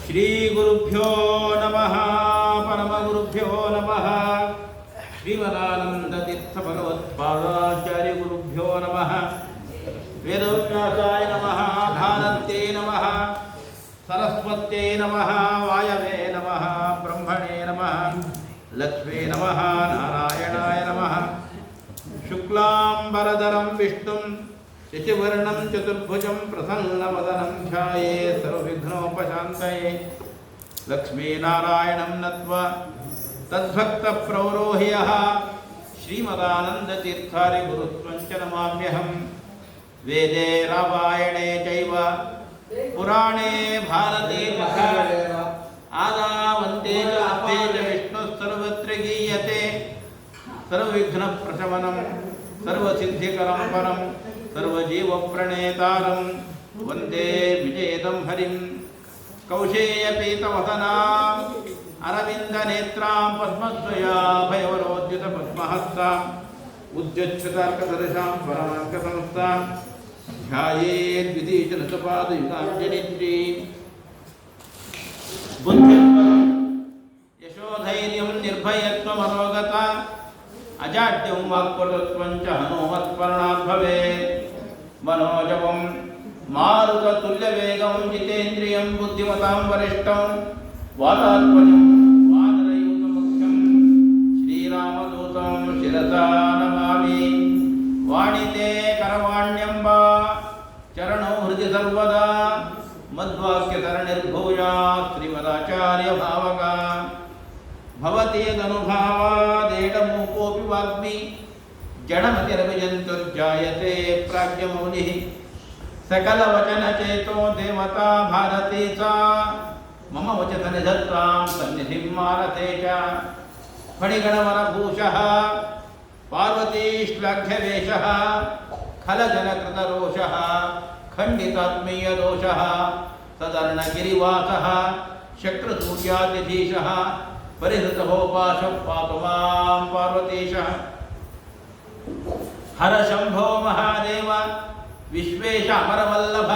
ಶ್ರೀ ಗುರುಭ್ಯೋ ನಮಃ ಪರಮಗುರುಭ್ಯೋ ನಮಃ ಶ್ರೀಮದಾನಂದ ತೀರ್ಥ ಭಗವತ್ಪಾದಾಚಾರ್ಯ ಗುರುಭ್ಯೋ ನಮಃ ವೇದವ್ಯಾಸಾಯ ನಮಃ ಭಾರತೇ ನಮಃ ಸರಸ್ವತ್ಯೈ ನಮಃ ವಾಯವೇ ನಮಃ ಬ್ರಹ್ಮಣೇ ನಮಃ ಲಕ್ಷ್ಮೀ ನಮಃ ನಾರಾಯಣಾಯ ನಮಃ ಶುಕ್ಲಾಂಬರಧರಂ ವಿಷ್ಣುಂ ಶಶಿವರ್ಣಂ ಚತುರ್ಭುಜಂ ಪ್ರಸನ್ನವದನಂ ಧ್ಯಾಯೇ ಸರ್ವವಿಘ್ನೋಪಶಾಂತಯೇ ಲಕ್ಷ್ಮೀನಾರಾಯಣಂ ನತ್ವಾ ತದ್ಭಕ್ತಪ್ರವರೋಹ್ಯಃ ಶ್ರೀಮದಾನಂದತೀರ್ಥಾರಿ ಗುರುತ್ವಂಚ ನಮಾಮ್ಯಹಂ ವೇದೇ ರಾಮಾಯಣೇ ಚೈವ ಪುರಾಣೇ ಭಾರತೆ ಆದಾವಂತೆ ಚ ಅಪೇ ಚ ವಿಷ್ಣುಃ ಸರ್ವತ್ರ ಗೀಯತೆ ಸರ್ವವಿಘ್ನಪ್ರಶಮನಂ ಸರ್ವಸಿದ್ಧಿಕರಂ ಪರಂ ಸರ್ವಜೀವಪ್ರಣೇತಾರಂ ವಂದೇ ವಿಜೇದಂ ಹರಿಂ ಕೌಶೇಯಪೀತವಸನಾಂ ಅರವಿಂದನೇತ್ರಾಂ ಪದ್ಮದ್ವಯಾಭಯವರೋದ್ಯುತ ಪದ್ಮಹಸ್ತಾಂ ಉದ್ಯುಚ್ಛ್ರಿತಾರ್ಕದರ್ಶಾಂ ಪರಮಾರ್ಕಸಂಸ್ಥಾಂ ಧ್ಯಾಯೇದ್ವಿಧೀಶನತಪಾದಯುತಾಂಜನಿತ್ರೀಂ ಬುದ್ಧಿರ್ಬಲಂ ಯಶೋಧೈರ್ಯಂ ನಿರ್ಭಯತ್ವಮರೋಗತ ಅಜಾಡ್ಯಂ ವಾಕ್ಪಟುತ್ವಂ ಚ ಹನುಮತ್ಸ್ಮರಣಾತ್ ಭವೇತ್ मनोजवं मारुततुल्यवेगं जितेन्द्रियं बुद्धिमतां वरिष्ठं वातात्मजं वानरयूतमुख्यं श्रीरामदूतं शिरसा नमामि वाणिते करवाण्यम्बा चरणौ हृदि सर्वदा मद्वाक्यतरणिर्भूयात् श्रीमदाचार्यभावका भवति यदनुभावादेडमूकोऽपि वाग्मि जडमतिरविजन्तुर्जायते प्राज्ञमौलिः सकलवचनचेतो देवता भारती सा मम वचसनिधत्तां सन्निधिं मानते च फणिगणवरभूषः पार्वतीश्लाघ्यवेषः खलजनकृतरोषः खण्डितात्मीयदोषः सदर्णगिरिवासः शक्रसूर्यातिधीशः परिहृतभोपाशः पातु मां पार्वतीशः हर शंभो महादेव विश्वेश अमरवल्लभ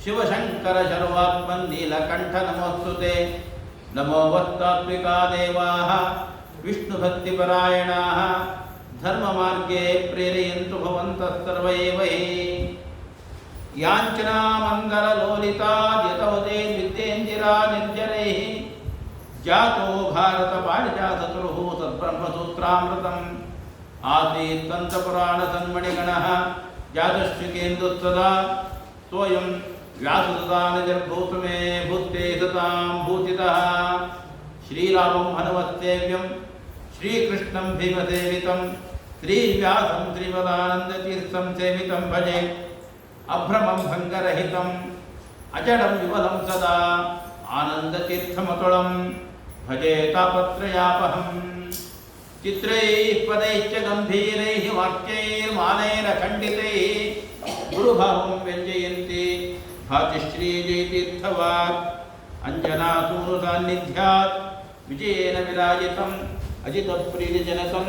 शिवशंकर शर्वात्मन् नीलकंठ नमोस्तुते नमो वत्तात्विका देवाः विष्णुभक्तिपरायणाः धर्ममार्गे प्रेरयन्तु भवन्तः सर्व एव हि याञ्चना मन्दरलोलिता यतवते विद्येन्दिरा निर्जनैः जातो भारतपारिजाततुरुः तद्ब्रह्मसूत्रामृतम् आसीत् तन्तपुराणसन्मणिगणः जातश्चिकेन्दुस्तदा सोऽयं व्यासददानिर्भूतु मे भूते सतां भूतितः श्रीरामं हनुमत्सेव्यं श्रीकृष्णं भीमसेवितं श्रीव्यासं श्रीमदानन्दतीर्थं सेवितं भजे अभ्रमं भङ्गरहितम् अचलं विमलं सदा आनन्दतीर्थमतुलं भजे तापत्रयापहम् चित्रैः पदैश्च गम्भीरैः वाक्यैर्मानैरखण्डितैः गुरुभावं व्यञ्जयन्ति भाति श्रीजयतीर्थवाक् अञ्जनासूनुसान्निध्यात् विजयेन विराजितम् अजितप्रीतिजनकं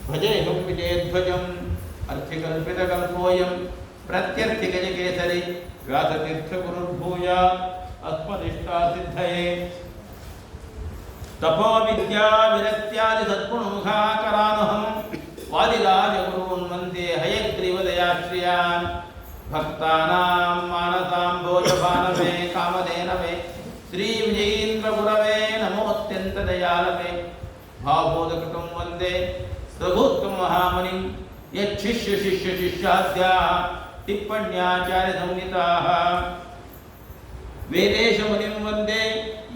भजेऽहं विजयध्वजम् अर्थिकल्पितकल्पोऽयं प्रत्यर्थिगजकेसरि व्यासतीर्थगुरुर्भूयात् अस्मदिष्टासिद्धये तपो विद्या विरक्त्यादि सद्गुणमुखाकरानहं वादिराजगुरून् वन्दे हयग्रीवदयाश्रियान् भक्तानां मानसाम्भोजभानवे कामधेनवे श्रीविजयीन्द्रगुरवे नमोऽत्यन्तदयालवे भावबोधकृतं वन्दे रघुत्तम महामुनिं यच्छिष्यशिष्यशिष्याद्याः टिप्पण्याचार्यसंहिताः वेदेशमुनिं वन्दे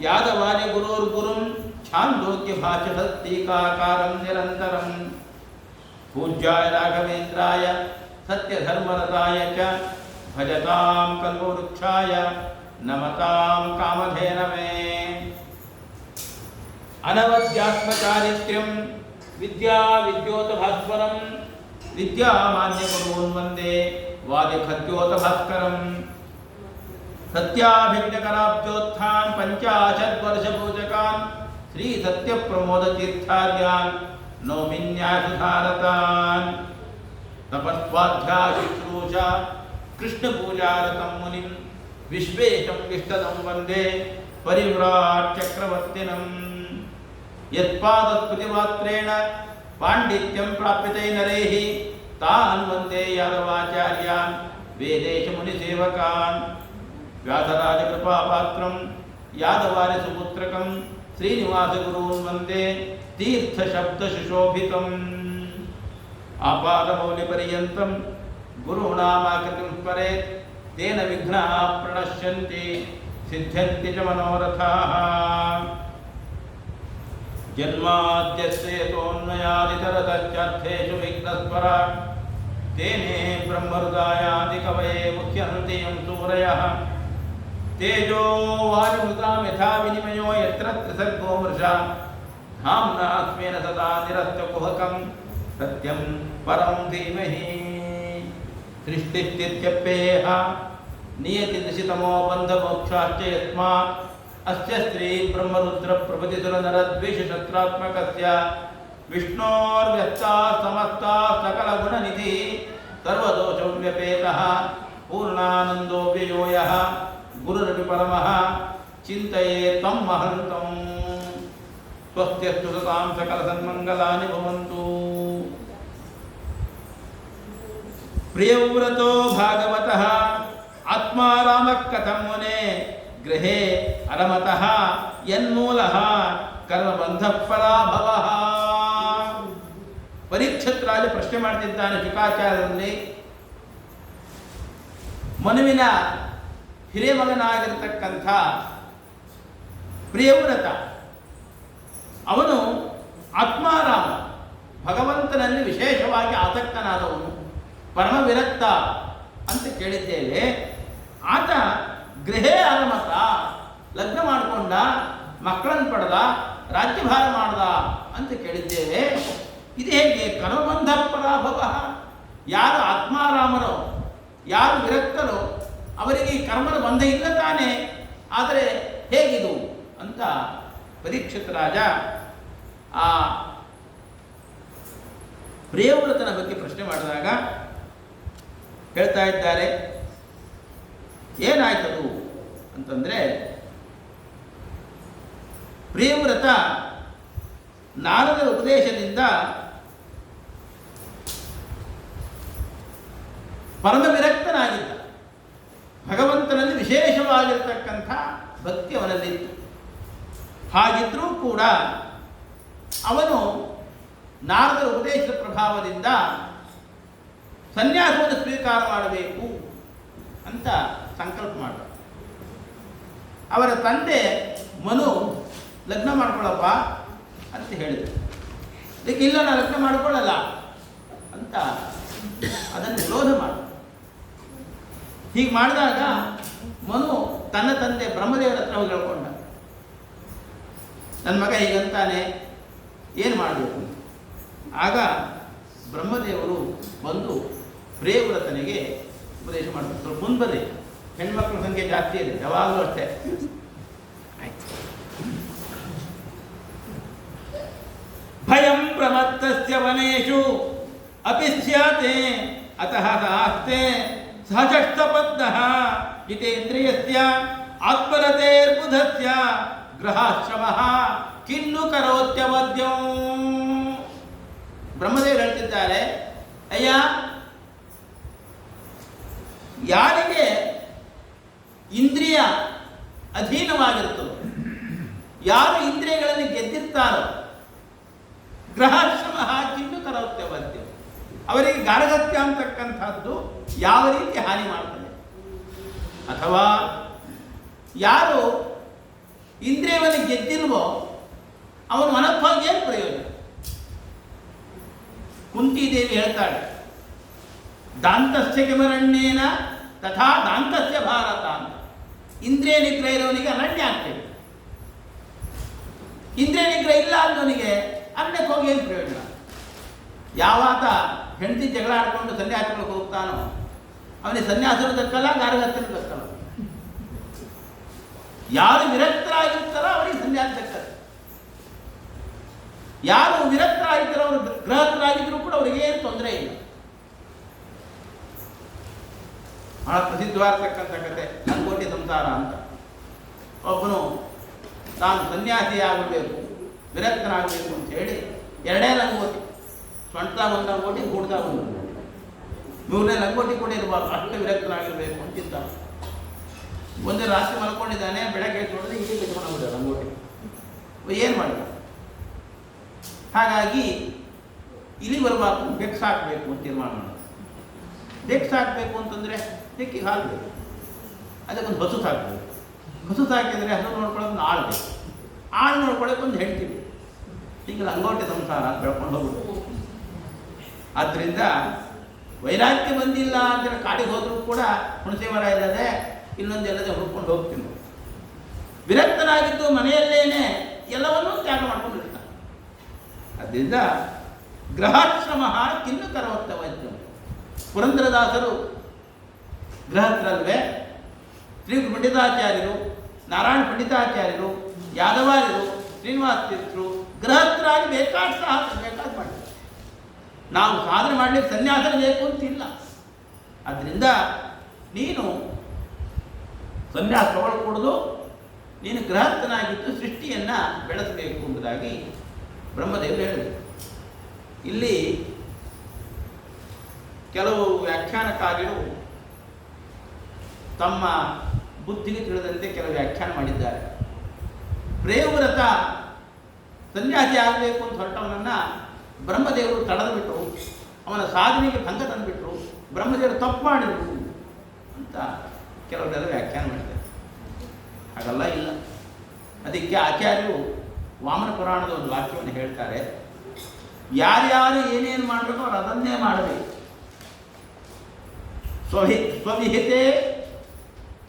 यादवादिगुरोर्गुरुं छान्दोग्यभाषसत्तीकाकारं निरन्तरं पूज्याय राघवेन्द्राय सत्यधर्मरताय च भजतां कल्पवृक्षाय नमतां कामधेनवे अनवद्यात्मचारित्र्यं विद्याविद्योतभास्वरं विद्यामान्यगुरून् वन्दे ವಾದಿಖದ್ಯೋತ ಭಾಸ್ಕರಂ ಸತ್ಯಾಭಿಜ್ಞಕರಾಬ್ಜೋತ್ಥಾನ್ ಪಂಚಾಶದ್ವರ್ಷಪೂಜಕಾನ್ ಶ್ರೀ ಸತ್ಯಪ್ರಮೋದ ತೀರ್ಥಾರ್ಯಾನ್ ನೌಮಿನ್ಯಾಸುಧಾರತಾನ್ ತಪಸ್ವಾಧ್ಯಾಶುಶ್ರೂಷ ಕೃಷ್ಣಪೂಜಾರತಂ ಮುನಿಂ ವಿಶ್ವೇಶಂ ಇಷ್ಟದಂ ವಂದೇ ಪರಿವ್ರಾಟ್ ಚಕ್ರವರ್ತಿನಂ ಯತ್ಪಾದಸ್ಮೃತಿಮಾತ್ರೇಣ ಪಾಂಡಿತ್ಯಂ ಪ್ರಾಪ್ಯತೆ ನರೈಃ ತಾನ್ ವಂದೇ ಯಾದವಾಚಾರ್ಯಾನ್ ವೇದೇಶ ಮುನಿಸೇವಕಾನ್ ವ್ಯಾಸರಾಜ ಕೃಪಾಪಾತ್ರಂ ಯಾದವಾರ್ಯ ಸುಪುತ್ರಕಂ ಶ್ರೀನಿವಾಸ ಗುರೂನ್ ವಂದೇ ತೀರ್ಥಶಬ್ದ ಸುಶೋಭಿತಂ ಆಪಾದಮೌಲಿಪರ್ಯಂತಂ ಗುರುಣಾಮಾಕೃತಿಂ ಸ್ಮರೇತ್ ತೇನ ವಿಘ್ನಾಃ ಪ್ರಣಶ್ಯಂತಿ ಸಿದ್ಧ್ಯಂತಿ ಚ ಮನೋರಥಾಃ ಜನ್ಮಾದ್ಯಸ್ಯೇತೋನ್ಮಯಾದಿತರತಶ್ಚಾರ್ಥೇಷು ವಿಘ್ನಸ್ವರಾಟ್ ತೇನೇ ಬ್ರಹ್ಮಹೃದಾಯಾದಿ ಕವಯೇ ಮುಖ್ಯಂತಿ ಯಂ ಸೂರಯಃ ತೇಜೋ ವಾಯುಮೃತಾಂ ಯಥಾ ವಿನಿಮಯೋ ಯತ್ರ ತ್ರಿಸರ್ಗೋ ಮೃಷಾ ಧಾಮ್ನಾ ಸ್ವೇನ ಸದಾ ನಿರಸ್ತಕುಹಕಂ ಸತ್ಯಂ ಪರಂ ಧೀಮಹಿ ಸೃಷ್ಟಿಸ್ಥಿತ್ಯಪ್ಯಯೇಹ ನಿಯತಿನಿಶಿತಮೋ ಬಂಧಮೋಕ್ಷಾಶ್ಚ ಯಸ್ಮಾತ್ ಅಸ್ಯ ಸ್ತ್ರೀ ಬ್ರಹ್ಮರುದ್ರ ಪ್ರಭೃತಿಸುರ ನರದ್ವೇಷಶತ್ರಾತ್ಮಕಸ್ಯ ವಿಷ್ಣೋರ್ವ್ಯಕ್ತಾಃ ಸಮಸ್ತಾಃ ಸಕಲಗುಣನಿಧಿಃ ಸರ್ವದೋಷವ್ಯಪೇತಃ ಪೂರ್ಣಾನಂದೋ ವ್ಯಯೋ ಯಃ ಗುರುರಪಿ ಪರಮಃ ಚಿಂತಯೇತ್ ತ್ವಂ ಮಹಂತಂ ಸ್ವಸ್ತ್ಯಸ್ತು ಸತಾಂ ಸಕಲ ಸನ್ಮಂಗಲಾನಿ ಭವಂತು. ಪ್ರಿಯವ್ರತೋ ಭಾಗವತಃ ಆತ್ಮಾರಾಮಃ ಕಥಂ ಮುನೆ ಗೃಹೇ ಅರಮತಃ ಯನ್ಮೂಲಃ ಕರ್ಮಬಂಧಃ ಪರಾಭವಃ. ಪರೀಕ್ಷಿತ್ ರಾಜ ಪ್ರಶ್ನೆ ಮಾಡ್ತಿದ್ದಾನೆ ಶುಕಾಚಾರ್ಯರಲ್ಲಿ. ಮನುವಿನ ಹಿರೇಮಗನಾಗಿರತಕ್ಕಂಥ ಪ್ರಿಯವ್ರತ ಅವನು ಆತ್ಮಾರಾಮ, ಭಗವಂತನಲ್ಲಿ ವಿಶೇಷವಾಗಿ ಆಸಕ್ತನಾದವನು, ಪರಮ ವಿರಕ್ತ ಅಂತ ಕೇಳಿದ್ದೇವೆ. ಆತ ಗೃಹೇ ಅರಮತ, ಲಗ್ನ ಮಾಡಿಕೊಂಡ, ಮಕ್ಕಳನ್ನು ಪಡೆದ, ರಾಜ್ಯಭಾರ ಮಾಡ್ದ ಅಂತ ಕೇಳಿದ್ದೇವೆ. ಇದು ಹೇಗೆ? ಕರ್ಮಬಂಧ ಪರಾಭವ. ಯಾರು ಆತ್ಮಾರಾಮನೋ, ಯಾರು ವಿರಕ್ತರೋ ಅವರಿಗೆ ಈ ಕರ್ಮದ ಬಂಧ ಇಲ್ಲ ತಾನೆ. ಆದರೆ ಹೇಗಿದು ಅಂತ ಪರೀಕ್ಷಿತ ರಾಜ ಆ ಪ್ರಿಯವ್ರತನ ಬಗ್ಗೆ ಪ್ರಶ್ನೆ ಮಾಡಿದಾಗ ಹೇಳ್ತಾ ಇದ್ದಾರೆ. ಏನಾಯ್ತದು ಅಂತಂದರೆ, ಪ್ರಿಯವ್ರತ ನಾರದರ ಉಪದೇಶದಿಂದ ಪರಮ ವಿರಕ್ತನಾಗಿದ್ದ. ಭಗವಂತನಲ್ಲಿ ವಿಶೇಷವಾಗಿರತಕ್ಕಂಥ ಭಕ್ತಿ ಅವನಲ್ಲಿತ್ತು. ಹಾಗಿದ್ರೂ ಕೂಡ ಅವನು ನಾರದರ ಉಪದೇಶದ ಪ್ರಭಾವದಿಂದ ಸನ್ಯಾಸವನ್ನು ಸ್ವೀಕಾರ ಮಾಡಬೇಕು ಅಂತ ಸಂಕಲ್ಪ ಮಾಡ. ಅವರ ತಂದೆ ಮನು ಲಗ್ನ ಮಾಡ್ಕೊಳ್ಳಪ್ಪ ಅಂತ ಹೇಳಿದರು. ಅದಕ್ಕೆ ಇಲ್ಲ, ನಾನು ಲಗ್ನ ಮಾಡ್ಕೊಳ್ಳಲ್ಲ ಅಂತ ಅದನ್ನು ವಿರೋಧ ಮಾಡ. ಹೀಗೆ ಮಾಡಿದಾಗ ಮನು ತನ್ನ ತಂದೆ ಬ್ರಹ್ಮದೇವರ ಹತ್ರ ಹೋಗಿ ಹೇಳ್ಕೊಂಡ, ನನ್ನ ಮಗ ಹೀಗಂತಾನೆ, ಏನು ಮಾಡಬೇಕು ಅಂತ. ಆಗ ಬ್ರಹ್ಮದೇವರು ಬಂದು ಪ್ರಿಯವ್ರತನಿಗೆ ಉಪದೇಶ ಮಾಡ್ತಾರೆ. ಸ್ವಲ್ಪ ಮುಂದೆ ಬರ್ರಿ, ಹೆಣ್ಮಕ್ಳ ಸಂಖ್ಯೆ ಜಾಸ್ತಿ ಇದೆ, ಯಾವಾಗಲೂ ಅಷ್ಟೇ. ಭಯಂ ಪ್ರಮತ್ತಸ್ಯ ವನೇಷು ಅಪಿ ಸ್ಯಾತೆ ಅತಃ ಸಾಸ್ತೆ ಸಹಚಷ್ಟಬದ್ಧಃ ಜಿತೇಂದ್ರಿಯಸ್ಯ ಆತ್ಮರತೇರ್ಬುಧಸ್ಯ ಗೃಹಾಶ್ರಮಃ ಕಿನ್ನು ಕರೋತ್ಯವದ್ಯಂ. ಬ್ರಹ್ಮದೇವರು ಹೇಳ್ತಿದ್ದಾರೆ, ಅಯ್ಯ, ಯಾರಿಗೆ ಇಂದ್ರಿಯ ಅಧೀನವಾಗಿರ್ತದೋ, ಯಾರು ಇಂದ್ರಿಯಗಳನ್ನು ಗೆದ್ದಿರ್ತಾರೋ, ಗೃಹಾಶ್ರಮ ಕಿನ್ನು ಕರೋತ್ಯವದ್ಯಂ, ಅವರಿಗೆ ಗಾರ್ಹಸ್ಥ್ಯ ಅಂತಕ್ಕಂಥದ್ದು ಯಾವ ರೀತಿ ಹಾನಿ ಮಾಡ್ತದೆ. ಅಥವಾ ಯಾರು ಇಂದ್ರಿಯವನ್ನು ಗೆದ್ದಿಲ್ವೋ ಅವನು ಮನಸ್ವಾಗಿ ಏನು ಪ್ರಯೋಜನ? ಕುಂತಿದೇವಿ ಹೇಳ್ತಾಳೆ, ದಾಂತಸ್ಯ ಕಿಮರಣ್ಯೇನ ತಥಾ ದಾಂತಸ್ಯ ಭಾರತ ಅಂತ. ಇಂದ್ರಿಯ ನಿಗ್ರಹ ಇರೋನಿಗೆ ಅರಣ್ಯ ಆಗ್ತೇವೆ, ಇಂದ್ರಿಯ ನಿಗ್ರಹ ಇಲ್ಲ ಅನ್ನೋನಿಗೆ ಅರಣ್ಯಕ್ಕೆ ಹೋಗಿ ಏನು ಪ್ರಯೋಜನ? ಯಾವಾಗ ಹೆಂಡತಿ ಜಗಳ ಆಡ್ಕೊಂಡು ಸನ್ಯಾಸಗಳಿಗೆ ಹೋಗ್ತಾನೋ ಅವನಿಗೆ ಸನ್ಯಾಸರು ದಕ್ಕಲ್ಲ, ಗಾರ್ಹಸ್ಥ್ಯನೂ ದಕ್ಕಲ್ಲ. ಯಾರು ವಿರಕ್ತರಾಗಿರ್ತಾರೋ ಅವರಿಗೆ ಸನ್ಯಾಸ ದಕ್ಕಲ್ಲ. ಯಾರು ವಿರಕ್ತರಾಗಿರ್ತಾರೋ ಅವರು ಗೃಹಸ್ಥರಾಗಿದ್ದರೂ ಕೂಡ ಅವರಿಗೆ ಏನು ತೊಂದರೆ ಇಲ್ಲ. ಬಹಳ ಪ್ರಸಿದ್ಧವಾಗಿರ್ತಕ್ಕಂಥ ಕತೆ ಲಂಗೋಟಿ ಸಂಸಾರ ಅಂತ. ಒಬ್ಬನು ತಾನು ಸನ್ಯಾಸಿ ಆಗಬೇಕು, ವಿರಕ್ತನಾಗಬೇಕು ಅಂತ ಹೇಳಿ ಎರಡೇ ಲಂಗೋಟಿ, ಸೊಂಟದಾಗ ಒಂದು ಲಂಗೋಟಿ, ಗೂಡ್ದಾಗ ಒಂದು ಲಂಗೋಟಿ, ಮೂರನೇ ಲಂಗೋಟಿ ಕೂಡ ಇರಬಾರ್ದು, ಅಷ್ಟು ವಿರಕ್ತನಾಗಿರಬೇಕು ಅಂತಿದ್ದ. ಒಂದೇ ರಾತ್ರಿ ಮಲ್ಕೊಂಡಿದ್ದಾನೆ, ಬೆಳಗ್ಗೆ ನೋಡಿದ್ರೆ ಇಲ್ಲಿ ಬಿಟ್ಕೊಂಡು ಲಂಗೋಟಿ. ಏನು ಮಾಡಿದ? ಹಾಗಾಗಿ ಇಲ್ಲಿ ಬರಬಾರ್ದು, ಬೆಕ್ಕು ಸಾಕಬೇಕು ಅಂತ ತೀರ್ಮಾನ ಮಾಡೋದು. ಬೆಕ್ಕು ಸಾಕಬೇಕು ಅಂತಂದರೆ ಬೆಕ್ಕಿಗೆ ಹಾಲು ಬೇಕು, ಅದಕ್ಕೊಂದು ಹಸು ಸಾಕಬೇಕು. ಹಸು ಸಾಕಿದರೆ ಹಸು ನೋಡ್ಕೊಳ್ಳೋಕೆ ಒಂದು ಆಳು ಬೇಕು, ಆಳು ನೋಡ್ಕೊಳ್ಳೋಕೆ ಒಂದು ಹೆಂಡತಿ ಬೇಕು. ಈಗ ಲಂಗೋಟಿ ಸಂಸಾರ ಬೆಳ್ಕೊಂಡು ಹೋಗ್ಬಿಟ್ಟು. ಆದ್ದರಿಂದ ವೈರಾಗ್ಯ ಬಂದಿಲ್ಲ ಅಂತ ಕಾಡಿಗೆ ಹೋದರೂ ಕೂಡ ಹುಣಸೆ ಮರ ಇಲ್ಲದೆ ಇನ್ನೊಂದೆಲ್ಲದೆ ಹುಡ್ಕೊಂಡು ಹೋಗ್ತೀನಿ. ವಿರಕ್ತನಾಗಿದ್ದು ಮನೆಯಲ್ಲೇನೆ ಎಲ್ಲವನ್ನೂ ತ್ಯಾಗ ಮಾಡ್ಕೊಂಡಿರ್ತಾನೆ. ಅದರಿಂದ ಗೃಹಾಶ್ರಮ ಕಿನ್ನು ಕರವತ್ತವೈದ್ಯ. ಪುರಂದರದಾಸರು ಗೃಹಸ್ಥರಲ್ವೇ, ಶ್ರೀ ಪಂಡಿತಾಚಾರ್ಯರು, ನಾರಾಯಣ ಪಂಡಿತಾಚಾರ್ಯರು, ಯಾದವಾರ್ಯರು, ಶ್ರೀನಿವಾಸ ತೀರ್ಥರು ಗೃಹಸ್ಥರಾಗಿ ಬೇಕಾದ ಸಾಧನೆ ಬೇಕಾದ ಮಾಡಿದ್ದಾರೆ. ನಾವು ಸಾಧನೆ ಮಾಡಲಿಕ್ಕೆ ಸನ್ಯಾಸ ಬೇಕು ಅಂತಿಲ್ಲ. ಆದ್ದರಿಂದ ನೀನು ಸನ್ಯಾಸ ತಗೊಳ್ಕೊಡೋದು, ನೀನು ಗೃಹಸ್ಥನಾಗಿದ್ದು ಸೃಷ್ಟಿಯನ್ನು ಬೆಳೆಸಬೇಕು ಎಂಬುದಾಗಿ ಬ್ರಹ್ಮದೇವರು ಹೇಳಿದರು. ಇಲ್ಲಿ ಕೆಲವು ವ್ಯಾಖ್ಯಾನಕಾರರು ತಮ್ಮ ಬುದ್ಧಿಗೆ ತಿಳಿದಂತೆ ಕೆಲವು ವ್ಯಾಖ್ಯಾನ ಮಾಡಿದ್ದಾರೆ. ಪ್ರೇವ್ರತ ಸನ್ಯಾಸಿ ಆಗಬೇಕು ಅಂತ ಹೊರಟವನನ್ನು ಬ್ರಹ್ಮದೇವರು ತಡೆದು ಬಿಟ್ಟರು, ಅವನ ಸಾಧನೆಗೆ ಭಂಗ ತಂದುಬಿಟ್ರು, ಬ್ರಹ್ಮದೇವರು ತಪ್ಪು ಮಾಡಿದರು ಅಂತ ಕೆಲವರೆಲ್ಲ ವ್ಯಾಖ್ಯಾನ ಮಾಡಿದ್ದಾರೆ. ಹಾಗಲ್ಲ, ಇಲ್ಲ. ಅದಕ್ಕೆ ಆಚಾರ್ಯರು ವಾಮನ ಪುರಾಣದ ಒಂದು ವಾಕ್ಯವನ್ನು ಹೇಳ್ತಾರೆ, ಯಾರ್ಯಾರು ಏನೇನು ಮಾಡಬೇಕು ಅವ್ರು ಅದನ್ನೇ ಮಾಡಬೇಕು. ಸ್ವವಿಹಿತೆ,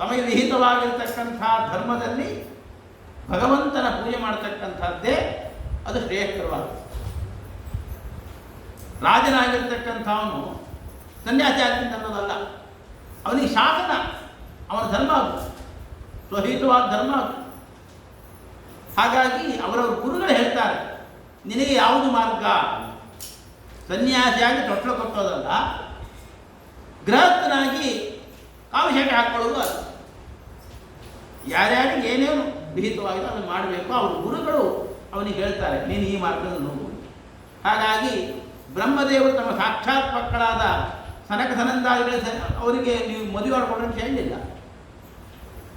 ತಮಗೆ ವಿಹಿತವಾಗಿರ್ತಕ್ಕಂಥ ಧರ್ಮದಲ್ಲಿ ಭಗವಂತನ ಪೂಜೆ ಮಾಡತಕ್ಕಂಥದ್ದೇ ಅದು ಶ್ರೇಯಸ್ಕರವಾದ. ರಾಜನಾಗಿರ್ತಕ್ಕಂಥವನು ಸನ್ಯಾಸಿ ಆಗ್ತೀನಿ ಅನ್ನೋದಲ್ಲ, ಅವನಿಗೆ ಶಾಸನ, ಅವನ ಧರ್ಮ ಅದು, ಸ್ವಹಿತವಾದ ಧರ್ಮ ಅದು. ಹಾಗಾಗಿ ಅವರವ್ರ ಗುರುಗಳು ಹೇಳ್ತಾರೆ, ನಿನಗೆ ಯಾವುದು ಮಾರ್ಗ? ಸನ್ಯಾಸಿಯಾಗಿ ತೊಟ್ಲು ಕೊಟ್ಟೋದಲ್ಲ, ಗೃಹಸ್ಥನಾಗಿ ಕಾಮಶಾಖೆ ಹಾಕ್ಕೊಳ್ಳೋದು ಅಲ್ಲ. ಯಾರ್ಯಾರಿಗೆ ಏನೇನು ವಿಹಿತವಾಗಿದೆ ಅದನ್ನು ಮಾಡಬೇಕು. ಅವ್ರ ಗುರುಗಳು ಅವನಿಗೆ ಹೇಳ್ತಾರೆ, ನೀನು ಈ ಮಾರ್ಗದಲ್ಲಿ ಹೋಗು. ಹಾಗಾಗಿ ಬ್ರಹ್ಮದೇವರು ತಮ್ಮ ಸಾಕ್ಷಾತ್ ಮಕ್ಕಳಾದ ಸನಕ ಸನಂದಾದಿಗಳ ಅವರಿಗೆ ನೀವು ಮದುವೆ ಮಾಡಿಕೊಂಡು ಅಂತ ಹೇಳಲಿಲ್ಲ.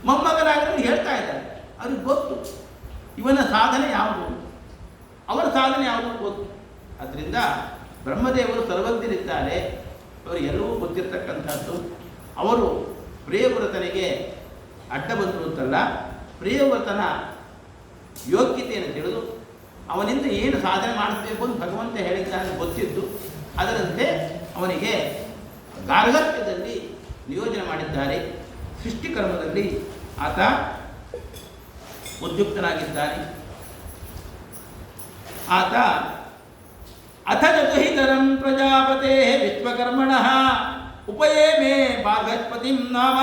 ಮೊಮ್ಮಗನಾಗಿ ಹೇಳ್ತಾ ಇದ್ದಾರೆ, ಅವ್ರಿಗೆ ಗೊತ್ತು ಇವನ ಸಾಧನೆ ಯಾವುದು, ಅವರ ಸಾಧನೆ ಯಾವುದು ಗೊತ್ತು. ಅದರಿಂದ ಬ್ರಹ್ಮದೇವರು ಸರ್ವಜ್ಞರಿದ್ದಾರೆ, ಅವರಿಗೆಲ್ಲವೂ ಗೊತ್ತಿರ್ತಕ್ಕಂಥದ್ದು. ಅವರು ಪ್ರಿಯವ್ರತನಿಗೆ ಅಡ್ಡ ಬಂದರು ಅಂತಲ್ಲ, ಪ್ರಿಯವ್ರತನ ಯೋಗ್ಯತೆಯನ್ನು ತಿಳಿದು ಅವನಿಂದ ಏನು ಸಾಧನೆ ಮಾಡಿಸಬೇಕು ಅಂತ ಭಗವಂತ ಹೇಳಿದ್ದಾನೆ ಗೊತ್ತಿದ್ದು, ಅದರಂತೆ ಅವನಿಗೆ ಗಾರ್ಹಸ್ಥ್ಯದಲ್ಲಿ ನಿಯೋಜನೆ ಮಾಡಿದ್ದಾರೆ. ಸೃಷ್ಟಿಕರ್ಮದಲ್ಲಿ ಆತ ಉದ್ಯುಕ್ತನಾಗಿದ್ದಾನೆ. ಆತ ಅಥ ಜತುಹಿತರಂ ಪ್ರಜಾಪತೆ ವಿಶ್ವಕರ್ಮಣಃ ಉಪಯೇಮೇ ಬಾಗಸ್ಪತಿಂ ನಾಮ.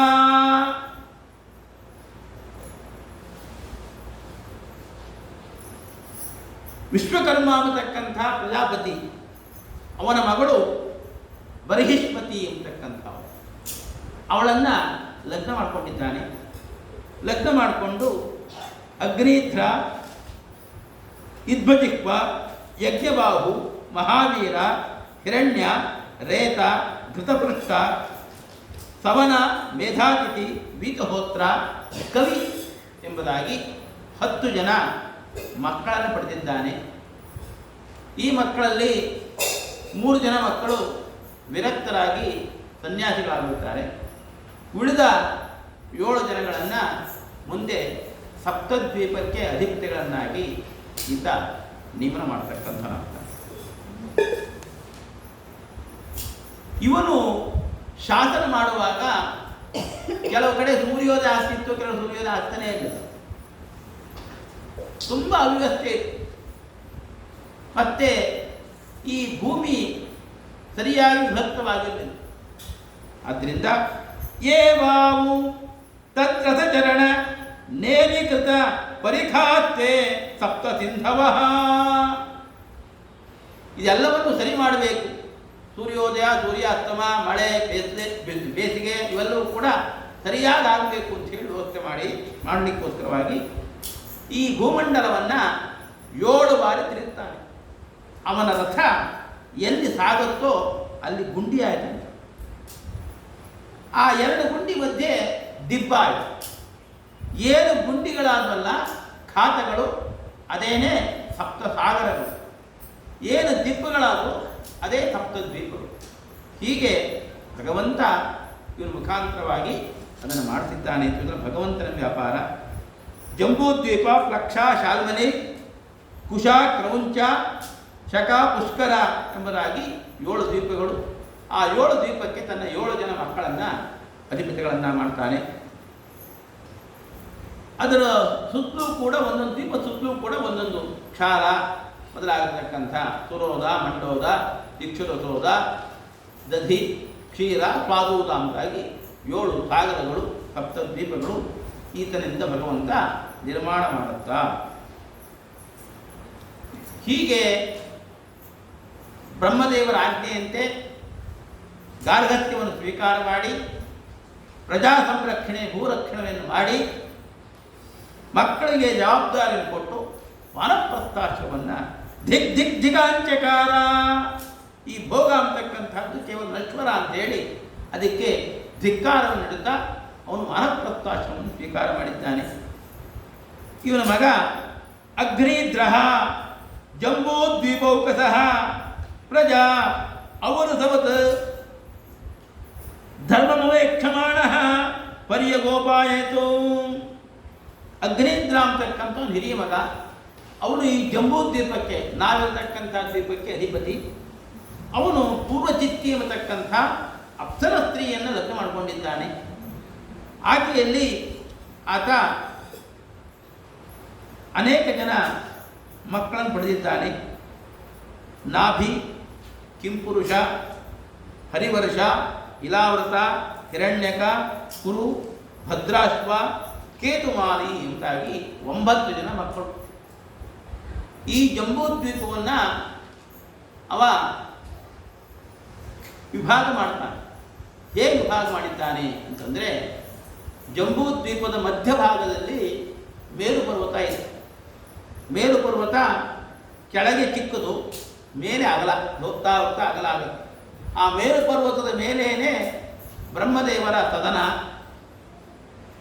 ವಿಶ್ವಕರ್ಮ ಅನ್ನತಕ್ಕಂಥ ಪ್ರಜಾಪತಿ, ಅವನ ಮಗಳು ಬರ್ಹಿಷ್ಪತಿ ಅಂತಕ್ಕಂಥವು, ಅವಳನ್ನು ಲಗ್ನ ಮಾಡಿಕೊಂಡಿದ್ದಾನೆ. ಲಗ್ನ ಮಾಡಿಕೊಂಡು ಅಗ್ನಿಧ್ರ, ಇದ್ಭಜಿಕ್ವ, ಯಜ್ಞಬಾಹು, ಮಹಾವೀರ, ಹಿರಣ್ಯ, ರೇತ, ಘೃತಪೃಷ್ಠ, ಸವನ, ಮೇಧಾತಿಥಿ, ವೀತಹೋತ್ರ, ಕವಿ ಎಂಬುದಾಗಿ 10 ಜನ ಮಕ್ಕಳನ್ನು ಪಡೆದಿದ್ದಾನೆ. ಈ ಮಕ್ಕಳಲ್ಲಿ 3 ಜನ ಮಕ್ಕಳು ವಿರಕ್ತರಾಗಿ ಸನ್ಯಾಸಿಗಳಾಗುತ್ತಾರೆ. ಉಳಿದ 7 ಜನಗಳನ್ನು ಮುಂದೆ ಸಪ್ತದ್ವೀಪಕ್ಕೆ ಅಧಿಪತಿಗಳನ್ನಾಗಿ ಈತ ನೇಮನ ಮಾಡತಕ್ಕಂಥನಾಗ್ತಾನೆ. ಇವನು ಶಾಸನ ಮಾಡುವಾಗ ಕೆಲವು ಕಡೆ ಸೂರ್ಯೋದಯ ಆಗ್ತಿತ್ತು, ಕೆಲವು ಸೂರ್ಯೋದಯ ಆಗ್ತಾನೇ ಇರಲಿಲ್ಲ. ತುಂಬ ಅವ್ಯವಸ್ಥೆ ಇತ್ತು. ಮತ್ತೆ ಈ ಭೂಮಿ ಸರಿಯಾಗಿ ವಿಭಕ್ತವಾಗಿರಲಿಲ್ಲ. ಆದ್ದರಿಂದ ಏವಾವು ತತ್ರಸಚರಣ ನೇಮಿಕೃತ ಪರಿಖಾತೆ ಸಪ್ತ ಸಿಂಧವ. ಇದೆಲ್ಲವನ್ನು ಸರಿ ಮಾಡಬೇಕು. ಸೂರ್ಯೋದಯ, ಸೂರ್ಯಾಸ್ತಮ, ಮಳೆ, ಬೇಸಿಗೆ ಇವೆಲ್ಲವೂ ಕೂಡ ಸರಿಯಾಗಿ ಆಗಬೇಕು ಅಂತ ಹೇಳಿ ವ್ಯವಸ್ಥೆ ಮಾಡಲಿಕ್ಕೋಸ್ಕರವಾಗಿ ಈ ಭೂಮಂಡಲವನ್ನು 7 ಬಾರಿ ತಿರುಗ್ತಾನೆ. ಅವನ ರಥ ಎಲ್ಲಿ ಸಾಗುತ್ತೋ ಅಲ್ಲಿ ಗುಂಡಿ ಆಯಿತು. ಆ 2 ಗುಂಡಿ ಮಧ್ಯೆ ದಿಬ್ಬ ಆಯಿತು. 7 ಗುಂಡಿಗಳಾದವಲ್ಲ ಖಾತಗಳು, ಅದೇನೇ ಸಪ್ತ ಸಾಗರಗಳು. 7 ದಿಬ್ಬಗಳಾದವು, ಅದೇ ಸಪ್ತ ದ್ವೀಪಗಳು. ಹೀಗೆ ಭಗವಂತ ಇವನ ಮುಖಾಂತರವಾಗಿ ಅದನ್ನು ಮಾಡಿಸಿದ್ದಾನೆ ಅಂತಂದರೆ ಭಗವಂತನ ವ್ಯಾಪಾರ. ಜಂಬೂದ್ವೀಪ, ಪ್ಲಕ್ಷ, ಶಾಲ್ಮಲಿ, ಕುಶ, ಕ್ರೌಂಚ, ಶಕ, ಪುಷ್ಕರ ಎಂಬುದಾಗಿ 7 ದ್ವೀಪಗಳು. ಆ 7 ದ್ವೀಪಕ್ಕೆ ತನ್ನ 7 ಜನ ಮಕ್ಕಳನ್ನು ಅಧಿಪತಿಗಳನ್ನು ಮಾಡ್ತಾನೆ. ಅದರ ಸುತ್ತಲೂ ಕೂಡ ಒಂದೊಂದು ದ್ವೀಪ ಸುತ್ತಲೂ ಕೂಡ ಒಂದೊಂದು ಕ್ಷಾರ ಮೊದಲಾಗಿರ್ತಕ್ಕಂಥ ಸುರೋಧ, ಮಂಡೋದ, ಇಕ್ಷುರಸೋಧ, ದಧಿ, ಕ್ಷೀರ, ಸ್ವಾದೂದ ಎಂಬುದಾಗಿ 7 ಸಾಗರಗಳು, ಸಪ್ತದ್ವೀಪಗಳು ಈತನಿಂದ ಭಗವಂತ ನಿರ್ಮಾಣ ಮಾಡುತ್ತಾ. ಹೀಗೆ ಬ್ರಹ್ಮದೇವರ ಆಜ್ಞೆಯಂತೆ ಗಾರ್ಹಸ್ಥ್ಯವನ್ನು ಸ್ವೀಕಾರ ಮಾಡಿ ಪ್ರಜಾ ಸಂರಕ್ಷಣೆ, ಭೂರಕ್ಷಣೆಯನ್ನು ಮಾಡಿ ಮಕ್ಕಳಿಗೆ ಜವಾಬ್ದಾರಿಯನ್ನು ಕೊಟ್ಟು ವಾನಪ್ರಸ್ಥಾಶ್ರಮವನ್ನು ದಿಗ್ದಿಗ್ದಿಗಾಂಚಕಾರ. ಈ ಭೋಗ ಅಂತಕ್ಕಂಥದ್ದು ಕೇವಲ ನಶ್ವರ ಅಂತೇಳಿ ಅದಕ್ಕೆ ಧಿಕ್ಕಾರವನ್ನು ನೀಡುತ್ತಾ ಅವನು ವಾನಪ್ರಸ್ಥಾಶ್ರಮವನ್ನು ಸ್ವೀಕಾರ ಮಾಡಿದ್ದಾನೆ. ಇವನ ಮಗ ಅಗ್ನಿದ್ರಹ ಜಂಬೂದ್ವೀಪೌಕಸಃ ಪ್ರಜಾ ಅವರುಸವತ್ ಧರ್ಮಮವೇಕ್ಷಮಾಣ ಪರ್ಯಗೋಪಾಯತು. ಅಗ್ನಿದ್ರ ಅಂತಕ್ಕಂಥ ಹಿರಿಯ ಮಗ. ಅವನು ಈ ಜಂಬೂದ್ವೀಪಕ್ಕೆ, ನಾವಿರತಕ್ಕಂಥ ದ್ವೀಪಕ್ಕೆ ಅಧಿಪತಿ. ಅವನು ಪೂರ್ವಚಿತ್ತಿ ಎಂಬತಕ್ಕಂಥ ಅಪ್ಸರ ಸ್ತ್ರೀಯನ್ನು ಲಗ್ನ ಮಾಡಿಕೊಂಡಿದ್ದಾನೆ. ಆಕೆಯಲ್ಲಿ ಆತ ಅನೇಕ ಜನ ಮಕ್ಕಳನ್ನು ಪಡೆದಿದ್ದಾನೆ. ನಾಭಿ, ಕಿಂಪುರುಷ, ಹರಿವರ್ಷ, ಇಲಾವೃತ, ಹಿರಣ್ಯಕ, ಕುರು, ಭದ್ರಾಶ್ವ, ಕೇತುಮಾಲಿ ಎಂಬುದಾಗಿ 9 ಜನ ಮಕ್ಕಳು. ಈ ಜಂಬೂದ್ವೀಪವನ್ನು ಅವ ವಿಭಾಗ ಮಾಡ್ತಾನೆ. ಹೇಗೆ ವಿಭಾಗ ಮಾಡಿದ್ದಾನೆ ಅಂತಂದರೆ, ಜಂಬೂದ್ವೀಪದ ಮಧ್ಯಭಾಗದಲ್ಲಿ ಮೇರು ಪರ್ವತ ಇದೆ. ಮೇರು ಪರ್ವತ ಕೆಳಗೆ ಚಿಕ್ಕದು, ಮೇಲೆ ಅಗಲ, ಹೋಗ್ತಾ ಹೋಗ್ತಾ ಅಗಲ ಆಗುತ್ತೆ. ಆ ಮೇರು ಪರ್ವತದ ಮೇಲೇನೆ ಬ್ರಹ್ಮದೇವರ ಸದನ,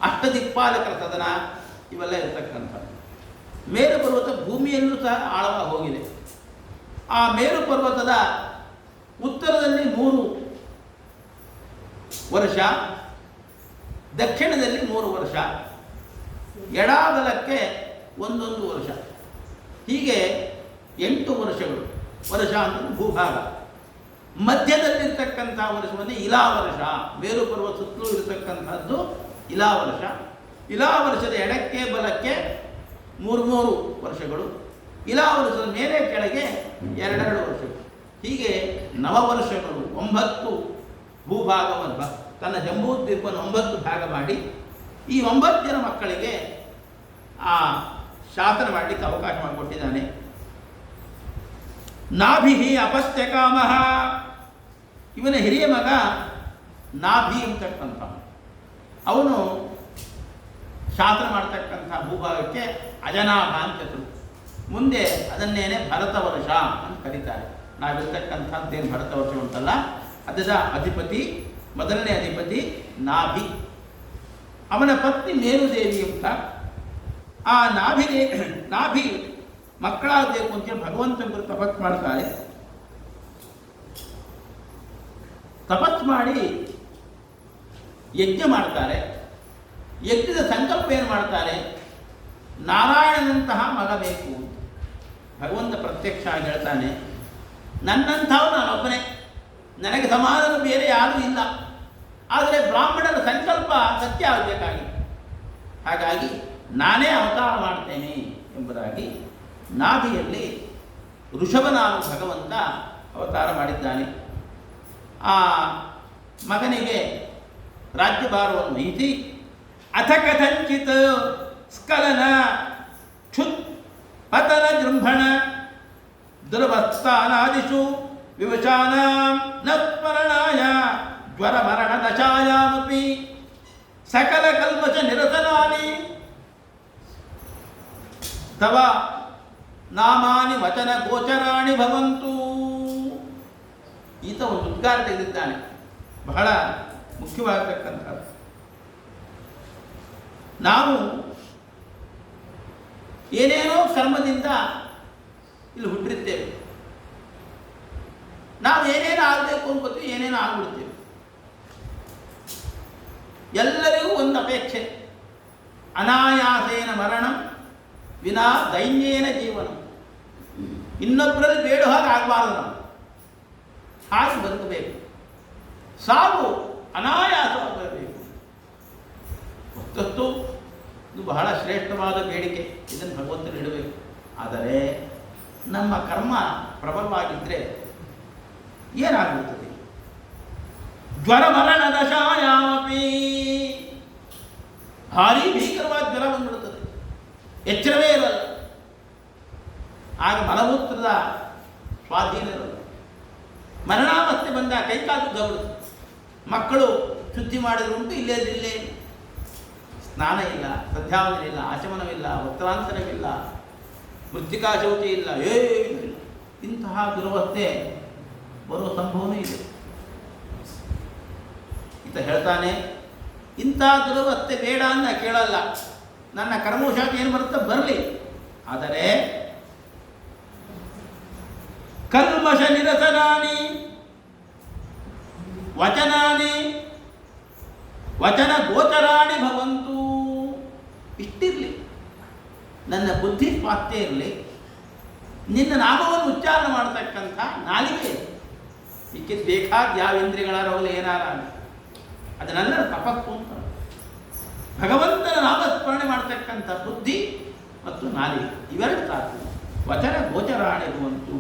ಅಷ್ಟದಿಕ್ಪಾಲಕರ ಸದನ ಇವೆಲ್ಲ ಇರತಕ್ಕಂಥದ್ದು. ಮೇರು ಪರ್ವತ ಭೂಮಿಯಲ್ಲೂ ಸಹ ಆಳವಾಗಿ ಹೋಗಿದೆ. ಆ ಮೇರು ಪರ್ವತದ ಉತ್ತರದಲ್ಲಿ 3 ವರ್ಷ, ದಕ್ಷಿಣದಲ್ಲಿ 3 ವರ್ಷ, ಎಡಾಗಲಕ್ಕೆ 1 ವರ್ಷ, ಹೀಗೆ 8 ವರ್ಷಗಳು. ವರ್ಷ ಅಂದರೆ ಭೂಭಾಗ. ಮಧ್ಯದಲ್ಲಿರ್ತಕ್ಕಂಥ ವರ್ಷವನ್ನು ಇಲಾವರ್ಷ, ಮೇರು ಪರ್ವತ ಸುತ್ತಲೂ ಇರತಕ್ಕಂಥದ್ದು ಇಲಾವರ್ಷ. ಇಲಾವರ್ಷದ ಎಡಕ್ಕೆ ಬಲಕ್ಕೆ 3 ವರ್ಷಗಳು, ಇಲಾವರ್ಷದ ಮೇಲೆ ಕೆಳಗೆ 2 ವರ್ಷಗಳು. ಹೀಗೆ 9 ವರ್ಷಗಳು, 9 ಭೂಭಾಗವನ್ನು ತನ್ನ ಜಂಬೂದ್ವೀಪವನ್ನು 9 ಭಾಗ ಮಾಡಿ ಈ 9 ಜನ ಮಕ್ಕಳಿಗೆ ಆ ಶಾಸನ ಮಾಡಲಿಕ್ಕೆ ಅವಕಾಶ ಮಾಡಿಕೊಟ್ಟಿದ್ದಾನೆ. ನಾಭಿ ಅಪತ್ಯಕಾಮ. ಇವನ ಹಿರಿಯ ಮಗ ನಾಭಿ ಅಂತಕ್ಕಂಥ ಅವನು ಶಾಸನ ಮಾಡ್ತಕ್ಕಂಥ ಭೂಭಾಗಕ್ಕೆ ಅಜನಾಭ ಅಂತ ಹೆಸರು. ಮುಂದೆ ಅದನ್ನೇನೆ ಭರತ ವರ್ಷ ಅಂತ ಕರೀತಾರೆ. ನಾವಿರ್ತಕ್ಕಂಥದ್ದೇನು ಭರತ ವರ್ಷ ಉಂಟಲ್ಲ, ಅದರ ಅಧಿಪತಿ, ಮೊದಲನೇ ಅಧಿಪತಿ ನಾಭಿ. ಅವನ ಪತ್ನಿ ಮೇರುದೇವಿ ಅಂತ. ಆ ನಾಭಿ ಮಕ್ಕಳಾಗಬೇಕು ಅಂತೇಳಿ ಭಗವಂತನ ಕುರಿತು ತಪಸ್ ಮಾಡ್ತಾರೆ. ತಪಸ್ ಮಾಡಿ ಯಜ್ಞ ಮಾಡ್ತಾರೆ. ಯಜ್ಞದ ಸಂಕಲ್ಪ ಏನು ಮಾಡ್ತಾರೆ? ನಾರಾಯಣನಂತಹ ಮಗ ಬೇಕು ಅಂತ ಭಗವಂತ ಪ್ರತ್ಯಕ್ಷ ಆಗಿ ಹೇಳ್ತಾನೆ. ನನ್ನಂಥವು ನಾನೊಬ್ಬನೇ, ನನಗೆ ಸಮಾನರು ಬೇರೆ ಯಾರೂ ಇಲ್ಲ. ಆದರೆ ಬ್ರಾಹ್ಮಣರ ಸಂಕಲ್ಪ ಸತ್ಯ ಆಗಬೇಕಾಗಿತ್ತು. ಹಾಗಾಗಿ ನಾನೇ ಅವತಾರ ಮಾಡ್ತೇನೆ ಎಂಬುದಾಗಿ ನಾಭಿಯಲ್ಲಿ ಋಷಭನಾಮ ಭಗವಂತ ಅವತಾರ ಮಾಡಿದ್ದಾನೆ. ಆ ಮಗನಿಗೆ ರಾಜ್ಯಭಾರವನ್ನು ವಹಿಸಿ ಅಥ ಕಥಂಚಿತ್ ಸ್ಖಲನ ಕ್ಷುತ್ ಪತನ ಜೃಂಭಣ ದುರ್ವಸ್ಥಾನಾದಿಷು ವಿವಶಾನಾಂ ನ ಸ್ಮರಣಾಯ ಜ್ವರ ಮರಣ ದಶಾಯಾಮಪಿ ಸಕಲ ಕಲ್ಮಷ ನಿರಸನಾನಿ ತವ ನಾಮಾನಿ ವಚನ ಗೋಚರಾಣಿ ಭವಂತು. ಈತ ಒಂದು ಉದ್ಗಾರ ತೆಗೆದಿದ್ದಾನೆ, ಬಹಳ ಮುಖ್ಯವಾಗಿರ್ತಕ್ಕಂಥದ್ದು. ನಾವು ಏನೇನೋ ಕರ್ಮದಿಂದ ಇಲ್ಲಿ ಹುಟ್ಟಿರ್ತೇವೆ. ನಾವು ಏನೇನು ಆಗಬೇಕು ಅನ್ಕೋತೀವಿ, ಏನೇನೋ ಆಗ್ಬಿಡ್ತೇವೆ. ಎಲ್ಲರಿಗೂ ಒಂದು ಅಪೇಕ್ಷೆ, ಅನಾಯಾಸೇನ ಮರಣ ವಿನಾ ದೈನ್ಯೇನ ಜೀವನ. ಇನ್ನೊಬ್ಬರಲ್ಲಿ ಬೇಡ ಹಾಗೆ ಆಗಬಾರ್ದು, ನಾವು ಹಾಗೆ ಬದುಕಬೇಕು. ಸಾವು ಅನಾಯಾಸವಾಗಬೇಕು. ಹೊತ್ತೊತ್ತು ಇದು ಬಹಳ ಶ್ರೇಷ್ಠವಾದ ಬೇಡಿಕೆ, ಇದನ್ನು ಭಗವಂತನು ಇಡಬೇಕು. ಆದರೆ ನಮ್ಮ ಕರ್ಮ ಪ್ರಬಲವಾಗಿದ್ದರೆ ಏನಾಗುತ್ತದೆ? ಜ್ವರ ಮರಣ ದಶಾಯಾಮಪಿ, ಭಾರೀ ಭೀಕರವಾದ ಜ್ವರ ಬಂದ್ಬಿಡುತ್ತದೆ, ಎಚ್ಚರವೇ ಇರಲ್ಲ. ಆಗ ಮಲಮೂತ್ರದ ಸ್ವಾಧೀನ ಇರಲ್ಲ. ಮರಣಾವಸ್ಥೆ ಬಂದ ಕೈಕಾಲು ಗೌಡುತ್ತೆ. ಮಕ್ಕಳು ಶುದ್ಧಿ ಮಾಡಿದ್ರು ಉಂಟು, ಇಲ್ಲೇ ಸ್ನಾನ ಇಲ್ಲ, ಸಂಧ್ಯಾವಂದನೆ ಇಲ್ಲ, ಆಚಮನವಿಲ್ಲ, ವಸ್ತ್ರಾಂತರವಿಲ್ಲ, ಮೃತ್ತಿಕಾ ಶೌಚಿ ಇಲ್ಲ, ಏನಿಲ್ಲ. ಇಂತಹ ದುರವಸ್ಥೆ ಬರೋ ಸಂಭವನೂ ಇದೆ. ಈತ ಹೇಳ್ತಾನೆ, ಇಂಥ ದುರವಸ್ಥೆ ಬೇಡ ಅಂತ ಕೇಳಲ್ಲ. ನನ್ನ ಕರ್ಮವಶಾತ್ ಏನು ಬರುತ್ತೆ ಬರಲಿ, ಆದರೆ ಕಲ್ಮಷ ನಿರಸನಾನಿ ವಚನಾನಿ ವಚನ ಗೋಚರಾಣಿ ಭವಂತು. ಇಷ್ಟಿರಲಿ, ನನ್ನ ಬುದ್ಧಿ ಸ್ವಾಸ್ಥ್ಯ ಇರಲಿ, ನಿನ್ನ ನಾಮವನ್ನು ಉಚ್ಚಾರಣೆ ಮಾಡತಕ್ಕಂಥ ನಾಲಿಗೆ, ಸಿಕ್ಕಿದ್ದು ಬೇಕಾದ ಯಾವ ಇಂದ್ರಿಯಗಳಾರವಲ್ಲ ಏನಾರ ಅದನ್ನೆಲ್ಲ ತಪಸ್ಸು ಅಂತ. ಭಗವಂತನ ನಾಮಸ್ಮರಣೆ ಮಾಡತಕ್ಕಂಥ ಬುದ್ಧಿ ಮತ್ತು ನಾಲಿಗೆ ಇವೆರಡು ಸಾಕು. ವಚನ ಗೋಚರಾಣಿ ಭವಂತು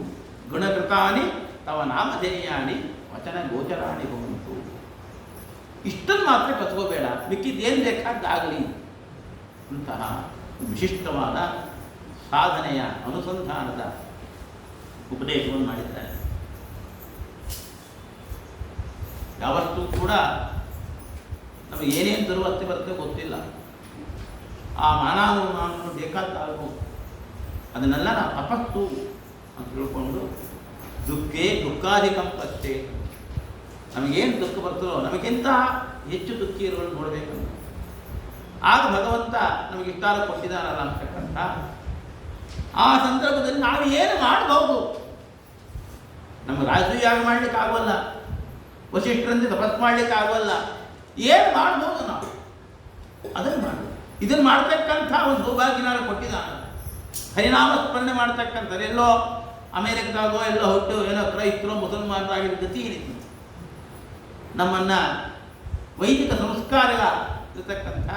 ಗುಣಕೃತಾನಿ ತವ ನಾಮಧೇಯಾನಿ ವಚನ ಗೋಚರಾಣಿ ಭವಂತು. ಇಷ್ಟನ್ನು ಮಾತ್ರ ಕತ್ಕೋಬೇಡ, ಮಿಕ್ಕಿದ್ದೇನು ಬೇಕಾದ್ದಾಗಲಿ ಅಂತಹ ವಿಶಿಷ್ಟವಾದ ಸಾಧನೆಯ ಅನುಸಂಧಾನದ ಉಪದೇಶವನ್ನು ಮಾಡಿದ್ದಾರೆ. ಯಾವತ್ತೂ ಕೂಡ ನಮಗೆ ಏನೇನು ದುರ್ವಸ್ಥೆ ಬರುತ್ತೆ ಗೊತ್ತಿಲ್ಲ. ಆ ಮಾನವನು ಬೇಕಾದಾಗಬಹುದು, ಅದನ್ನೆಲ್ಲ ನಾವು ತಪಸ್ಸು ಅಂತ ತಿಳ್ಕೊಂಡು ದುಃಖೇ ದುಃಖಾಧಿಕಂಪಷ್ಟೇ, ನಮಗೇನು ದುಃಖ ಬರ್ತದೋ ನಮಗಿಂತ ಹೆಚ್ಚು ದುಃಖಿ ಇರುವುದನ್ನು ನೋಡಬೇಕಂತ. ಆಗ ಭಗವಂತ ನಮಗೆ ಇಷ್ಟಾರ ಕೊಟ್ಟಿದ್ದಾನಲ್ಲ ಅಂತಕ್ಕಂಥ ಆ ಸಂದರ್ಭದಲ್ಲಿ ನಾವು ಏನು ಮಾಡಬಹುದು? ನಮ್ಮ ರಾಜಯಾಗ ಮಾಡಲಿಕ್ಕೆ ಆಗೋಲ್ಲ, ವಶಿಷ್ಠರಂತೆ ತಪಸ್ ಮಾಡಲಿಕ್ಕೆ ಆಗೋಲ್ಲ. ಏನು ಮಾಡ್ಬೋದು ನಾವು? ಅದನ್ನು ಮಾಡಬಹುದು. ಇದನ್ನು ಮಾಡ್ತಕ್ಕಂಥ ಒಂದು ಸೌಭಾಗ್ಯನಾರು ಕೊಟ್ಟಿದ್ದಾನೆ. ಹರಿನಾಮ ಸ್ಮರಣೆ ಮಾಡ್ತಕ್ಕಂಥದ್ದು ಎಲ್ಲೋ ಅಮೇರಿಕದಾಗೋ ಎಲ್ಲೋ ಹುಟ್ಟು ಏನೋ ಕ್ರೈಸ್ತರು ಮುಸಲ್ಮಾನರಾಗಿರೋ ಗತಿ ಏನಿತ್ತು. ನಮ್ಮನ್ನು ವೈದಿಕ ಸಂಸ್ಕಾರ ಇರತಕ್ಕಂಥ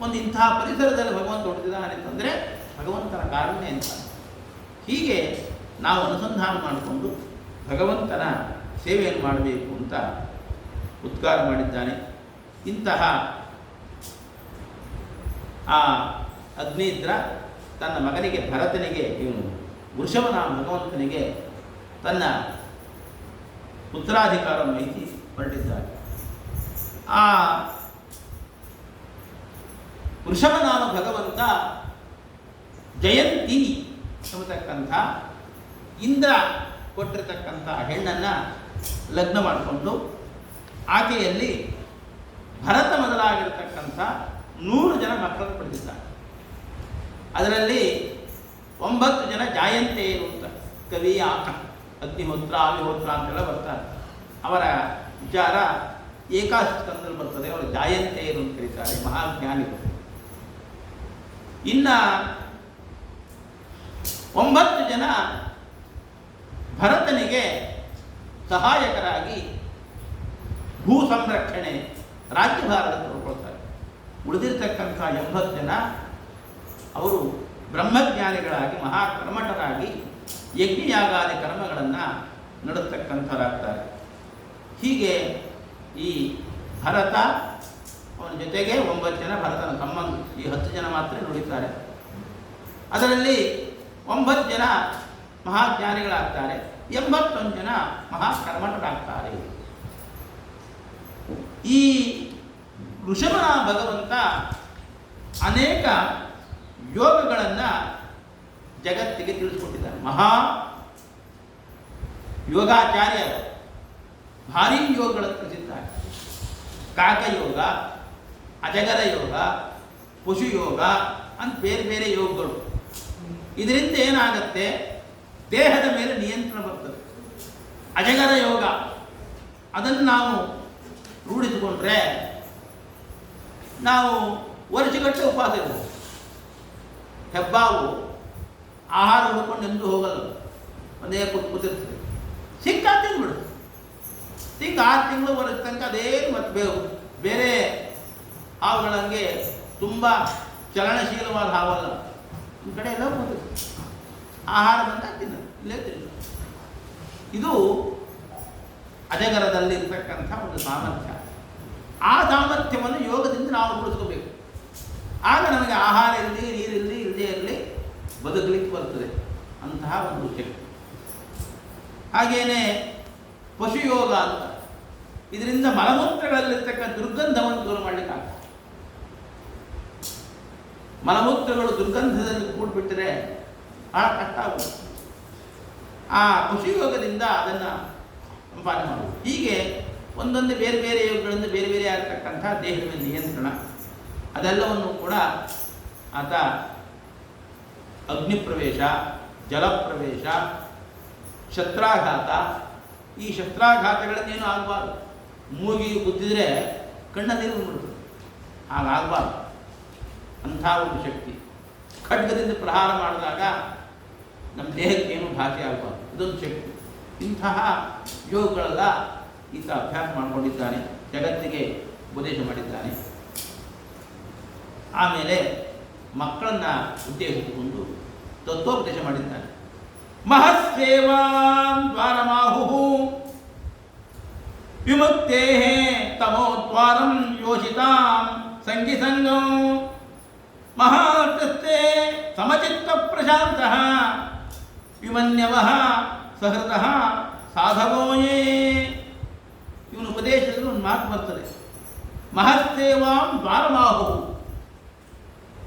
ಒಂದು ಇಂತಹ ಪರಿಸರದಲ್ಲಿ ಭಗವಂತ ಹೊಡೆದಿದ್ದಾನೆ ಅಂತಂದರೆ ಭಗವಂತನ ಕಾರಣನೇ ಅಂತ. ಹೀಗೆ ನಾವು ಅನುಸಂಧಾನ ಮಾಡಿಕೊಂಡು ಭಗವಂತನ ಸೇವೆಯನ್ನು ಮಾಡಬೇಕು ಅಂತ ಉದ್ಗಾರ ಮಾಡಿದ್ದಾನೆ. ಇಂತಹ ಆ ಅಗ್ನಿದ್ರ ತನ್ನ ಮಗನಿಗೆ ಭರತನಿಗೆ, ಇವನು ವೃಷಭನ ಭಗವಂತನಿಗೆ ತನ್ನ ಉತ್ತರಾಧಿಕಾರವನ್ನು ವಹಿಸಿ ಹೊರಟಿದ್ದಾರೆ. ಆ ವೃಷಭನಾಮ ಭಗವಂತ ಜಯಂತಿ ಎಂಬತಕ್ಕಂಥ ಇಂದ್ರ ಕೊಟ್ಟಿರತಕ್ಕಂಥ ಹೆಣ್ಣನ್ನು ಲಗ್ನ ಮಾಡಿಕೊಂಡು ಆಕೆಯಲ್ಲಿ ಭರತ ಮೊದಲಾಗಿರತಕ್ಕಂಥ 100 ಜನ ಮಕ್ಕಳನ್ನು ಪಡೆದಿದ್ದಾರೆ. ಅದರಲ್ಲಿ 9 ಜನ ಜಾಯಂತೆಯರು ಅಂತ ಕವಿ ಅಗ್ನಿಹೋತ್ರ ಅವಿಹೋತ್ರ ಅಂತೆಲ್ಲ ಬರ್ತಾರೆ. ಅವರ ವಿಚಾರ ಏಕಾಸ್ಕಂದಲ್ಲಿ ಬರ್ತದೆ. ಅವರು ಜಾಯಂತೆಯರು ಅಂತ ಕರೀತಾರೆ, ಮಹಾಜ್ಞಾನಿಗಳು. ಇನ್ನು 9 ಜನ ಭರತನಿಗೆ ಸಹಾಯಕರಾಗಿ ಭೂ ಸಂರಕ್ಷಣೆ ರಾಜ್ಯಭಾರದ ತಗೊಳ್ತಾರೆ. ಉಳಿದಿರ್ತಕ್ಕಂಥ 80 ಜನ ಅವರು ಬ್ರಹ್ಮಜ್ಞಾನಿಗಳಾಗಿ ಮಹಾಕರ್ಮಠರಾಗಿ ಯಜ್ಞಯಾಗಾದಿ ಕರ್ಮಗಳನ್ನು ನಡೆಸ್ತಕ್ಕಂಥರಾಗ್ತಾರೆ. ಹೀಗೆ ಈ ಭರತ ಅವನ ಜೊತೆಗೆ 9 ಜನ ಭರತನ ಸಂಬಂಧ, ಈ 10 ಜನ ಮಾತ್ರ ನುಡಿತಾರೆ. ಅದರಲ್ಲಿ 9 ಜನ ಮಹಾಜ್ಞಾನಿಗಳಾಗ್ತಾರೆ, 81 ಜನ ಮಹಾಕರ್ಮಠರಾಗ್ತಾರೆ. ಈ ಋಷಭನ ಭಗವಂತ ಅನೇಕ ಯೋಗಗಳನ್ನು ಜಗತ್ತಿಗೆ ತಿಳಿಸ್ಕೊಟ್ಟಿದ್ದಾರೆ. ಮಹಾ ಯೋಗಾಚಾರ್ಯ, ಭಾರೀ ಯೋಗಗಳನ್ನು ತಿಳಿಸಿದ್ದಾರೆ. ಕಾಕಯೋಗ, ಅಜಗರ ಯೋಗ, ಪಶು ಯೋಗ ಅಂತ ಬೇರೆ ಬೇರೆ ಯೋಗಗಳು. ಇದರಿಂದ ಏನಾಗುತ್ತೆ, ದೇಹದ ಮೇಲೆ ನಿಯಂತ್ರಣ ಬರ್ತದೆ. ಅಜಗರ ಯೋಗ ಅದನ್ನು ನಾವು ರೂಢಿಸಿಕೊಂಡ್ರೆ ನಾವು ವರ್ಷಗಟ್ಟಲೆ ಉಪವಾಸ ಇರ್ಬೋದು. ಹೆಬ್ಬಾವು ಆಹಾರ ಹುಡ್ಕೊಂಡು ಎಂದೂ ಹೋಗಲ್ಲ, ಒಂದೇ ಕೂತಿರ್ತದೆ. ಸಿಕ್ಕ ತಿಂದ್ಬಿಡುತ್ತೆ. ಸಿಕ್ಕ 6 ತಿಂಗಳು ವರ್ಷ ತನಕ ಅದೇನು ಮತ್ತು ಬೇರೆ ಹಾವುಗಳಂಗೆ ತುಂಬ ಚಲನಶೀಲವಾದ ಹಾವಲ್ಲ. ಒಂದು ಕಡೆ ಎಲ್ಲ ಕೂತಿರ್ತದೆ, ಆಹಾರ ಬಂದಾಗ ತಿನ್ನೋದು, ಇಲ್ಲೇ ತಿನ್ನೋದು. ಇದು ಅಜಗರದಲ್ಲಿರ್ತಕ್ಕಂಥ ಒಂದು ಸಾಮರ್ಥ್ಯ. ಆ ಸಾಮರ್ಥ್ಯವನ್ನು ಯೋಗದಿಂದ ನಾವು ರೂಢಿಸ್ಕೋಬೇಕು. ಆಗ ನಮಗೆ ಆಹಾರ ಇರಲಿ, ನೀರಿರಲಿ, ಇಲ್ಲದೇ ಇರಲಿ ಬದುಕಲಿಕ್ಕೆ ಬರ್ತದೆ. ಅಂತಹ ಒಂದು ಶಕ್ತಿ. ಹಾಗೆಯೇ ಪಶುಯೋಗ ಅಂತ, ಇದರಿಂದ ಮಲಮೂತ್ರಗಳಲ್ಲಿರ್ತಕ್ಕಂಥ ದುರ್ಗಂಧವನ್ನು ದೂರ ಮಾಡಲಿಕ್ಕಾಗ್ತದೆ. ಮಲಮೂತ್ರಗಳು ದುರ್ಗಂಧದಲ್ಲಿ ಕೂಡಿಬಿಟ್ಟರೆ ಬಹಳ ಕಷ್ಟ ಆಗುತ್ತೆ. ಆ ಪಶುಯೋಗದಿಂದ ಅದನ್ನು ಸಂಪಾದನೆ ಮಾಡುವುದು. ಹೀಗೆ ಒಂದೊಂದು ಬೇರೆ ಬೇರೆ ಯೋಗಗಳಿಂದ ಬೇರೆ ಬೇರೆ ಆಗಿರ್ತಕ್ಕಂಥ ದೇಹದ ಮೇಲೆ ನಿಯಂತ್ರಣ, ಅದೆಲ್ಲವನ್ನು ಕೂಡ ಆತ ಅಗ್ನಿಪ್ರವೇಶ, ಜಲಪ್ರವೇಶ, ಶಸ್ತ್ರಾಘಾತ, ಈ ಶಸ್ತ್ರಾಘಾತಗಳನ್ನೇನು ಆಗಬಾರ್ದು. ಮೂಗಿಗೆ ಗುದ್ದಿದ್ರೆ ಕಣ್ಣ ನೀರು ಬಂದ್ಬಿಡ್ತದೆ, ಹಾಗಾಗಬಾರ್ದು. ಅಂಥ ಒಂದು ಶಕ್ತಿ. ಖಡ್ಗದಿಂದ ಪ್ರಹಾರ ಮಾಡಿದಾಗ ನಮ್ಮ ದೇಹಕ್ಕೆ ಏನು ಭಾಷೆ ಆಗಬಾರ್ದು, ಇದೊಂದು ಶಕ್ತಿ. ಇಂತಹ ಯೋಗಗಳೆಲ್ಲ ಈತ ಅಭ್ಯಾಸ ಮಾಡಿಕೊಂಡಿದ್ದಾನೆ, ಜಗತ್ತಿಗೆ ಉಪದೇಶ ಮಾಡಿದ್ದಾನೆ. ಆಮೇಲೆ ಮಕ್ಕಳನ್ನು ಉದ್ದೇಶಿಸಿಕೊಂಡು ತತ್ವೋಪದೇಶ ಮಾಡಿದ್ದಾನೆ. ಮಹತ್ಸೇವಾಂ ದ್ವಾರಮಾಹು ವಿಮುಕ್ತೇ ತಮೋದ್ವಾರಂ ಯೋಷಿತಾಂ ಸಂಗಿಸಂಗಂ ಮಹಾಕೃತ್ಯೆ ಸಮಚಿತ್ತ ಪ್ರಶಾಂತಃ ವಿಮನ್ಯವಃ ಸಹೃದಃ ಸಾಧವೋಯೇ. ಇವನು ಉಪದೇಶದಲ್ಲಿ ಒಂದು ಮಾತು ಬರ್ತದೆ, ಮಹತ್ಸೇವಾಂ ದ್ವಾರಮಾಹು.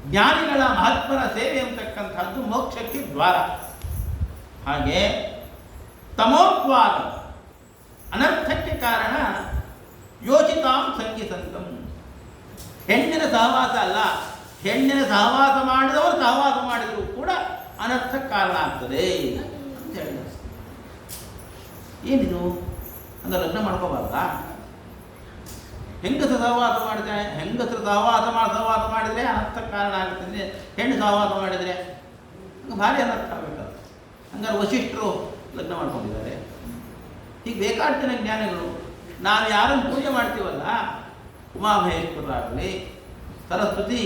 ಜ್ಞಾನಿಗಳ ಮಹಾತ್ಮರ ಸೇವೆ ಅಂತಕ್ಕಂಥದ್ದು ಮೋಕ್ಷಕ್ಕೆ ದ್ವಾರ. ಹಾಗೆ ತಮೋದ್ವಾರ ಅನರ್ಥಕ್ಕೆ ಕಾರಣ ಯೋಚಿತಾಂ ಸಂಗೀತಂತಂ. ಹೆಣ್ಣಿನ ಸಹವಾಸ ಅಲ್ಲ, ಹೆಣ್ಣಿನ ಸಹವಾಸ ಮಾಡಿದವರು ಸಹವಾಸ ಮಾಡಿದರೂ ಕೂಡ ಅನರ್ಥಕ್ಕೆ ಕಾರಣ ಆಗ್ತದೆ ಅಂತ ಹೇಳಿದ. ಏನಿದು ಅಂದ್ರೆ ಲಗ್ನ ಮಾಡ್ಕೋಬಾರ್ದ? ಹೆಂಗಸರು ಸಹವಾಸ ಮಾಡಿದ್ರೆ, ಹೆಂಗಸರು ಸಹವಾಸ ಮಾಡಿದರೆ ಅನರ್ಥಕ್ಕೆ ಕಾರಣ ಆಗುತ್ತದೆ. ಹೆಣ್ಣು ಸಹವಾಸ ಮಾಡಿದರೆ ಭಾರಿ ಅನರ್ಥ ಆಗಬೇಕು. ಹಂಗಾರೆ ವಶಿಷ್ಠರು ಲಗ್ನ ಮಾಡ್ಕೊಂಡಿದ್ದಾರೆ. ಹೀಗೆ ಬೇಕಾಡ್ತಿನ ಜ್ಞಾನಿಗಳು. ನಾವು ಯಾರನ್ನು ಪೂಜೆ ಮಾಡ್ತೀವಲ್ಲ, ಉಮಾಮಹೇಶ್ವರರಾಗಲಿ, ಸರಸ್ವತಿ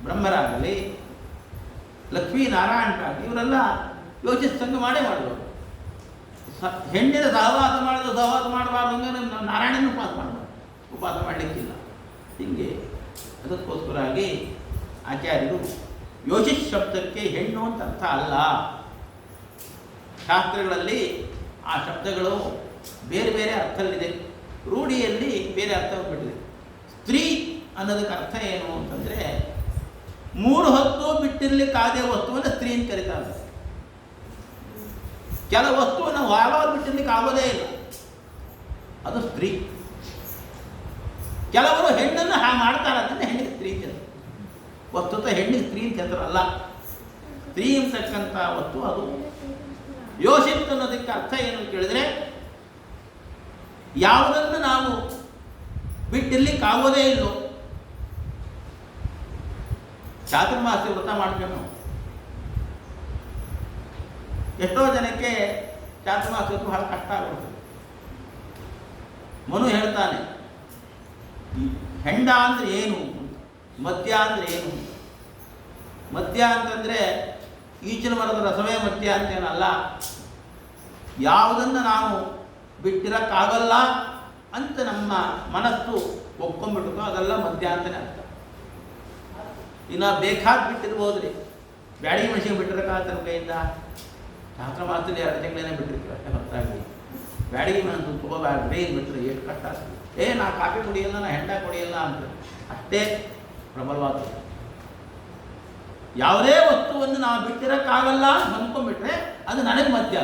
ಬ್ರಹ್ಮರಾಗಲಿ, ಲಕ್ಷ್ಮೀನಾರಾಯಣರಾಗಲಿ, ಇವರೆಲ್ಲ ಯೋಚಿಸ್ತಂಗ ಮಾಡೇ ಮಾಡುವರು. ಹೆಣ್ಣಿನ ಸಹವಾಸ ಮಾಡಿದ್ರು ಸಹವಾಸ ಮಾಡಬಾರ್ದು ಅಂದರೆ ನಾರಾಯಣನ ಉಪವಾಸ ಮಾಡಲಿಕ್ಕಿಲ್ಲ. ಹೀಗೆ ಅದಕ್ಕೋಸ್ಕರಾಗಿ ಆಚಾರ್ಯರು ಯೋಚಿತ್ ಶಬ್ದಕ್ಕೆ ಹೆಣ್ಣು ಅಂತ ಅರ್ಥ ಅಲ್ಲ. ಶಾಸ್ತ್ರಗಳಲ್ಲಿ ಆ ಶಬ್ದಗಳು ಬೇರೆ ಬೇರೆ ಅರ್ಥದಲ್ಲಿದೆ, ರೂಢಿಯಲ್ಲಿ ಬೇರೆ ಅರ್ಥ ಬಿಟ್ಟಿದೆ. ಸ್ತ್ರೀ ಅನ್ನೋದಕ್ಕೆ ಅರ್ಥ ಏನು ಅಂತಂದರೆ 3 ಹೊತ್ತು ಬಿಟ್ಟಿರ್ಲಿಕ್ಕಾಗದೆ ವಸ್ತುವನ್ನು ಸ್ತ್ರೀ ಅಂತ ಕರೀತಾರೆ. ಕೆಲವು ವಸ್ತುವನ್ನು ಯಾವಾಗ ಬಿಟ್ಟಿರ್ಲಿಕ್ಕೆ ಆಗೋದೇ ಇಲ್ಲ, ಅದು ಸ್ತ್ರೀ. ಕೆಲವರು ಹೆಣ್ಣನ್ನು ಮಾಡ್ತಾರೆ ಅಂತಂದರೆ ಹೆಣ್ಣಿಗೆ ಸ್ತ್ರೀ ಅಂತ. ವಸ್ತುತ ಹೆಣ್ಣಿಗೆ ಸ್ತ್ರೀ ಅಂತ ಹೆಸರಲ್ಲ. ಸ್ತ್ರೀ ಅಂತಕ್ಕಂಥ ವಸ್ತು ಅದು. ಯೋಷಿತ್ ಅನ್ನೋದಕ್ಕೆ ಅರ್ಥ ಏನು ಕೇಳಿದರೆ, ಯಾವುದನ್ನು ನಾವು ಬಿಟ್ಟಿರ್ಲಿಕ್ಕಾಗೋದೇ ಇಲ್ಲೋ. ಚಾತುರ್ಮಾಸ್ಯ ವ್ರತ ಮಾಡ್ತೇವೆ ನಾವು. ಎಷ್ಟೋ ಜನಕ್ಕೆ ಚಾತುರ್ಮಾಸ್ಯ ಬಹಳ ಕಷ್ಟ ಆಗುತ್ತೆ. ಮನು ಹೇಳ್ತಾನೆ, ಹೆಂಡ ಅಂದರೆ ಏನು, ಮದ್ಯ ಅಂದರೆ ಏನು. ಮದ್ಯ ಅಂತಂದರೆ ಈಚಿನ ಮರದ ರಸವೇ ಮದ್ಯ ಅಂತೇನಲ್ಲ. ಯಾವುದನ್ನು ನಾವು ಬಿಟ್ಟಿರೋಕ್ಕಾಗಲ್ಲ ಅಂತ ನಮ್ಮ ಮನಸ್ಸು ಒಪ್ಕೊಂಡ್ಬಿಟ್ಟು ಅದೆಲ್ಲ ಮದ್ಯ ಅಂತಲೇ ಅರ್ಥ. ಇನ್ನು ಬೇಕಾದ ಬಿಟ್ಟಿರ್ಬೋದ್ರಿ, ಬ್ಯಾಡಿಗೆ ಮನುಷ್ಯಗೆ ಬಿಟ್ಟಿರೋಕ್ಕಾಗತ್ತೆ ನಮ್ಮ ಕೈಯಿಂದ. ಶಾಸ್ತ್ರ ಮಾತ್ರದಲ್ಲಿ 2 ತಿಂಗಳೇನೆ ಬಿಟ್ಟಿರ್ತೀವಿ ಅಷ್ಟೇ ಹೊರತಾಗಿ ಬ್ಯಾಡಿಗೆ ಮನಸ್ಸು ತಗೋಬಾರ್ದು ಏನು ಬಿಟ್ಟರೆ ಎಷ್ಟು ಕಷ್ಟ ಆಗ್ತದೆ. ನಾ ಕಾಫಿ ಕುಡಿಯಲ್ಲ, ನಾ ಹೆಂಡ ಕುಡಿಯಲ್ಲ ಅಂತ ಅಷ್ಟೇ ಪ್ರಬಲವಾದ. ಯಾವುದೇ ವಸ್ತುವನ್ನು ನಾವು ಬಿಟ್ಟಿರೋಕ್ಕಾಗಲ್ಲ ಅಂತ ಅಂದ್ಕೊಂಡ್ಬಿಟ್ರೆ ಅದು ನನಗೆ ಮದ್ಯ.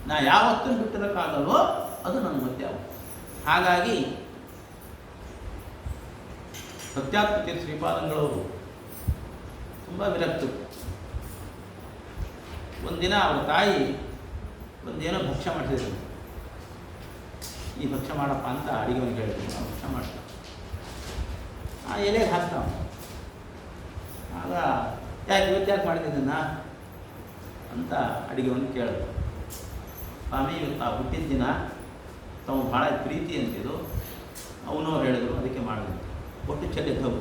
ನಾ ಯಾವ ವಸ್ತುವನ್ನು ಬಿಟ್ಟಿರೋಕ್ಕಾಗಲ್ವೋ ಅದು ನನ್ನ ಮದ್ಯ. ಹಾಗಾಗಿ ಸತ್ಯಾತ್ಮಕ ಶ್ರೀಪಾದಂಗಳವರು ತುಂಬ ವಿರಕ್ತರು. ಒಂದಿನ ಅವ್ರ ತಾಯಿ ಒಂದೇನೋ ಭಕ್ಷ್ಯ ಮಾಡಿಸಿದ್ರು. ಈ ಭಕ್ಷ್ಯ ಮಾಡಪ್ಪ ಅಂತ ಅಡಿಗೆವನಿಗೆ ಹೇಳಿದ್ರು. ನಾವು ಭಕ್ಷ್ಯ ಮಾಡ್ತೀವಿ, ಆ ಎಲೆಗೆ ಹಾಕ್ತಾವ. ಆಗ ಯಾಕೆ ಇವತ್ತು ಮಾಡಿದ್ದನ್ನ ಅಂತ ಅಡಿಗೆವನಿಗೆ ಕೇಳಿದ್ರು. ಸ್ವಾಮಿ ಇವತ್ತು ನಾವು ಹುಟ್ಟಿದ ದಿನ ತಾವು ಭಾಳ ಪ್ರೀತಿ ಅಂತಿದ್ದು ಅವನು ಹೇಳಿದ್ರು, ಅದಕ್ಕೆ ಮಾಡಿದ್ರು. ಒಟ್ಟು ಚೆಲ್ಲಿದ್ದವು.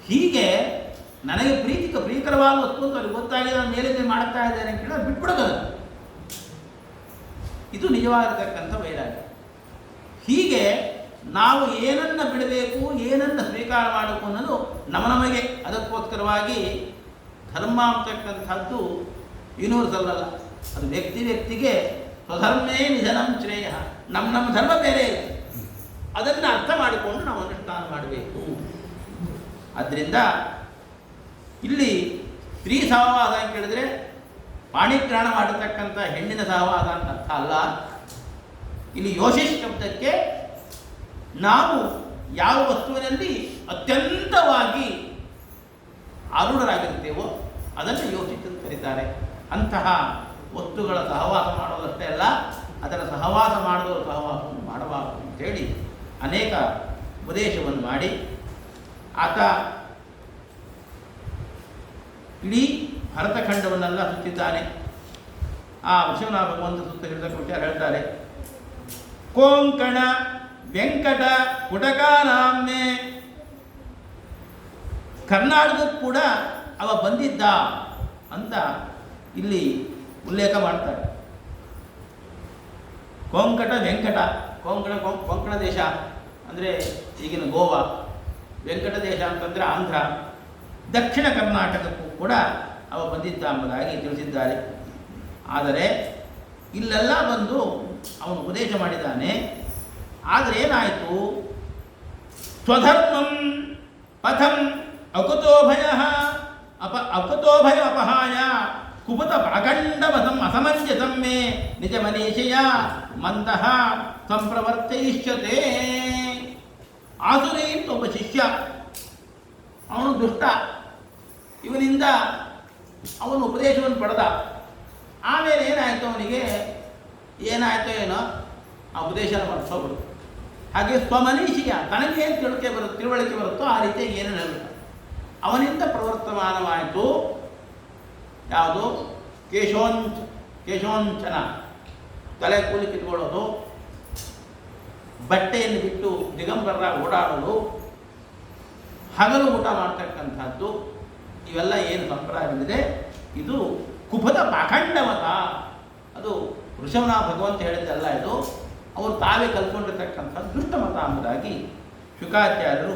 ಹೀಗೆ ನನಗೆ ಪ್ರೀಕರವಾದ ವಸ್ತು ಅಂತ ಅವ್ರಿಗೆ ಗೊತ್ತಾಗಿದೆ, ನಾನು ಮೇಲಿಂದ ಮಾಡ್ತಾ ಇದ್ದೇನೆ ಅಂತ ಕೇಳಿದ್ರೆ ಬಿಟ್ಬಿಡೋದು. ಇದು ನಿಜವಾಗಿರ್ತಕ್ಕಂಥ ವೈರಾಗ್ಯ. ಹೀಗೆ ನಾವು ಏನನ್ನು ಬಿಡಬೇಕು, ಏನನ್ನು ಸ್ವೀಕಾರ ಮಾಡಬೇಕು ಅನ್ನೋದು ನಮಗೆ. ಅದಕ್ಕೋಸ್ಕರವಾಗಿ ಧರ್ಮ ಅಂತಕ್ಕಂಥದ್ದು ಯೂನಿವರ್ಸಲ್ ಅಲ್ಲ, ಅದು ವ್ಯಕ್ತಿಗೆ ಸ್ವಧರ್ಮೇ ನಿಧನಂ ಶ್ರೇಯ. ನಮ್ಮ ಧರ್ಮ ಬೇರೆ ಇದೆ, ಅದನ್ನು ಅರ್ಥ ಮಾಡಿಕೊಂಡು ನಾವು ಅನುಷ್ಠಾನ ಮಾಡಬೇಕು. ಆದ್ದರಿಂದ ಇಲ್ಲಿ ಸ್ತ್ರೀ ಸಹವಾಸ ಅಂತ ಕೇಳಿದ್ರೆ ಪಾಣಿಗ್ರಹಣ ಮಾಡಿರ್ತಕ್ಕಂಥ ಹೆಣ್ಣಿನ ಸಹವಾಸ ಅಂತ ಅರ್ಥ ಅಲ್ಲ. ಇಲ್ಲಿ ಯೋಶಿಷ್ ಶಬ್ದಕ್ಕೆ ನಾವು ಯಾವ ವಸ್ತುವಿನಲ್ಲಿ ಅತ್ಯಂತವಾಗಿ ಆರೂಢರಾಗಿರ್ತೇವೋ ಅದನ್ನು ಯೋಶಿಷ್ ಅಂತ ಕರೀತಾರೆ. ಅಂತಹ ವಸ್ತುಗಳ ಸಹವಾಸ ಮಾಡೋದಷ್ಟೇ ಅಲ್ಲ, ಅದರ ಸಹವಾಸ ಮಾಡಿದವರು ಸಹವಾಸವನ್ನು ಮಾಡಬಾರದು ಅಂತೇಳಿ ಅನೇಕ ಉಪದೇಶವನ್ನು ಮಾಡಿ ಆತ ಇಡೀ ಭರತಖಂಡವನ್ನೆಲ್ಲ ಸುತ್ತಿದ್ದಾನೆ. ಆ ವಿಶ್ವನಾಥ ಭಗವಂತ ಸುತ್ತ ವಿಚಾರ ಹೇಳ್ತಾರೆ. ಕೊಂಕಣ ವೆಂಕಟ ಕುಟಕಾನಾಮ್ನೆ, ಕರ್ನಾಟಕಕ್ಕೂ ಕೂಡ ಅವ ಬಂದಿದ್ದ ಅಂತ ಇಲ್ಲಿ ಉಲ್ಲೇಖ ಮಾಡ್ತಾರೆ. ಕೊಂಕಣ ವೆಂಕಟ, ಕೊಂಕಣ ದೇಶ ಅಂದರೆ ಈಗಿನ ಗೋವಾ, ವೆಂಕಟ ದೇಶ ಅಂತಂದರೆ ಆಂಧ್ರ, ದಕ್ಷಿಣ ಕರ್ನಾಟಕಕ್ಕೂ ಕೂಡ ಅವ ಬಂದಿದ್ದ ಎಂಬುದಾಗಿ ತಿಳಿಸಿದ್ದಾರೆ. ಆದರೆ ಇಲ್ಲೆಲ್ಲ ಬಂದು ಅವನು ಉಪದೇಶ ಮಾಡಿದ್ದಾನೆ. ಆದರೆ ಏನಾಯಿತು? ಸ್ವಧರ್ಮಂ ಪಥಂ ಅಕುತೋಭಯ ಅಕುತೋಭಯ ಅಪಹಾಯ ಕುಪುತ ಪ್ರಾಖಂಡವಸಂ ಅಸಮಂಜಸಂ ಮೇ ನಿಜ ಮನೀಷಯ ಮಂದಃ ಸಂಪ್ರವರ್ತಯಿಷ್ಯತೆ. ಆಸುರಿ ಅಂತ ಒಬ್ಬ ಶಿಷ್ಯ, ಅವನು ದುಷ್ಟ. ಇವನಿಂದ ಅವನು ಉಪದೇಶವನ್ನು ಪಡೆದ. ಆಮೇಲೆ ಏನಾಯಿತು, ಅವನಿಗೆ ಏನಾಯಿತೋ ಏನೋ ಆ ಉಪದೇಶನ ಮರ್ತೋಗ್ಬಿಡು. ಹಾಗೆ ಸ್ವಮನೀಷಿಯ ತನಗೇನು ತಿಳುವಳಿಕೆ ಬರುತ್ತೋ ಆ ರೀತಿಯಾಗಿ ಏನೇನು ಹೇಳುತ್ತೆ. ಅವನಿಂದ ಪ್ರವರ್ತಮಾನವಾಯಿತು ಯಾವುದು? ಕೇಶೋಂಚನ, ತಲೆ ಕೂಲಿ ಕಿತ್ಕೊಳ್ಳೋದು, ಬಟ್ಟೆಯನ್ನು ಬಿಟ್ಟು ದಿಗಂಬರರಾಗಿ ಓಡಾಡೋದು, ಹಗಲು ಊಟ ಮಾಡ್ತಕ್ಕಂಥದ್ದು, ಇವೆಲ್ಲ ಏನು ಸಂಪ್ರದಾಯ ಬಂದಿದೆ ಇದು ಕುಪುತ ಪಾಖಂಡಮತ. ಅದು ಋಷಭನಾಥ ಭಗವಂತ ಹೇಳಿದ್ದಲ್ಲ, ಇದು ಅವರು ತಾವೇ ಕಲ್ತ್ಕೊಂಡಿರ್ತಕ್ಕಂಥ ದುಷ್ಟ ಮತ ಎಂಬುದಾಗಿ ಶುಕಾಚಾರ್ಯರು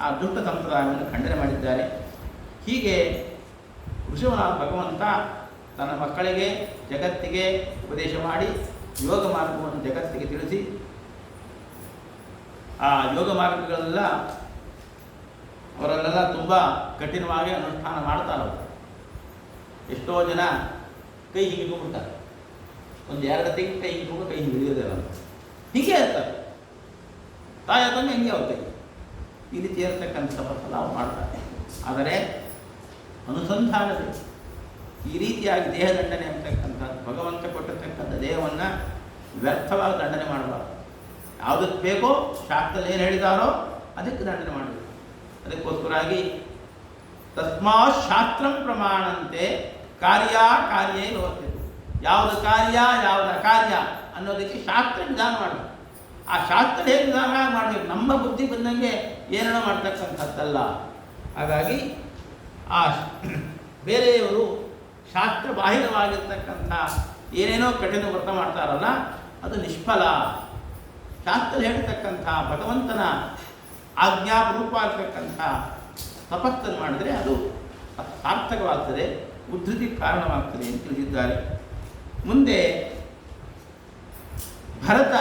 ಆ ದುಷ್ಟ ಸಂಪ್ರದಾಯವನ್ನು ಖಂಡನೆ ಮಾಡಿದ್ದಾರೆ. ಹೀಗೆ ಋಷಭನಾಥ ಭಗವಂತ ತನ್ನ ಮಕ್ಕಳಿಗೆ ಜಗತ್ತಿಗೆ ಉಪದೇಶ ಮಾಡಿ ಯೋಗ ಮಾರ್ಗವನ್ನು ಜಗತ್ತಿಗೆ ತಿಳಿಸಿ, ಆ ಯೋಗ ಮಾರ್ಗಗಳೆಲ್ಲ ಅವರಲ್ಲೆಲ್ಲ ತುಂಬ ಕಠಿಣವಾಗಿ ಅನುಷ್ಠಾನ ಮಾಡ್ತಾರೆ. ಎಷ್ಟೋ ಜನ ಕೈ ಹಿಗ್ಕೊಂಡ್ಬಿಡ್ತಾರೆ, ಒಂದು 2 ತಿಂಗಳು ಕೈ ಹಿಗ್ಕೊಂಡು ಕೈ ಹಿಡಿಯೋದಿಲ್ಲ, ಹೀಗೆ ಇರ್ತಾರೆ. ತಾಯಾದಂಗೆ ಹಿಂಗೆ ಹೋಗ್ತೇವೆ. ಈ ರೀತಿ ಇರ್ತಕ್ಕಂಥ ಫಲ ನಾವು ಮಾಡ್ತಾರೆ. ಆದರೆ ಅನುಸಂಧಾನದಲ್ಲಿ ಈ ರೀತಿಯಾಗಿ ದೇಹ ದಂಡನೆ ಅಂತಕ್ಕಂಥ ಭಗವಂತ ಕೊಟ್ಟಿರ್ತಕ್ಕಂಥ ದೇಹವನ್ನು ವ್ಯರ್ಥವಾಗಿ ದಂಡನೆ ಮಾಡಬಾರ್ದು. ಯಾವುದಕ್ಕೆ ಬೇಕೋ ಶಾಸ್ತ್ರದಲ್ಲಿ ಏನು ಹೇಳಿದಾರೋ ಅದಕ್ಕೆ ದಂಡನೆ ಮಾಡಬೇಕು. ಅದಕ್ಕೋಸ್ಕರಾಗಿ ತಸ್ಮಾತ್ ಶಾಸ್ತ್ರಂ ಪ್ರಮಾಣಂತೆ ಕಾರ್ಯೇ ಲೋಕತೆ. ಯಾವುದು ಕಾರ್ಯ ಯಾವುದು ಅಕಾರ್ಯ ಅನ್ನೋದಕ್ಕೆ ಶಾಸ್ತ್ರ ವಿಧಾನ ಮಾಡಬೇಕು. ಆ ಶಾಸ್ತ್ರ ಹೇಗೆ ವಿಧಾನ ಮಾಡಬೇಕು, ನಮ್ಮ ಬುದ್ಧಿ ಬಂದಂಗೆ ಏನೇನೋ ಮಾಡ್ತಕ್ಕಂಥದ್ದಲ್ಲ. ಹಾಗಾಗಿ ಆ ಬೇರೆಯವರು ಶಾಸ್ತ್ರ ಬಾಹಿರವಾಗಿರ್ತಕ್ಕಂಥ ಏನೇನೋ ಕಠಿಣ ವ್ರತ ಮಾಡ್ತಾರಲ್ಲ, ಅದು ನಿಷ್ಫಲ. ಶಾಸ್ತ್ರ ಹೇಳ್ತಕ್ಕಂಥ ಭಗವಂತನ ಆಜ್ಞಾಪೂರ್ವಕ ಆಗ್ತಕ್ಕಂಥ ತಪಸ್ಸನ್ನು ಮಾಡಿದರೆ ಅದು ಸಾರ್ಥಕವಾಗ್ತದೆ, ಉದ್ಧತಿಗೆ ಕಾರಣವಾಗ್ತದೆ ಅಂತ ತಿಳಿಸಿದ್ದಾರೆ. ಮುಂದೆ ಭರತ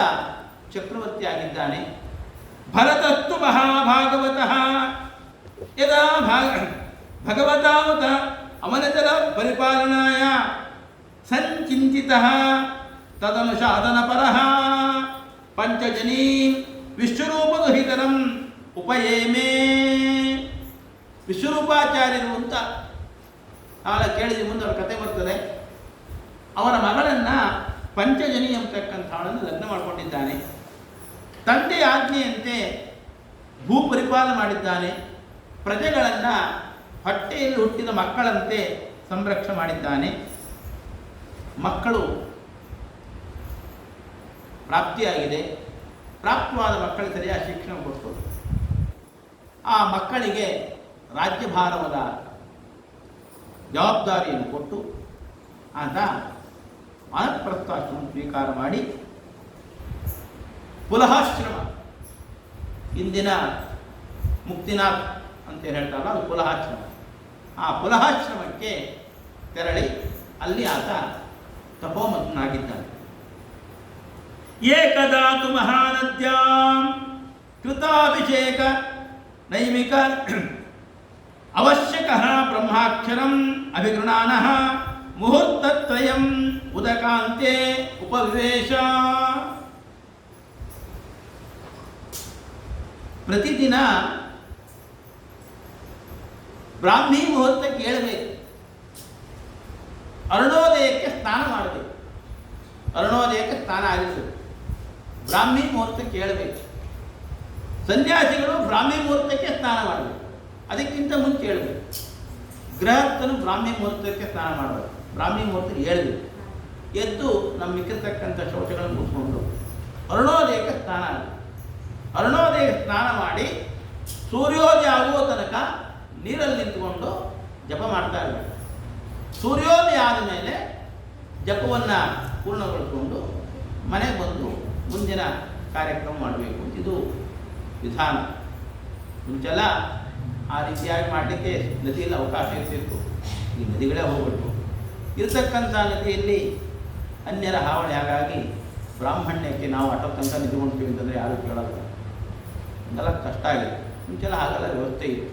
ಚಕ್ರವರ್ತಿ ಆಗಿದ್ದಾನೆ. ಭರತಸ್ತು ಮಹಾಭಾಗವತಃ ಯದಾ ಭಗವತಾವತ ಅವನತರ ಪರಿಪಾಲನಾಯ ಸಂಚಿಂತಿತಃ ತದನುಶಾಸನಪರಃ ಪಂಚಜನೀಂ ವಿಶ್ವರೂಪದುಹಿತರಂ ಉಪಯೇಮೇ. ವಿಶ್ವರೂಪಾಚಾರ್ಯರು ಅಂತ ಕಾಲ ಕೇಳಿದ ಮುಂದೆ ಅವರ ಕತೆ ಬರ್ತದೆ. ಅವರ ಮಗಳನ್ನು ಪಂಚಜನಿ ಎಂಬತಕ್ಕಂಥವಳನ್ನು ಲಗ್ನ ಮಾಡಿಕೊಂಡಿದ್ದಾನೆ. ತಂದೆಯ ಆಜ್ಞೆಯಂತೆ ಭೂ ಪರಿಪಾಲನೆ ಮಾಡಿದ್ದಾನೆ. ಪ್ರಜೆಗಳನ್ನು ಹೊಟ್ಟೆಯಲ್ಲಿ ಹುಟ್ಟಿದ ಮಕ್ಕಳಂತೆ ಸಂರಕ್ಷಣೆ ಮಾಡಿದ್ದಾನೆ. ಮಕ್ಕಳು ಪ್ರಾಪ್ತಿಯಾಗಿದೆ. ಪ್ರಾಪ್ತವಾದ ಮಕ್ಕಳಿಗೆ ಸರಿಯಾದ ಶಿಕ್ಷಣ ಕೊಟ್ಟು ಆ ಮಕ್ಕಳಿಗೆ ರಾಜ್ಯಭಾರವಾದ ಜವಾಬ್ದಾರಿಯನ್ನು ಕೊಟ್ಟು ಆತ ವಾನಪ್ರಸ್ಥಾಶ್ರಮ ಸ್ವೀಕಾರ ಮಾಡಿ ಪುಲಹಾಶ್ರಮ, ಇಂದಿನ ಮುಕ್ತಿನಾಥ್ ಅಂತ ಹೇಳ್ತಾರಲ್ಲ ಅದು ಪುಲಹಾಶ್ರಮ, ಆ ಪುಲಹಾಶ್ರಮಕ್ಕೆ ತೆರಳಿ ಅಲ್ಲಿ ಆತ ತಪೋಮಗ್ನಾಗಿದ್ದಾನೆ. ಏಕದಾತು ಮಹಾನದ್ಯಾಂ ಕೃತಾಭಿಷೇಕ ನೈಮಿಕ ಅವಶ್ಯಕಃ ಬ್ರಹ್ಮಾಕ್ಷರಂ ಅಭಿಗೃಣಾನಃ ಮುಹೂರ್ತತ್ರಯಂ ಉದಕಾಂತೆ ಉಪವಿವೇಶ. ಪ್ರತಿದಿನ ಬ್ರಾಹ್ಮಿ ಮುಹೂರ್ತಕ್ಕೆ ಏಳಬೇಕು. ಅರುಣೋದಯಕ್ಕೆ ಸ್ನಾನ ಮಾಡಬೇಕು. ಅರುಣೋದಯಕ್ಕೆ ಸ್ನಾನ ಆಗಿರಬೇಕು. ಬ್ರಾಹ್ಮಿ ಮುಹೂರ್ತಕ್ಕೆ ಏಳಬೇಕು. ಸನ್ಯಾಸಿಗಳು ಬ್ರಾಹ್ಮಿ ಮುಹೂರ್ತಕ್ಕೆ ಸ್ನಾನ ಮಾಡಬೇಕು. ಅದಕ್ಕಿಂತ ಮುಂಚೆ ಹೇಳಬೇಕು. ಗೃಹಸ್ಥನು ಬ್ರಾಹ್ಮಿ ಮುಹೂರ್ತಕ್ಕೆ ಸ್ನಾನ ಮಾಡಬೇಕು. ಬ್ರಾಹ್ಮಿ ಮುಹೂರ್ತಕ್ಕೆ ಏಳಬೇಕು. ಎದ್ದು ನಮ್ಮ ಮಿಕ್ಕಿರ್ತಕ್ಕಂಥ ಶೌಚಗಳನ್ನು ಮುಗಿಸ್ಕೊಂಡು ಅರುಣೋದಯಕ್ಕೆ ಸ್ನಾನ ಆಗಬೇಕು. ಅರುಣೋದಯಕ್ಕೆ ಸ್ನಾನ ಮಾಡಿ ಸೂರ್ಯೋದಯ ಆಗುವ ತನಕ ನೀರಲ್ಲಿ ನಿಂತುಕೊಂಡು ಜಪ ಮಾಡ್ತಾ ಇರಬೇಕು. ಸೂರ್ಯೋದಯ ಆದಮೇಲೆ ಜಪವನ್ನು ಪೂರ್ಣಗೊಳಿಸಿಕೊಂಡು ಮನೆಗೆ ಬಂದು ಮುಂದಿನ ಕಾರ್ಯಕ್ರಮ ಮಾಡಬೇಕು. ಇದು ವಿಧಾನ. ಮುಂಚೆಲ್ಲ ಆ ರೀತಿಯಾಗಿ ಮಾಡಲಿಕ್ಕೆ ನದಿಯಲ್ಲಿ ಅವಕಾಶ ಇರ್ತಿತ್ತು. ಈ ನದಿಗಳೇ ಹೋಗ್ಬಿಟ್ಟು ಇರತಕ್ಕಂಥ ನದಿಯಲ್ಲಿ ಅನ್ಯರ ಹಾವಳಿ. ಹಾಗಾಗಿ ಬ್ರಾಹ್ಮಣ್ಯಕ್ಕೆ ನಾವು ಅಟೋ ತನಕ ನಿಂತ್ಕೊಳ್ತೀವಿ ಅಂತಂದರೆ ಯಾರೂ ಕೇಳಲ್ಲ. ಇದೆಲ್ಲ ಕಷ್ಟ ಆಗಿದೆ. ಮುಂಚೆಲ್ಲ ಹಾಗೆಲ್ಲ ವ್ಯವಸ್ಥೆ ಇದೆ.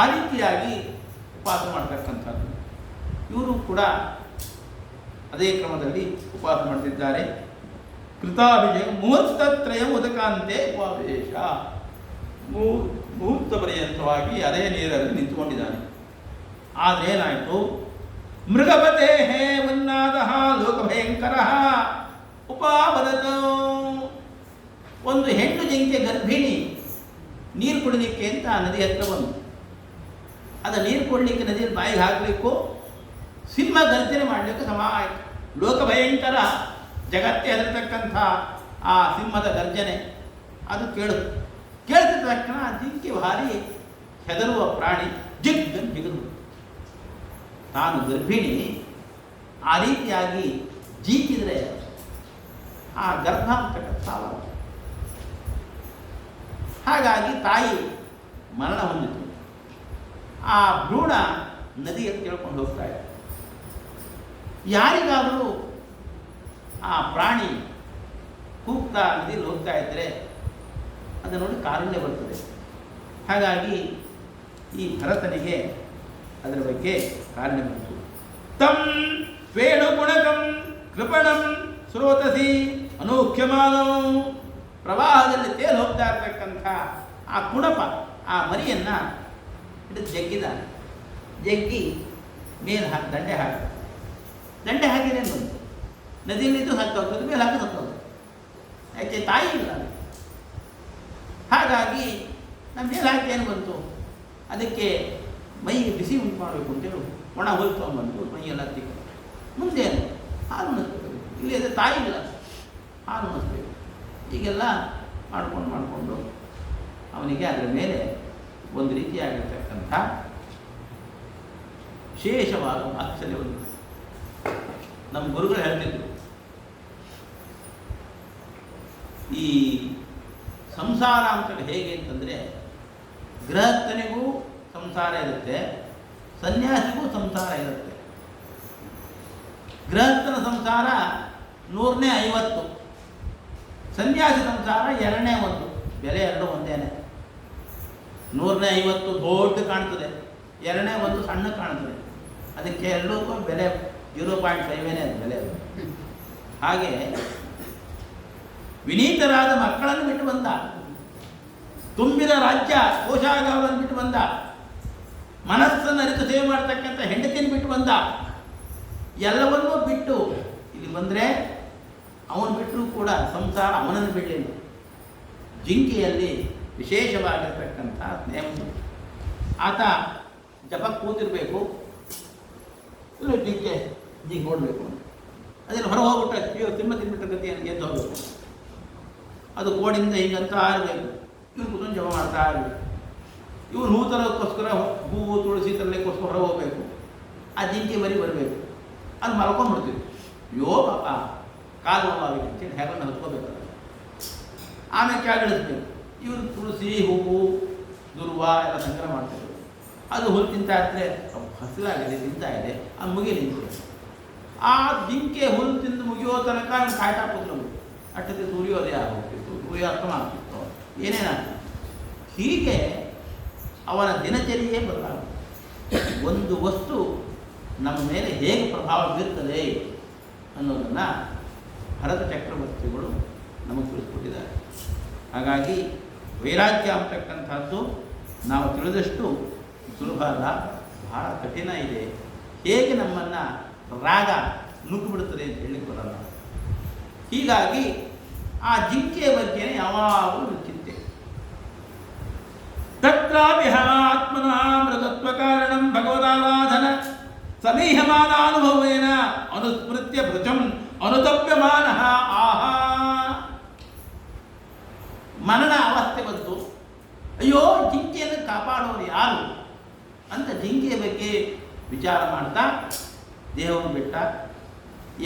ಆ ರೀತಿಯಾಗಿ ಉಪವಾಸ ಮಾಡ್ತಕ್ಕಂಥದ್ದು. ಇವರು ಕೂಡ ಅದೇ ಕ್ರಮದಲ್ಲಿ ಉಪವಾಸ ಮಾಡ್ತಿದ್ದಾರೆ. ಕೃತಾಭಿಷೇಕ ಮುಹೂರ್ತತ್ರಯ ಉದಕಾಂತೆ ಉಪವೇಶ. ಮುಹೂರ್ತ ಪರ್ಯಂತವಾಗಿ ಅದೇ ನೀರಲ್ಲಿ ನಿಂತುಕೊಂಡಿದ್ದಾನೆ. ಆದರೆ ಏನಾಯಿತು? ಮೃಗಪತೆ ಉನ್ನಾದ ಲೋಕಭಯಂಕರ ಉಪಾವದತ. ಒಂದು ಹೆಣ್ಣು ಜಿಂಕೆ ಗರ್ಭಿಣಿ ನೀರು ಕುಡಿಲಿಕ್ಕೆ ಅಂತ ನದಿ ಹತ್ರ ಬಂದು, ಅದು ನೀರು ಕೊಡಲಿಕ್ಕೆ ನದಿಯಲ್ಲಿ ಬಾಯಿಗೆ ಹಾಕಲಿಕ್ಕೂ ಸಿಂಹ ಗರ್ಜನೆ ಮಾಡಲಿಕ್ಕೆ ಸಮ ಆಯಿತು. ಲೋಕಭಯಂಕರ, ಜಗತ್ತೇ ಹೆದರ್ತಕ್ಕಂಥ ಆ ಸಿಂಹದ ಗರ್ಜನೆ ಅದು ಕೇಳಿದ ತಕ್ಷಣ ಆ ಜಿಂಕೆ ಭಾರಿ ಹೆದರುವ ಪ್ರಾಣಿ. ಜಿಗ್ಗನ್ನು ಜಿಗಿದು ತಾನು ಗರ್ಭಿಣಿ ಆ ರೀತಿಯಾಗಿ ಜೀಕಿದರೆ ಆ ಗರ್ಭ ಅಂತಕ್ಕಂಥ ಸಾಲ. ಹಾಗಾಗಿ ತಾಯಿ ಮರಣ ಹೊಂದಿತು. ಆ ಭ್ರೂಣ ನದಿಯಲ್ಲಿ ಕೇಳ್ಕೊಂಡು ಹೋಗ್ತಾ ಇದೆ. ಯಾರಿಗಾದರೂ ಆ ಪ್ರಾಣಿ ಕೂಗ್ತಾ ನದಿಯಲ್ಲಿ ಹೋಗ್ತಾ ಇದ್ದರೆ ಅದನ್ನು ನೋಡಿ ಕಾರುಣ್ಯ ಬರ್ತದೆ. ಹಾಗಾಗಿ ಈ ಭರತನಿಗೆ ಅದರ ಬಗ್ಗೆ ಕಾರಣ ಬಂತು. ತಂ ವೇಣುಗುಣಕಂ ಕೃಪಣಂ ಸ್ರೋತಸಿ ಅನೂಖ್ಯಮಾನೋ. ಪ್ರವಾಹದಲ್ಲಿ ತೇಲು ಹೋಗ್ತಾ ಇರ್ತಕ್ಕಂಥ ಆ ಕುಣಪ, ಆ ಮರಿಯನ್ನು ಹಿಡಿದು ಜಗ್ಗಿದ್ದಾನೆ. ಜಗ್ಗಿ ಮೇಲೆ ದಂಡೆ ಹಾಕಿದೆ ಬಂತು. ನದಿಯಲ್ಲಿದ್ದು ಹತ್ತೋಗ್ತದೆ, ಮೇಲೆ ಹಾಕಿ ಹತ್ತೋದು. ಯಾಕೆ ತಾಯಿ ಇಲ್ಲ. ಹಾಗಾಗಿ ನಮ್ಮ ಮೇಲೆ ಹಾಕಿ ಏನು ಬಂತು? ಅದಕ್ಕೆ ಮೈಗೆ ಬಿಸಿ ಉಂಟು ಮಾಡಬೇಕು ಅಂತೇಳಿ ಒಣ ಹೊಲ್ಕೊಂಡ್ಬಂತು. ಮೈಯೆಲ್ಲ ತಿಕ್ಕು. ಮುಂದೇನು ಹಾಲು ಉಣಿಸ್ಬೇಕು. ಇಲ್ಲಿ ಅದೇ ತಾಯಿ ಇಲ್ಲ, ಹಾಲು ಉಣಿಸ್ಬೇಕು. ಹೀಗೆಲ್ಲ ಮಾಡಿಕೊಂಡು ಅವನಿಗೆ ಅದರ ಮೇಲೆ ಒಂದು ರೀತಿಯಾಗಿರ್ತಕ್ಕಂಥ ವಿಶೇಷವಾದ ವಾತ್ಸಲ್ಯ ಬಂದಿದೆ. ನಮ್ಮ ಗುರುಗಳು ಹೇಳ್ತಿದ್ರು, ಈ ಸಂಸಾರ ಅಂತ ಹೇಗೆ ಅಂತಂದರೆ, ಗೃಹಸ್ಥನಿಗೂ ಸಂಸಾರ ಇರುತ್ತೆ, ಸನ್ಯಾಸಿಗೂ ಸಂಸಾರ ಇರುತ್ತೆ. ಗೃಹಸ್ಥನ ಸಂಸಾರ 150, ಸನ್ಯಾಸಿ ಸಂಸಾರ 201. ಬೆಲೆ ಎರಡು ಒಂದೇನೆ. 150 ದೊಡ್ಡ ಕಾಣ್ತದೆ, 201 ಸಣ್ಣ ಕಾಣ್ತದೆ. ಅದಕ್ಕೆ ಎರಡಕ್ಕೂ ಬೆಲೆ 0.5 ಅದು ಬೆಲೆ. ಹಾಗೆ ವಿನೀತರಾದ ಮಕ್ಕಳನ್ನು ಬಿಟ್ಟು ಬಂದ, ತುಂಬಿದ ರಾಜ್ಯ ಕೋಶಾಗಾರವನ್ನು ಬಿಟ್ಟು ಬಂದ, ಮನಸ್ಸನ್ನು ಅರಿತು ಸೇವೆ ಮಾಡ್ತಕ್ಕಂಥ ಹೆಂಡತಿಯನ್ನು ಬಿಟ್ಟು ಬಂದ. ಎಲ್ಲವನ್ನೂ ಬಿಟ್ಟು ಇಲ್ಲಿ ಬಂದರೆ ಅವನು ಬಿಟ್ಟರೂ ಕೂಡ ಸಂಸಾರ ಅವನನ್ನು ಬಿಡಲಿಲ್ಲ. ಜಿಂಕೆಯಲ್ಲಿ ವಿಶೇಷವಾಗಿರ್ತಕ್ಕಂಥ ಸ್ನೇಹ. ಆತ ಜಪಕ್ಕೆ ಕೂತಿರಬೇಕು, ಇಲ್ಲ ಜಿಂಕೆ ನೋಡಬೇಕು, ಅದನ್ನು ಹೊರ ಹೋಗ್ಬಿಟ್ರೆ ತಿಮ್ಮ ತಿನ್ಬಿಟ್ಟ ಗತಿ ಎದ್ದು ಹೋಗಬೇಕು. ಅದು ಕೋಡಿಂದ ಹೀಗಂತ ಇರಬೇಕು, ಇವನು ಕೂತ್ಕೊಂಡು ಜಪ ಮಾಡ್ತಾ ಇರಬೇಕು. ಇವನು ಹೂ ತರೋಕ್ಕೋಸ್ಕರ ಹೂವು ತುಳಸಿ ತರಲಿಕ್ಕೋಸ್ಕರ ಹೊರ ಹೋಗಬೇಕು. ಆ ಜಿಂಕೆ ಬರಬೇಕು, ಅದು ಮಲ್ಕೊಂಡ್ಬಿಡ್ತೀವಿ. ಯೋ ಪಾಪ ಕಾಲು ನೋವಾಗಿದೆ ಅಂತೇಳಿ ಹೆಗಲನ್ನು ಹತ್ಕೋಬೇಕಲ್ಲ. ಆಮೇಲೆ ಕೆಳಗಿಳಿಸ್ಬೇಕು. ಇವರು ತುಳಸಿ ಹೂವು ದುರ್ವ ಎಲ್ಲ ಸಂಗ್ರಹ ಮಾಡ್ತಿದ್ರು. ಅದು ಹುಲ್ಲು ತಿಂತಾ ಇದ್ರೆ ಹಸಿಲಾಗಿದೆ, ತಿಂತಾ ಇದೆ, ಅದು ಮುಗಿಲಿಂತೆ. ಆ ಜಿಂಕೆ ಹುಲ್ಲು ತಿಂದು ಮುಗಿಯೋ ತನಕ ಅವ್ನು ಕಾಯ್ತಾ ಕೂತ್ರು. ಅಷ್ಟಕ್ಕೆ ಸೂರ್ಯೋದಯ ಆಗೋಗ್ತಿತ್ತು, ಸೂರ್ಯಾಸ್ತಮ ಆಗ್ತಿತ್ತು, ಏನೇನಾಗ್ತಿತ್ತು. ಹೀಗೆ ಅವನ ದಿನಚರಿಯೇ ಬದಲಾಗುತ್ತೆ. ಒಂದು ವಸ್ತು ನಮ್ಮ ಮೇಲೆ ಹೇಗೆ ಪ್ರಭಾವ ಬೀರ್ತದೆ ಅನ್ನೋದನ್ನು ಭರತ ಚಕ್ರವರ್ತಿಗಳು ನಮಗೆ ತಿಳಿಸ್ಕೊಟ್ಟಿದ್ದಾರೆ. ಹಾಗಾಗಿ ವೈರಾಗ್ಯ ಅಂತಕ್ಕಂಥದ್ದು ನಾವು ತಿಳಿದಷ್ಟು ಸುಲಭ ಅಲ್ಲ, ಬಹಳ ಕಠಿಣ ಇದೆ. ಹೇಗೆ ನಮ್ಮನ್ನು ರಾಗ ನುಗ್ಗಿಬಿಡುತ್ತದೆ ಅಂತ ಹೇಳಿ ಬರಲ್ಲ. ಹೀಗಾಗಿ ಆ ಜಿಂಕೆಯ ಬಗ್ಗೆ ಯಾವಾಗಲೂ ಚಿಂತೆ. ತತ್ರಾಪಿ ಆತ್ಮನಃ ಮೃಗತ್ವ ಕಾರಣಂ ಭಗವದಾರಾಧನ ಸಮೀಹಮಾನಾನುಭವೇನ ಅನುಸ್ಮೃತ್ಯ ಭೃಜಂ ಅನುತಪ್ಯಮಾನ ಆಹಾ. ಮರಣ ಅವಸ್ಥೆ ಬಂತು, ಅಯ್ಯೋ ಜಿಂಕೆಯನ್ನು ಕಾಪಾಡೋರು ಯಾರು ಅಂತ ಜಿಂಕೆಯ ಬಗ್ಗೆ ವಿಚಾರ ಮಾಡ್ತಾ ದೇಹವನ್ನು ಬಿಟ್ಟ.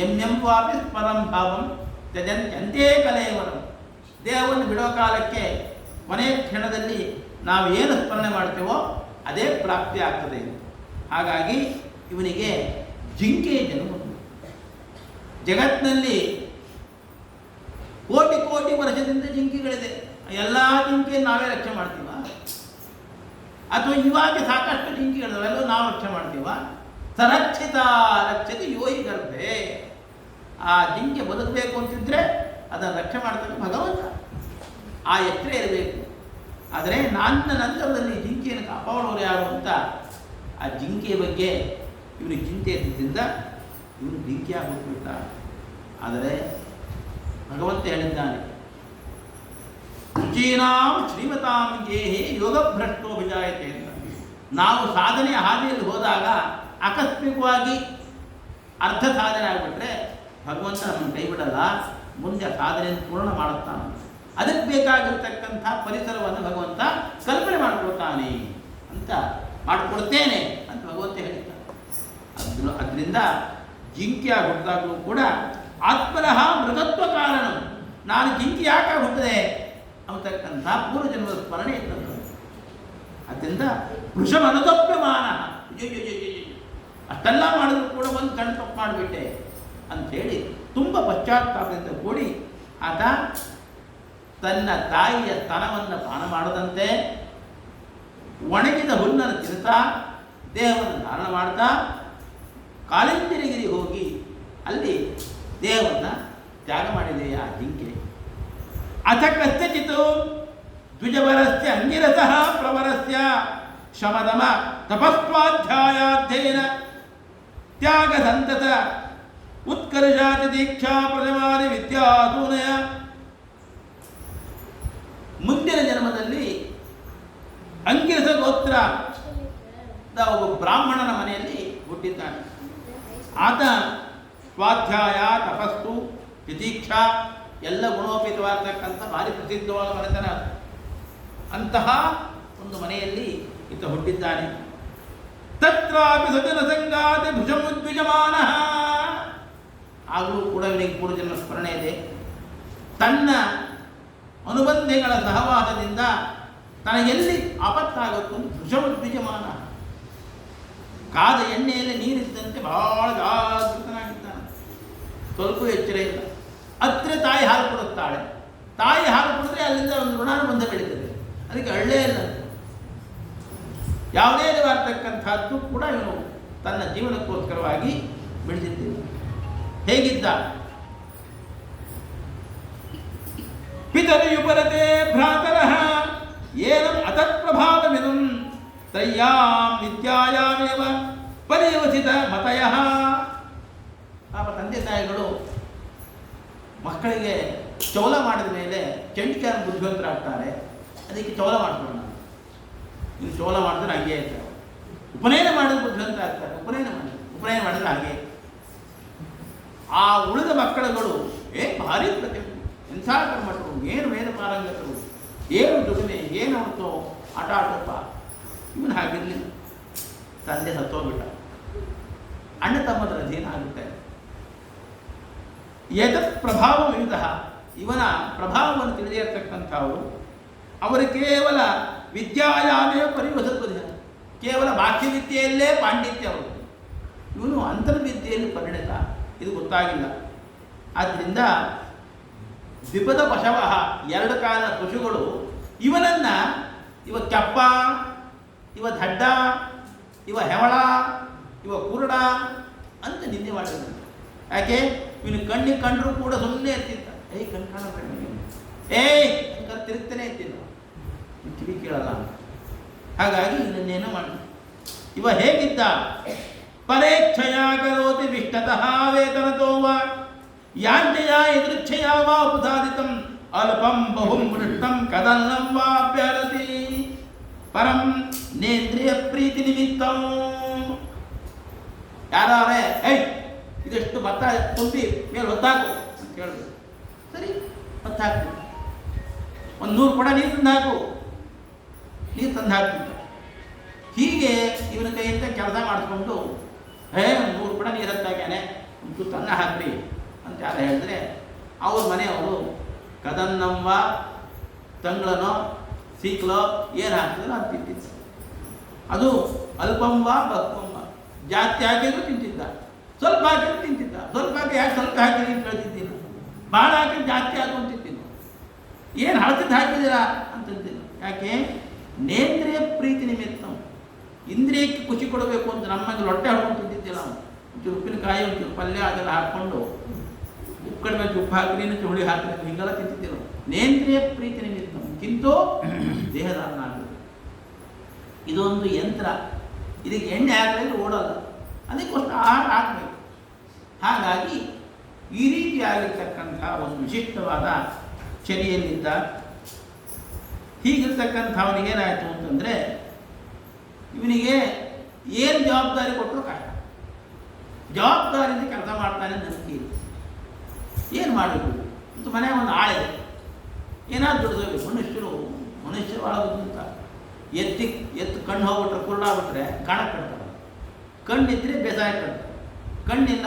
ಎಂ ವಾಪಿ ಪರಂ ಭಾವಂ ತ್ಯಜಂತ್ಯಂತೆ ಕಲೇವರಂ. ದೇಹವನ್ನು ಬಿಡೋ ಕಾಲಕ್ಕೆ ಕೊನೆಯ ಕ್ಷಣದಲ್ಲಿ ನಾವು ಏನು ಸ್ಮರಣೆ ಮಾಡ್ತೇವೋ ಅದೇ ಪ್ರಾಪ್ತಿ ಆಗ್ತದೆ. ಹಾಗಾಗಿ ಇವನಿಗೆ ಜಿಂಕೆಯ ಜನ್ಮ. ಜಗತ್ತಿನಲ್ಲಿ ಕೋಟಿ ಕೋಟಿ ವರ್ಷದಿಂದ ಜಿಂಕೆಗಳಿದೆ. ಎಲ್ಲ ಜಿಂಕೆಯನ್ನು ನಾವೇ ರಕ್ಷಣೆ ಮಾಡ್ತೀವ? ಅಥವಾ ಇವಾಗ ಸಾಕಷ್ಟು ಜಿಂಕೆಗಳಿದಾವೆಲ್ಲ ನಾವು ರಕ್ಷಣೆ ಮಾಡ್ತೀವ? ಸರಕ್ಷಿತ ರಕ್ಷತೆ ಯೋಹಿ ಗರ್ಭೆ. ಆ ಜಿಂಕೆ ಬದುಕಬೇಕು ಅಂತಿದ್ರೆ ಅದನ್ನು ರಕ್ಷಣೆ ಮಾಡ್ತಾನೆ ಭಗವಂತ. ಆ ಎಚ್ಚರ ಇರಬೇಕು. ಆದರೆ ನನ್ನ ನಂತರದಲ್ಲಿ ಜಿಂಕೆಯನ್ನು ಕಾಪಾಡೋರು ಯಾರು ಅಂತ ಆ ಜಿಂಕೆಯ ಬಗ್ಗೆ ಇವನಿಗೆ ಚಿಂತೆ ಇದ್ದಿದ್ದರಿಂದ ಇವನು ಜಿಂಕೆಯಾಗಿ ಹೋಗ್ಬಿಟ್ಟ. ಆದರೆ ಭಗವಂತ ಹೇಳಿದ್ದಾನೆ, ರುಚೀನಾಂ ಶ್ರೀಮತಾಂ ಗೇಹಿ ಯೋಗಭ್ರಷ್ಟೋಭಿಜಾಯತೆ ಅಂತ. ನಾವು ಸಾಧನೆಯ ಹಾದಿಯಲ್ಲಿ ಹೋದಾಗ ಆಕಸ್ಮಿಕವಾಗಿ ಅರ್ಧ ಸಾಧನೆ ಆಗಿಬಿಟ್ರೆ ಭಗವಂತ ನಮ್ಮನ್ನು ಕೈ ಬಿಡಲ್ಲ, ಮುಂದೆ ಆ ಸಾಧನೆಯನ್ನು ಪೂರ್ಣ ಮಾಡುತ್ತಾನೆ. ಅದಕ್ಕೆ ಬೇಕಾಗಿರ್ತಕ್ಕಂಥ ಪರಿಸರವನ್ನು ಭಗವಂತ ಕಲ್ಪನೆ ಮಾಡಿಕೊಡ್ತಾನೆ ಅಂತ, ಮಾಡಿಕೊಡ್ತೇನೆ ಅಂತ ಭಗವಂತ ಹೇಳಿದ್ದಾನೆ. ಅದರಿಂದ ಜಿಂಕೆಯಾಗಿ ಹುಟ್ಟಿದಾಗಲೂ ಕೂಡ ಆತ್ಮನಃ ಮೃಗತ್ವ ಕಾರಣ, ನಾನು ಜಿಂಕೆ ಯಾಕೆ ಹುಟ್ಟಿದೆ ಅಂತಕ್ಕಂಥ ಪೂರ್ವಜನ್ಮದ ಸ್ಮರಣೆ ಇರ್ತದೆ. ಅದರಿಂದ ವೃಷಮನುತಪ್ಯಮಾನ, ಅಷ್ಟೆಲ್ಲ ಮಾಡಿದ್ರು ಕೂಡ ಒಂದು ಸಣ್ಣ ತಪ್ಪು ಮಾಡಿಬಿಟ್ಟೆ ಅಂಥೇಳಿ ತುಂಬ ಪಶ್ಚಾತ್ತಾಪದಿಂದ ಕೂಡಿ ಆತ ತನ್ನ ತಾಯಿಯ ಸ್ತನವನ್ನು ಪಾನ ಮಾಡದಂತೆ ಒಣಗಿದ ಹುಲ್ಲನ್ನು ತಿನ್ನುತ್ತಾ ದೇಹವನ್ನು ಧಾರಣ ಮಾಡ್ತಾ ಕಾಲಿಂದಿರಿಗಿರಿ ಹೋಗಿ ಅಲ್ಲಿ ದೇಹವನ್ನು ತ್ಯಾಗ ಮಾಡಿದೆ ಆ ಜಿಂಕೆ. ಅಥ ಕಸ್ಯಚಿತ್ ದ್ವಿಜವರಸ್ಯ ಅಂಗಿರಸಃ ಪ್ರವರಸ್ಯ ಶಮದಮ ತಪಸ್ವಾಧ್ಯಾಯಾಧ್ಯಯನ ತ್ಯಾಗ ಸಂತತ ಉತ್ಕರ್ಷಾತಿ ದೀಕ್ಷಾ ಪ್ರಜಮಾನಿ ವಿದ್ಯಾಸೂನಯ. ಮುಂದಿನ ಜನ್ಮದಲ್ಲಿ ಅಂಗಿರಸ ಗೋತ್ರ ಒಬ್ಬ ಬ್ರಾಹ್ಮಣನ ಮನೆಯಲ್ಲಿ ಹುಟ್ಟಿದ್ದಾನೆ. ಆತ ಸ್ವಾಧ್ಯಾಯ, ತಪಸ್ಸು, ತಿತೀಕ್ಷಾ ಎಲ್ಲ ಗುಣೋಪೇತವಾಗತಕ್ಕಂಥ ಭಾರಿ ಪ್ರಸಿದ್ಧವಾದ ಮನೆತನ. ಅಂತಹ ಒಂದು ಮನೆಯಲ್ಲಿ ಈತ ಹುಟ್ಟಿದ್ದಾನೆ. ತತ್ರಾಪಿ ಸಜನ ಸಂಗಾತಿ ಭುಜಮುದ್ವಿಜಮಾನ. ಆಗಲೂ ಕೂಡ ಇವನಿಗೆ ಪೂರ್ವಜನ್ಮ ಸ್ಮರಣೆ ಇದೆ. ತನ್ನ ಅನುಬಂಧಿಗಳ ಸಹವಾಸದಿಂದ ತನಗೆಲ್ಲಿ ಆಪತ್ತಾಗುತ್ತೋ ದ್ವಿಜಮಾನ. ಕಾದ ಎಣ್ಣೆಯಲ್ಲಿ ನೀರಿದ್ದಂತೆ ಬಹಳ ಜಾಗೃತನಾಗಿದ್ದಾನೆ, ಸ್ವಲ್ಪ ಎಚ್ಚರ ಇಲ್ಲ. ಹತ್ತಿರ ತಾಯಿ ಹಾಲು ಕೊಡುತ್ತಾಳೆ, ತಾಯಿ ಹಾಲು ಕೊಡಿದ್ರೆ ಅಲ್ಲಿಂದ ಒಂದು ಋಣಾನುಬಂಧ ಬೆಳೀತದೆ, ಅದಕ್ಕೆ ಹಳ್ಳೆ ಇಲ್ಲ. ಯಾವುದೇ ಇರತಕ್ಕಂಥದ್ದು ಕೂಡ ಇವನು ತನ್ನ ಜೀವನಕ್ಕೋಸ್ಕರವಾಗಿ ಬೆಳೆದಿದ್ದೇನೆ. ಹೇಗಿದ್ದ? ಪಿತರಿಯುಪರತೆ ಭ್ರಾತರಃ ಏನಂ ಅತತ್ಪ್ರಭಾವಮಿದಂ ತ್ರಯ್ಯಾಂ ವಿದ್ಯಾಯಾಮೇವ ಪರಿವಸಿತ ಮತಯಃ. ಪಾಪ ತಂದೆ ತಾಯಿಗಳು ಮಕ್ಕಳಿಗೆ ಚೌಲ ಮಾಡಿದ ಮೇಲೆ ಚಂಡಿಕಾರ ಬುದ್ಧಿವಂತರಾಗ್ತಾರೆ. ಅದಕ್ಕೆ ಚೌಲ ಮಾಡ್ತಾರೆ. ನೀವು ಚೌಲ ಮಾಡಿದ್ರೆ ಹಾಗೆ ಇರ್ತಾರೆ. ಉಪನಯನ ಮಾಡಿದ್ರೆ ಬುದ್ಧಿವಂತ ಆಗ್ತಾರೆ. ಉಪನಯನ ಮಾಡಿದ್ರೆ ಹಾಗೆ. ಆ ಉಳಿದ ಮಕ್ಕಳುಗಳು ಭಾರಿ ಪ್ರತಿಭೆ, ಎಂಥ ಕರ್ಮಠರು, ಏನು ವೇದ ಪಾರಂಗತರು, ಏನು ದುಡಿಮೆ, ಏನು ಅವತ್ತು ಆಟ ಆಟಪ್ಪ. ಇವನು ಹಾಗಿರಲಿಲ್ಲ. ತಂದೆ ಸತ್ತೋಗ್ಬಿಟ್ಟ. ಅಣ್ಣ ತಮ್ಮದರ ಅಧೀನ ಆಗುತ್ತೆ. ಏತತ್ ಪ್ರಭಾವ ವಿವಿಧ. ಇವನ ಪ್ರಭಾವವನ್ನು ತಿಳಿದಿರತಕ್ಕಂಥವರು ಅವರು ಕೇವಲ ವಿದ್ಯಾಯಾಮೇ ಪರಿವಸತ್ವದ, ಕೇವಲ ಬಾಹ್ಯವಿದ್ಯೆಯಲ್ಲೇ ಪಾಂಡಿತ್ಯ ಅವರು. ಇವನು ಅಂತರ್ವಿದ್ಯೆಯಲ್ಲಿ ಪರಿಣಿತ, ಇದು ಗೊತ್ತಾಗಿಲ್ಲ. ಆದ್ದರಿಂದ ದ್ವಿಪದ ಪಶವ, ಎರಡು ಕಾಲ ಪಶುಗಳು ಇವನನ್ನು ಇವ ಕೆಪ್ಪ, ಇವ ದಡ್ಡ, ಇವ ಹೆವಳ, ಇವ ಕುರುಡ ಅಂತ ನಿಂದೆ ಮಾಡಿದ. ಯಾಕೆ? ಇವನು ಕಣ್ಣಿಗೆ ಕಂಡರೂ ಕೂಡ ಸುಮ್ಮನೆ ಇರ್ತಿದ್ದ. ಕಣ್ಣು ಕಾಣಬೇಡ, ಅಂತ ತಿರುಗ್ತಾನೆ ಇರ್ತಿದ್ದ, ಕಿವಿ ಕೇಳಲ್ಲ. ಹಾಗಾಗಿ ಇದನ್ನೇನೋ ಮಾಡಿ ಇವ ಹೇಗಿದ್ದ? ಪರೇಚ್ಛಯ ಕರೋತಿ ವಿಷ್ಟತಃ ವೇತನತೋವ ಯಾಂಚಯ ಎದೃಚ್ಛಯ ವಾ ಉದಾದಿತಂ ಅಲ್ಪಂ ಬಹುಂ ಮೃಷ್ಟಂ ಕದನ್ನಂ ವಾ ಅಭ್ಯರತಿ ಪರಂ ನೇಂದ್ರಿಯ ಪ್ರೀತಿ ನಿಮಿತ್ತಂ. ಯಾರೇ ಇದೆಷ್ಟು ಭತ್ತ ತುಂಬಿ ಮೇಲೆ ಹೊತ್ತಾಕು ಅಂತ ಹೇಳಿದ್ರು. ಸರಿ, ಹೊತ್ತಾಕ್ತು. 100 ಕೊಡ ನೀರು ತಂದು ಹಾಕು, ನೀರು ತಂದು ಹಾಕ್ತಿದ್ದ. ಹೀಗೆ ಇವನ ಕೈಯಿಂದ ಕೆಲಸ ಮಾಡಿಸ್ಕೊಂಡು 100 ಕೊಡ ನೀರು ಹತ್ತಾಕ್ಯಾನೆ, ಒಂದು ತನ್ನ ಹಾಕ್ರಿ ಅಂತ ಯಾರು ಹೇಳಿದ್ರೆ ಅವ್ರ ಮನೆಯವರು ಕದನ್ನಂವ ತಂಗ್ಳನೋ ಸೀಕ್ಲೋ ಏನು ಹಾಕ್ತಿದ್ರು ಅದು ತಿಂತಿದ್ದ. ಅದು ಅಲ್ಪಂವ ಬಕ್ವಂವ, ಜಾಸ್ತಿ ಹಾಕಿದ್ರು ತಿಂತಿದ್ದ, ಸ್ವಲ್ಪ ಹಾಕಿದ್ರು ತಿಂತಿದ್ದ. ಸ್ವಲ್ಪ ಹಾಕಿ ಯಾಕೆ ಸ್ವಲ್ಪ ಹಾಕಿರಿ ಅಂತ ಹೇಳ್ತಿದ್ದಿಲ್ಲ, ಭಾಳ ಹಾಕಿ ಜಾಸ್ತಿ ಹಾಕೊಂಡು ತಿಂತಿದ್ದ. ಏನು ಹಳತಿದ್ದು ಹಾಕಿದ್ದೀರಾ ಅಂತಂತಿಲ್ಲ. ಯಾಕೆ? ನೇಂದ್ರಿಯ ಪ್ರೀತಿ ನಿಮಿತ್ತ, ಇಂದ್ರಿಯಕ್ಕೆ ಖುಷಿ ಕೊಡಬೇಕು ಅಂತ ನಮಗೆ ಹೊಟ್ಟೆ ಹಾಕೊಂಡು ತಿಂತಿದ್ದಿಲ್ಲ. ನಾವು ಒಂಚೂರು ಉಪ್ಪಿನಕಾಯಿ, ಒಂಚೂರು ಪಲ್ಯ ಅದೆಲ್ಲ ಹಾಕ್ಕೊಂಡು ಉಪ್ಪು ಕಡಿಮೆ ಉಪ್ಪು ಹಾಕಿ ಹುಳಿ ಹಾಕಿ ಹಿಂಗೆಲ್ಲ ತಿಂತಿದ್ದಿಲ್ಲ. ನೇಂದ್ರಿಯ ಪ್ರೀತಿ ನಿಮಿತ್ತ ಕಿಂತೂ ದೇಹದಾನ ಆಗಬೇಕು. ಇದೊಂದು ಯಂತ್ರ, ಇದಕ್ಕೆ ಎಣ್ಣೆ ಹಾಕಿದ್ರೆ ಓಡಲ್ಲ, ಅದಕ್ಕೋಸ್ಕರ ಆಹಾರ ಹಾಕಬೇಕು. ಹಾಗಾಗಿ ಈ ರೀತಿಯಾಗಿರ್ತಕ್ಕಂಥ ಒಂದು ವಿಶಿಷ್ಟವಾದ ಚರ್ಯೆಯಲ್ಲಿದ್ದ. ಹೀಗಿರ್ತಕ್ಕಂಥವನಿಗೇನಾಯಿತು ಅಂತಂದರೆ ಇವನಿಗೆ ಏನು ಜವಾಬ್ದಾರಿ ಕೊಟ್ಟರು ಕಷ್ಟ. ಜವಾಬ್ದಾರಿಯಿಂದ ಕೆಲಸ ಮಾಡ್ತಾನೆ ನಂಬಿಕೆ ಇದೆ. ಏನು ಮಾಡಬೇಕು ಅಂತ ಮನೆ ಒಂದು ಆಳಿದೆ, ಏನಾದ್ರು ದುಡಿದೋಗ್ಬೇಕು. ಮನುಷ್ಯ ಒಳಗುತ್ತ ಎತ್ತು ಕಣ್ಣು ಹೋಗ್ಬಿಟ್ರೆ ಕುರುಡಾಗ್ಬಿಟ್ರೆ ಗಾಣ ಕಟ್ತಾರೆ, ಕಣ್ಣಿದ್ರೆ ಬೇಸಾಯ ಕಟ್ತಾರೆ, ಕಣ್ಣಿಲ್ಲ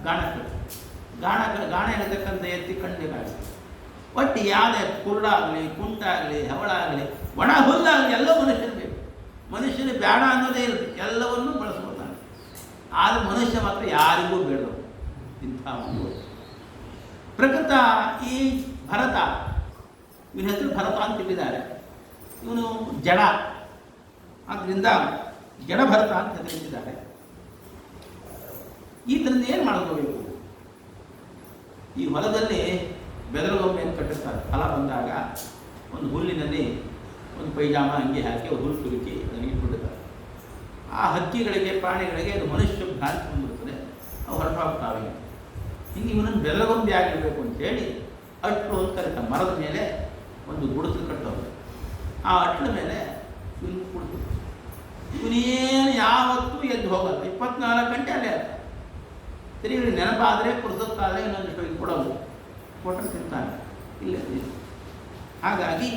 ಗಾಣ ಕಟ್ತಾರೆ. ಗಾಣ ಇರತಕ್ಕಂಥ ಎತ್ತಿ ಕಣ್ಣಿಗಾಗಲಿ. ಒಟ್ಟು ಯಾವುದೇ ಕುರುಡಾಗಲಿ, ಕುಂಟಾಗಲಿ, ಹೆವಳಾಗಲಿ, ಒಣ ಹುಲ್ಲಾಗಲಿ ಎಲ್ಲ ಮನುಷ್ಯರು ಬೇಕು. ಮನುಷ್ಯನಿಗೆ ಬೇಡ ಅನ್ನೋದೇ ಇರುತ್ತೆ, ಎಲ್ಲವನ್ನೂ ಬಳಸ್ಕೊತಾನೆ. ಆದರೆ ಮನುಷ್ಯ ಮಾತ್ರ ಯಾರಿಗೂ ಬೇಡವು. ಇಂಥ ಒಂದು ಪ್ರಕೃತ ಈ ಭರತ, ಇವನ ಹೆಸರು ಭರತ ಅಂತ ಇಟ್ಟಿದ್ದಾರೆ. ಇವನು ಜಡ, ಆದ್ದರಿಂದ ಜಡಭರತ ಅಂತ ಹೆಸರಿಟ್ಟಿದ್ದಾರೆ. ಈತರಿಂದ ಏನು ಮಾಡ್ಕೋಬೇಕು? ಈ ಹೊಲದಲ್ಲಿ ಬೆದರುಗೊಮ್ಮೆಯನ್ನು ಕಟ್ಟಿರ್ತಾರೆ. ಫಲ ಬಂದಾಗ ಒಂದು ಹುಲ್ಲಿನಲ್ಲಿ ಒಂದು ಪೈಜಾಮ ಅಂಗಿ ಹಾಕಿ ಹುಲ್ಲು ತುರುಕಿ ಅದನ್ನು ಇಟ್ಬಿಟ್ಟಿರ್ತಾರೆ. ಆ ಹಕ್ಕಿಗಳಿಗೆ, ಪ್ರಾಣಿಗಳಿಗೆ ಅದು ಮನುಷ್ಯ ಭ್ರಾಂತಿ ಬಂದಿರುತ್ತದೆ, ಅವು ಹೊರಟೋಗ್ತಾವೆ. ಹಿಂಗೆ ಇವನನ್ನು ಬೆದರುಗೊಂಬೆ ಆಗಿರಬೇಕು ಅಂತೇಳಿ ಅಟ್ಲು ಅಂತ ಕರೀತಾರೆ. ಮರದ ಮೇಲೆ ಒಂದು ಗುಡಿಸಲು ಕಟ್ಟೋದು, ಆ ಅಟ್ಲ ಮೇಲೆ ಇವನು ಕುಡಿದು ಇವನೇನು ಯಾವತ್ತೂ ಎದ್ದು ಹೋಗಲ್ಲ, 24 ಗಂಟೆ ಅಲ್ಲೇ ಇರ್ತಾನೆ. ಸರಿ, ಇವನಿಗೆ ನೆನಪಾದರೆ ಕುಡಿಸುತ್ತಾದರೆ ಇನ್ನೊಂದು ಕೊಡೋದು, ಕೊಟ್ಟರೆ ತಿಂತಾನೆ, ಇಲ್ಲ. ಹಾಗಾಗಿ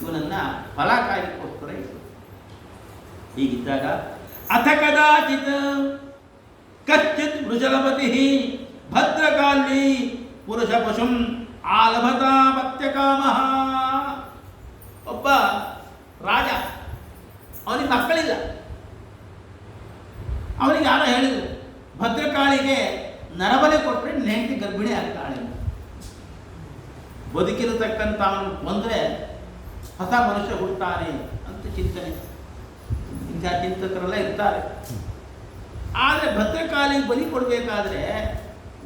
ಇವನನ್ನು ಫಲ ಕಾಯಲಿಕ್ಕೋಸ್ಕರ ಇತ್ತು. ಹೀಗಿದ್ದಾಗ ಅಥ ಕದಾಚಿತ್ ಕಚ್ಚಿತ್ ವೃಷಲಪತಿ ಭದ್ರಕಾಲಿ ಪುರುಷ ಪಶುಂ ಆಲಭತಾ ಪತ್ಯಕಾಮಃ. ಕೊಂದರೆ ಹೊಸ ಮನುಷ್ಯ ಹುಡ್ತಾನೆ ಅಂತ ಚಿಂತನೆ. ಇಂಥ ಚಿಂತಕರೆಲ್ಲ ಇರ್ತಾರೆ. ಆದರೆ ಭದ್ರಕಾಳಿಗೆ ಬಲಿ ಕೊಡಬೇಕಾದ್ರೆ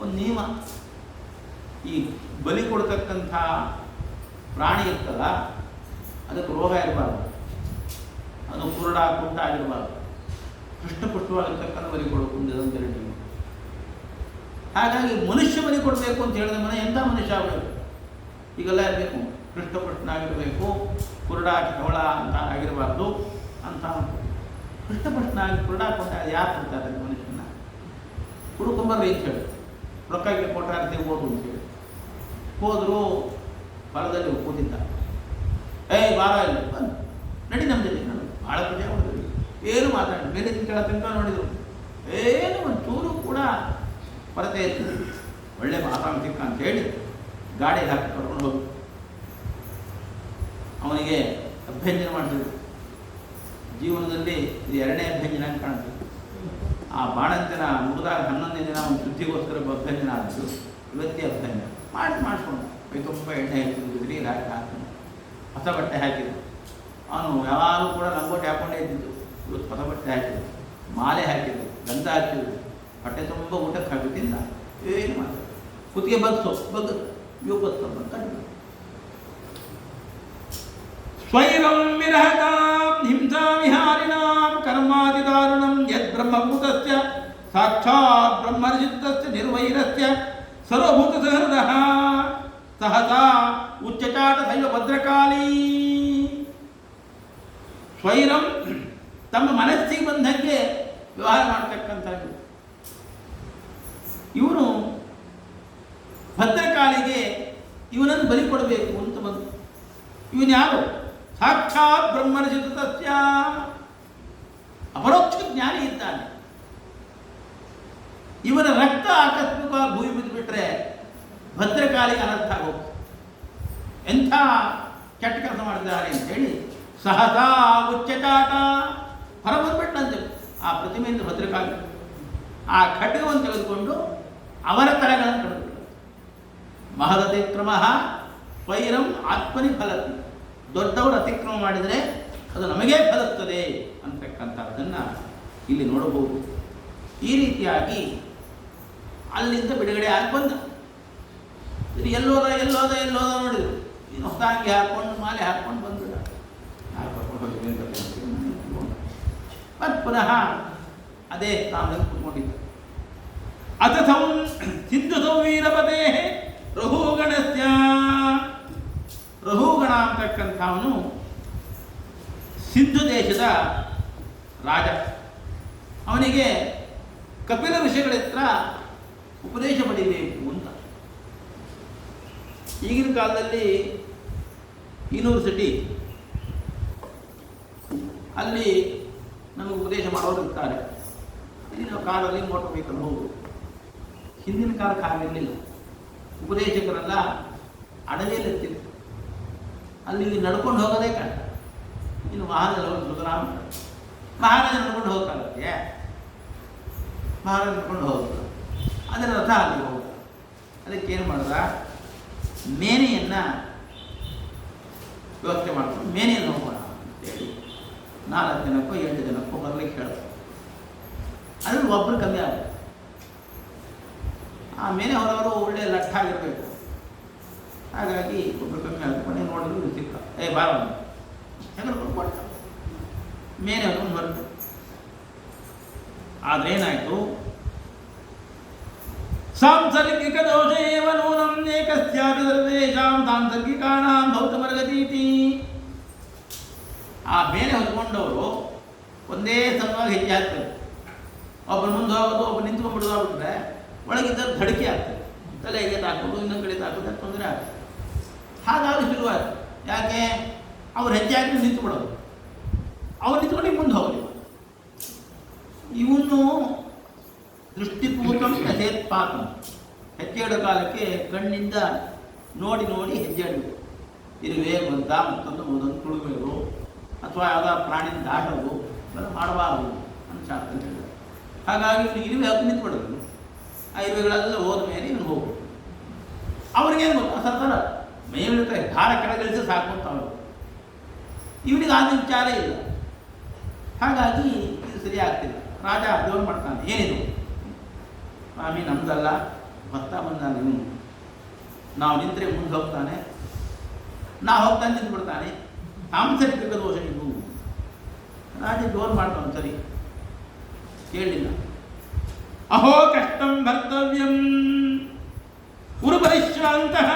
ಒಂದು ನಿಯಮ. ಈ ಬಲಿ ಕೊಡ್ತಕ್ಕಂಥ ಪ್ರಾಣಿ ಇರ್ತಲ್ಲ, ಅದಕ್ಕೆ ರೋಗ ಇರಬಾರ್ದು, ಅದು ಕುರುಡ ಕುಂಟ ಆಗಿರಬಾರ್ದು, ಹೃಷ್ಟಪುಷ್ಟವಾಗಿರ್ತಕ್ಕಂಥ ಬಲಿ ಕೊಡೋದು ಅಂತ ಹೇಳಿ. ಹಾಗಾಗಿ ಮನುಷ್ಯ ಬಲಿ ಕೊಡಬೇಕು ಅಂತ ಹೇಳಿದ ಮನೆ ಎಂಥ ಮನುಷ್ಯ ಆಗಬೇಕು? ಈಗೆಲ್ಲ ಇರಬೇಕು, ಹೃಷ್ಟಪುಷ್ಟನಾಗಿರಬೇಕು, ಕುರುಡ ಕವಳ ಅಂತ ಆಗಿರಬಾರ್ದು ಅಂತ. ಹೃಷ್ಟಪುಷ್ಟನಾಗಿ ಕುರುಡ ಕೊಂಡ ಯಾರು ಕೊಡ್ತಾರೆ ಮನುಷ್ಯನ? ಹುಡುಕೊಂಬರ್ರಿ ಅಂತ ಹೇಳಿ, ರೊಕ್ಕಕ್ಕೆ ಕೊಟ್ಟಾರ್ತಿ ಓದು ಅಂತೇಳಿ ಹೋದರೂ ಹೊಲದಲ್ಲಿ ಕೂತಿದ್ದ. ಬಾರ ಇಲ್ಲ ಬಂದು ನಡಿ ನಮ್ಮ ಜೊತೆ. ನಾನು ಭಾಳ ಖುಷಿ ಮಾಡಿದ್ವಿ, ಏನು ಮಾತಾಡಿ ಬೇರೆ ಕೆಳ ತನಕ ನೋಡಿದರು, ಏನು ಒಂದು ಚೂರು ಕೂಡ ಕೊರತೆ ಇರ್ತದೆ. ಒಳ್ಳೆ ಮಾತಾಡ್ತಿಕ್ಕ ಅಂತ ಹೇಳಿ ಗಾಡಿಗೆ ಹಾಕಿ ಕರ್ಕೊಂಡು ಹೋಗಿ ಅವನಿಗೆ ಅಭ್ಯಂಜನ ಮಾಡ್ತಿದ್ರು. ಜೀವನದಲ್ಲಿ ಇದು ಎರಡನೇ ಅಭ್ಯಂಜನ ಅಂತ ಕಾಣ್ತದೆ. ಆ ಬಾಣಂತನ ಮುಗಿದಾಗ 11ನೇ ದಿನ ಒಂದು ಶುದ್ಧಿಗೋಸ್ಕರ ಅಭ್ಯಂಜನ ಆಯಿತು. ಇವತ್ತೇ ಅಭ್ಯಂಜನ ಮಾಡಿಸ್ಕೊಂಡು ಕೈ ತುಂಬ ಎಣ್ಣೆ ಹಾಕಿದ್ರು, ಬಿದ್ರಿ ಹಾಕಿದ್ರು, ಹೊಸ ಬಟ್ಟೆ ಹಾಕಿದ್ರು. ಅವನು ಯಾವಾಗಲೂ ಕೂಡ ಲಂಗೋಟಿ ಹಾಕೊಂಡೇ ಇದ್ದಿದ್ದು. ಇವತ್ತು ಹೊಸ ಬಟ್ಟೆ ಹಾಕಿದ್ರು, ಮಾಲೆ ಹಾಕಿದ್ರು, ಗಂಧ ಹಾಕಿದ್ರು, ಹೊಟ್ಟೆ ತುಂಬ ಊಟಕ್ಕೆ ಹಾಕಿದ್ದಿಲ್ಲ. ಏನು ಮಾಡ್ತಾರೆ? ಕುತ್ತಿಗೆ ಬಗ್ಗು ಯೋಗತ್ತು ಅಂತ ಸ್ವೈರಂ ವಿರಹತಾಂ ಹಿಂಸಾ ವಿಹಾರಿಣಾಂ ಕರ್ಮಾದಿದಾರುಣಂ ಯದ್ ಬ್ರಹ್ಮಭೂತಸ್ಯ ಸಾಕ್ಷಾತ್ ಬ್ರಹ್ಮರ್ಜಿತಸ್ಯ ನಿರ್ವೈರಸ್ಯ ಸರ್ವಭೂತ ಸಹೃದಃ ಸಹಸಾ ಉಚ್ಚಚಾಟ ದೈವ ಭದ್ರಕಾಳಿ. ಸ್ವೈರಂ ತಮ್ಮ ಮನಸ್ಸಿಗೆ ಬಂದಂಗೆ ವ್ಯವಹಾರ ಮಾಡ್ತಕ್ಕಂಥದ್ದು. ಇವನು ಭದ್ರಕಾಳಿಗೆ ಇವನನ್ನು ಬಲಿ ಕೊಡಬೇಕು ಅಂತ ಬಂದು. ಇವನು ಯಾರು? ಸಾಕ್ಷಾತ್ ಬ್ರಹ್ಮರ್ಜಿತಸ್ಯ, ಅಪರೋಕ್ಷ ಜ್ಞಾನಿ ಇದ್ದಾನೆ. ಇವನ ರಕ್ತ ಆಕಸ್ಮಿಕವಾಗಿ ಭೂಮಿ ಬಿದ್ದು ಬಿಟ್ಟರೆ ಭದ್ರಕಾಳಿಗೆ ಅನರ್ಥ ಆಗೋದು. ಎಂಥ ಕೆಟ್ಟ ಕೆಲಸ ಮಾಡಿದ್ದಾರೆ ಅಂತ ಹೇಳಿ ಸಹಸಾ ಉಚ್ಚಚಾಟ ಹೊರ ಬಂದ್ಬಿಟ್ಟಂತೆ ಆ ಪ್ರತಿಮೆಯಿಂದ ಭದ್ರಕಾಳಿ. ಆ ಖಡ್ಗವನ್ನು ತೆಗೆದುಕೊಂಡು ಅವರ ತಲೆಗಳನ್ನು ಕಳೆದುಬಿಟ್ಟು ಮಹದತಿಕ್ರಮ ಸ್ವೈರಂ ಆತ್ಮನಿ ಫಲತಿ. ದೊಡ್ಡವರು ಅತಿಕ್ರಮ ಮಾಡಿದರೆ ಅದು ನಮಗೇ ಫಲಿಸ್ತದೆ ಅಂತಕ್ಕಂಥದ್ದನ್ನು ಇಲ್ಲಿ ನೋಡಬಹುದು. ಈ ರೀತಿಯಾಗಿ ಅಲ್ಲಿಂದ ಬಿಡುಗಡೆ ಆಗಿ ಬಂದ. ಇದು ಎಲ್ಲೋದ ನೋಡಿದ್ರು. ಇನ್ನು ಹೊಸಾಂಗಿ ಹಾಕ್ಕೊಂಡು ಮಾಲೆ ಹಾಕ್ಕೊಂಡು ಬಂದ್ಬಿಡ. ಮತ್ತು ಪುನಃ ಅದೇ ಸ್ಥಾನದಲ್ಲಿ ಕೂತ್ಕೊಂಡಿದ್ದ. ಅಥಥಂ ಸಿಂಧು ಸೌವೀರಪದೇ ರಘುಗಣಸ್ಯ. ರಘುಗಣ ಅಂತಕ್ಕಂಥವನು ಸಿಂಧು ದೇಶದ ರಾಜ. ಅವನಿಗೆ ಕಪಿಲ ಋಷಿಗಳ ಹತ್ರ ಉಪದೇಶ ಪಡಿಬೇಕು ಅಂತ. ಈಗಿನ ಕಾಲದಲ್ಲಿ ಯೂನಿವರ್ಸಿಟಿ ಅಲ್ಲಿ ನಮಗೆ ಉಪದೇಶ ಮಾಡೋರು ಇರ್ತಾರೆ. ಇಲ್ಲಿ ನಾವು ಕಾರಲ್ಲಿ ಮೋಟರ್ ವೆಹಿಕಲ್ ಹೋಗುದು. ಹಿಂದಿನ ಕಾಲಕ್ಕೆ ಆಗಿರಲಿಲ್ಲ. ಉಪದೇಶಕರೆಲ್ಲ ಅಡವಿಯಲ್ಲಿ ಇರ್ತಿದ್ರು. ಅಲ್ಲಿ ನಡ್ಕೊಂಡು ಹೋಗೋದೇ ಕಷ್ಟ. ಇನ್ನು ಮಹಾರಾಜ ಸುತರಾಮ ಮಹಾರಾಜ ನಡ್ಕೊಂಡು ಹೋಗಕ್ಕಾಗತ್ತೆ? ಮಹಾರಾಜ ನಡ್ಕೊಂಡು ಹೋಗ್ತಾರೆ. ಅದರ ರಥ ಅಲ್ಲಿ ಹೋಗ್ತಾರೆ. ಅದಕ್ಕೇನು ಮಾಡಿದ? ಮೇನೆಯನ್ನು ವ್ಯವಸ್ಥೆ ಮಾಡ್ಕೊಂಡು ಮೇನೆಯನ್ನು ಹೋಗೋಣ ಅಂತೇಳಿ 4 ಜನಕ್ಕೋ 8 ಜನಕ್ಕೋ ಬರ್ಲಿಕ್ಕೆ ಹೇಳೋದು. ಅದ್ರಲ್ಲಿ ಒಬ್ಬರು ಕಮ್ಮಿ ಆಗುತ್ತೆ. ಆ ಮೇಲೆ ಹೊರವರು ಒಳ್ಳೆ ಲಟ್ಟಾಗಿರಬೇಕು. ಹಾಗಾಗಿ ಒಬ್ಬರು ಕಮ್ಮಿ ಆಗುತ್ತೆ. ಮನೆ ನೋಡಿದ್ರು ಸಿಕ್ಕ ಬಾರ ಹೆಗರ್ಕೊಂಡು ಕೊಟ್ಟ ಮೇಲೆ ಅವನು ಹೊರಟು. ಆದ್ರೇನಾಯ್ತು? ಸಾಂಸರ್ಗಿಕ ದೋಷೇವ ನೂನಂ ಏಕಸ್ಯಾಪಿ ಸರ್ವೇಷಾಂ ಸಾಂಸರ್ಗಿಕಾಣಾಂ ಭೌತಮರ್ಗತೀತಿ. ಆ ಮೇಲೆ ಹೊತ್ಕೊಂಡವರು ಒಂದೇ ಸಮವಾಗಿ ಹೆಜ್ಜೆ ಹಾಕ್ತಾರೆ. ಒಬ್ಬರು ಮುಂದೆ ಹೋಗೋದು, ಒಬ್ಬರು ನಿಂತ್ಕೊಂಡ್ಬಿಡೋದು ಆಗ್ಬಿಟ್ರೆ ಒಳಗಿದ್ದ ಧಡಿಕೆ ಆಗ್ತದೆ. ತಲೆಗೆ ತಾಕೋದು, ಇನ್ನೊಂದು ಕಡೆ ತಾಕೋದು, ತೊಂದರೆ ಆಗ್ತದೆ. ಹಾಗಾಗಿ ಶುರುವಾಯ್ತು. ಯಾಕೆ? ಅವ್ರು ಹೆಜ್ಜೆ ಹಾಕಿ ನಿಂತು ಬಿಡೋದು, ಅವ್ರು ನಿಂತ್ಕೊಂಡು ಮುಂದೆ ಹೋಗಲಿ. ಇವನು ದೃಷ್ಟಿಪೂರ್ವಕ ಯಥೇತ್ಪಾತ, ಹೆಜ್ಜೆ ಇಡೋ ಕಾಲಕ್ಕೆ ಕಣ್ಣಿಂದ ನೋಡಿ ನೋಡಿ ಹೆಜ್ಜೆ ಇಡಬೇಕು. ಇರುವೆ ಬಂದ ಮತ್ತೊಂದು ಒಂದೊಂದು ತುಳುವೆಗಳು ಅಥವಾ ಯಾವುದಾದ್ರು ಪ್ರಾಣಿನ ದಾಟೋದು ಮಾಡಬಾರದು ಅಂತ ಶಾಸ್ತ್ರ ಹೇಳಿದ್ರು. ಹಾಗಾಗಿ ಇವನು ಇರುವೆ ಹತ್ತು ನಿಂತ್ಬಿಡೋದು. ಆ ಇರುವೆಗಳೆಲ್ಲ ಹೋದ ಮೇಲೆ ಇವನು ಹೋಗ್ಬೇಕು. ಅವ್ರಿಗೇನು ಗೊತ್ತು? ಸರ್ಕಾರ ಮೈಯಲ್ಲಿರ್ತಾರೆ ಭಾರ ಕೆಳಗಿಳಿಸಿ ಸಾಕು ಅಂತ ಅವರು. ಇವನಿಗೆ ಆದ ವಿಚಾರ ಇಲ್ಲ. ಹಾಗಾಗಿ ಇದು ಸರಿ ಆಗ್ತಿಲ್ಲ. ರಾಜ ಜೋರು ಮಾಡ್ತಾನೆ, ಏನಿದು ಸ್ವಾಮಿ ನಮ್ದಲ್ಲ, ಭತ್ತ ಬಂದ ನೀವು, ನಾವು ನಿಂತರೆ ಮುಂದೆ ಹೋಗ್ತಾನೆ, ನಾವು ಹೋಗ್ತಾನೆ ನಿಂತ್ಬಿಡ್ತಾನೆ, ಸಾಂಸಾರಿಕ ದೋಷ ಇದು. ರಾಜ ಜೋರು ಮಾಡ್ತಾನೆ, ಸರಿ ಕೇಳಲಿಲ್ಲ. ಅಹೋ ಕಷ್ಟಂ ಭರ್ತವ್ಯಂ ಉರುಪರಿಶ್ರಾಂತಃ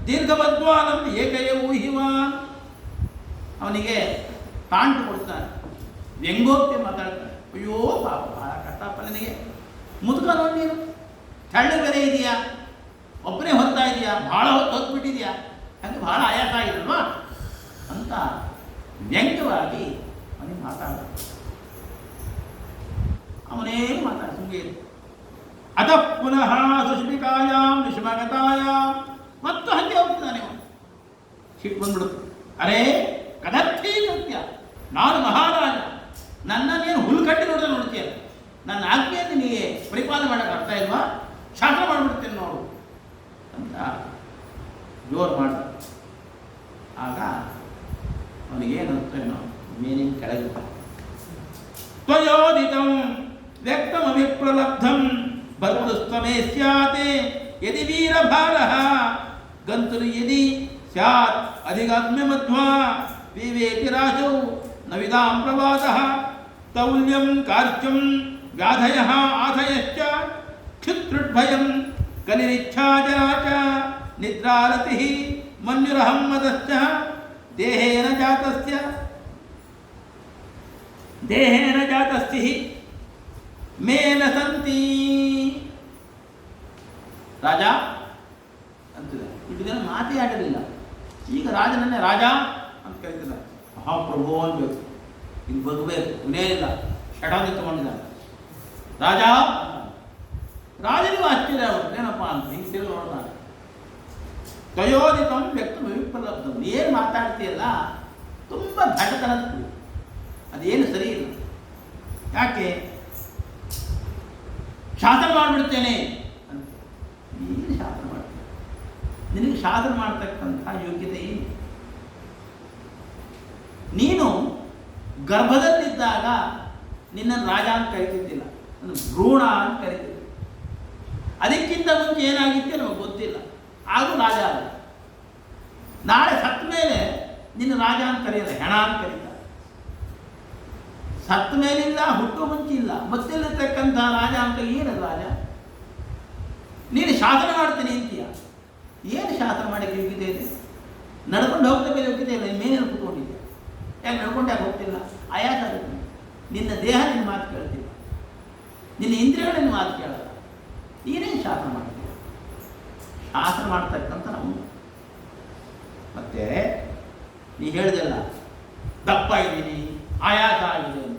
ದೀರ್ಘಮದ್ವಾನಂ ಏಕಯ ಊಹಿವಾನ್. ಅವನಿಗೆ ತಾಂಟು ಕೊಡ್ತಾನೆ, ವ್ಯಂಗೋಕ್ತಿ ಮಾತಾಡ್ತಾನೆ. ಅಯ್ಯೋ ಪಾಪ, ಬಹಳ ಕಷ್ಟಪ್ಪ ನನಗೆ, ಮುದುಕ ನೋಡಿ ನೀನು, ಚಳ್ಳು ಬೇರೆ ಇದೆಯಾ, ಒಬ್ಬನೇ ಹೊರ್ತಾ ಇದೆಯಾ, ಭಾಳ ಹೊತ್ತು ಹೊತ್ಬಿಟ್ಟಿದೆಯಾ, ಹಾಗೆ ಭಾಳ ಆಯಾಸ ಆಗಿರಲ್ವಾ ಅಂತ ವ್ಯಂಗ್ಯವಾಗಿ ಅವನಿಗೆ ಮಾತಾಡ. ಅವನೇನು ಮಾತಾಡ ಸುಮ್ಮನೆ. ಅದ ಪುನಃ ಸುಷ್ಮಿಕಾಯಾಂ ವಿಷಮಗತಾಯಾಂ, ಮತ್ತು ಹಂಗೆ ಹೋಗ್ತಾನೆ ಅವನು. ಸಿಟ್ಟು ಬಂದ್ಬಿಡುತ್ತೆ. ಅರೇ ಕದರ್ಥೀ ಕೃತ್ಯ, ನಾನು ಮಹಾರಾಜ, ನನ್ನನ್ನೇನು ಹುಲ್ಕಟ್ಟಿ ನೋಡಿದ್ರೆ ನೋಡ್ತೀಯ, ನನ್ನ ಆಜ್ಞೆಯನ್ನು ನಿನಗೆ ಪರಿಪಾಲನೆ ಮಾಡೋಕೆ ಅರ್ಥ ಇಲ್ವಾ, ಶಾಸ್ತ್ರ ಮಾಡಿಬಿಡ್ತೇನೆ ನೋಡು ಅಂತ ಜೋರು ಮಾಡ. ಆಗ ಅವನಿಗೇನು ಅರ್ಥೇನೋ ಮೇನಿನ ಕೆಳಗೆ ತ್ವಯೋದಿತಂ ವ್ಯಕ್ತಮವಿಪ್ರಲಬ್ಧಂ ಭರ್ತುಸ್ತಮೇ ಸ್ಯಾತೆ ಯದಿ ವೀರಭಾರಃ ಗಂತುರ್ ಯದಿ ಸ್ಯಾತ್ ಅಧಿಗಮ್ಯ ಮಧ್ವಾ ವಿವೇಕಿ ರಾಜೌ ನ ವಿದಾಂ ಪ್ರವಾದಃ ತೌಲ್ಯಂ ಕಾರ್ಚ್ಯಂ ವ್ಯಾಧಯಃ ಆಧಯಶ್ಚ ಕ್ಷುತ್ರುಡ್ಭಯಂ ಕಲಿರಿಚ್ಛಾ ಜರಾ ಚ ನಿದ್ರಾರತಿಃ ಮನ್ಯುರಹಂ ಮದಶ್ಚ ದೇಹೇನ ಜಾತಸ್ತಿ ಮೇನ ಸಂತಿ. ರಾಜ ಅಂತಿದೆ, ಇಷ್ಟು ದಿನ ಮಾತೇ ಆಡಲಿಲ್ಲ, ಈಗ ರಾಜನನ್ನೇ ರಾಜ ಅಂತ ಕರೀತಿದ್ದಾರೆ. ಮಹಾಪ್ರಭು ಅನ್ಬೇಕು, ಇದು ಬಗ್ಬೇಕು, ಇನ್ನೇನಿಲ್ಲ, ಶಟ ನಿಂತುಕೊಂಡಿದ್ದಾನೆ ರಾಜ. ರಾಜನಿಗೂ ಆಶ್ಚರ್ಯ ಆಗುತ್ತೆ, ಏನಪ್ಪ ಅಂತ ಹಿಂಗೆ ತಿರುಗಿ ನೋಡ್ತಾನೆ. ತ್ವಯೋದಿತಂ ವ್ಯಕ್ತ ವಿಪ್ರಲಬ್ಧಂ, ಏನು ಮಾತಾಡ್ತೀಯಲ್ಲ ತುಂಬ ಘಟತನದ, ಅದೇನು ಸರಿ ಇಲ್ಲ. ಯಾಕೆ ಶಾಸನ ಮಾಡಿಬಿಡ್ತೇನೆ ಅಂತ. ಏನು ಶಾಸನ ಮಾಡ್ತೇನೆ, ನಿನಗೆ ಶಾಸನ ಮಾಡ್ತಕ್ಕಂಥ ಯೋಗ್ಯತೆ ಏನು? ನೀನು ಗರ್ಭದಲ್ಲಿದ್ದಾಗ ನಿನ್ನನ್ನು ರಾಜ ಅಂತ ಕರಿತಿದ್ದಿಲ್ಲ, ನನ್ನ ಭ್ರೂಣ ಅಂತ ಕರಿತಿದ್ದೆ. ಅದಕ್ಕಿಂತ ಮುಂಚೆ ಏನಾಗಿತ್ತು ನಮಗೆ ಗೊತ್ತಿಲ್ಲ, ಆಗೂ ರಾಜ ಅಲ್ಲ. ನಾಳೆ ಸತ್ತ ಮೇಲೆ ನಿನ್ನ ರಾಜ ಅಂತ ಕರೆಯಲ್ಲ, ಹೆಣ ಅಂತ ಕರೀತಾರೆ. ಸತ್ತ ಮೇಲಿಲ್ಲ, ಹುಟ್ಟು ಮುಂಚೆ ಇಲ್ಲ, ಮತ್ತಿಲ್ಲಿರ್ತಕ್ಕಂಥ ರಾಜ ಅಂತ ಏನದು ರಾಜ? ನೀನು ಶಾಸನ ಮಾಡ್ತೀನಿ ಅಂತೀಯ, ಏನು ಶಾಸನ ಮಾಡೋಕ್ಕೆ ಯೋಗ್ಯತೆ ಇದೆ? ನಡ್ಕೊಂಡು ಹೋಗ್ತಾ ಮೇಲೆ ಯೋಗ್ಯತೆ ಇಲ್ಲ, ಮೇನೇನು ಕೂತ್ಕೊಂಡಿದ್ದೆ, ಯಾಕೆ ನಡ್ಕೊಂಡು ಯಾಕೆ ಹೋಗ್ತಿಲ್ಲ? ಆಯಾಸ ಆಗುತ್ತೆ. ನಿನ್ನ ದೇಹ ನಿನ್ನ ಮಾತು ಕೇಳ್ತಿಲ್ಲ, ನಿನ್ನ ಇಂದ್ರಿಯಗಳು ನಿನ್ನ ಮಾತು ಕೇಳಲ್ಲ, ನೀನೇನು ಶಾಸನ ಮಾಡ್ತೀಯ? ಶಾಸನ ಮಾಡ್ತಕ್ಕಂಥ ನಾವು. ಮತ್ತೆ ನೀ ಹೇಳಿದೆಲ್ಲ ದಪ್ಪ ಇದ್ದೀನಿ, ಆಯಾಸ ಆಗಿದೆ ಅಂತ.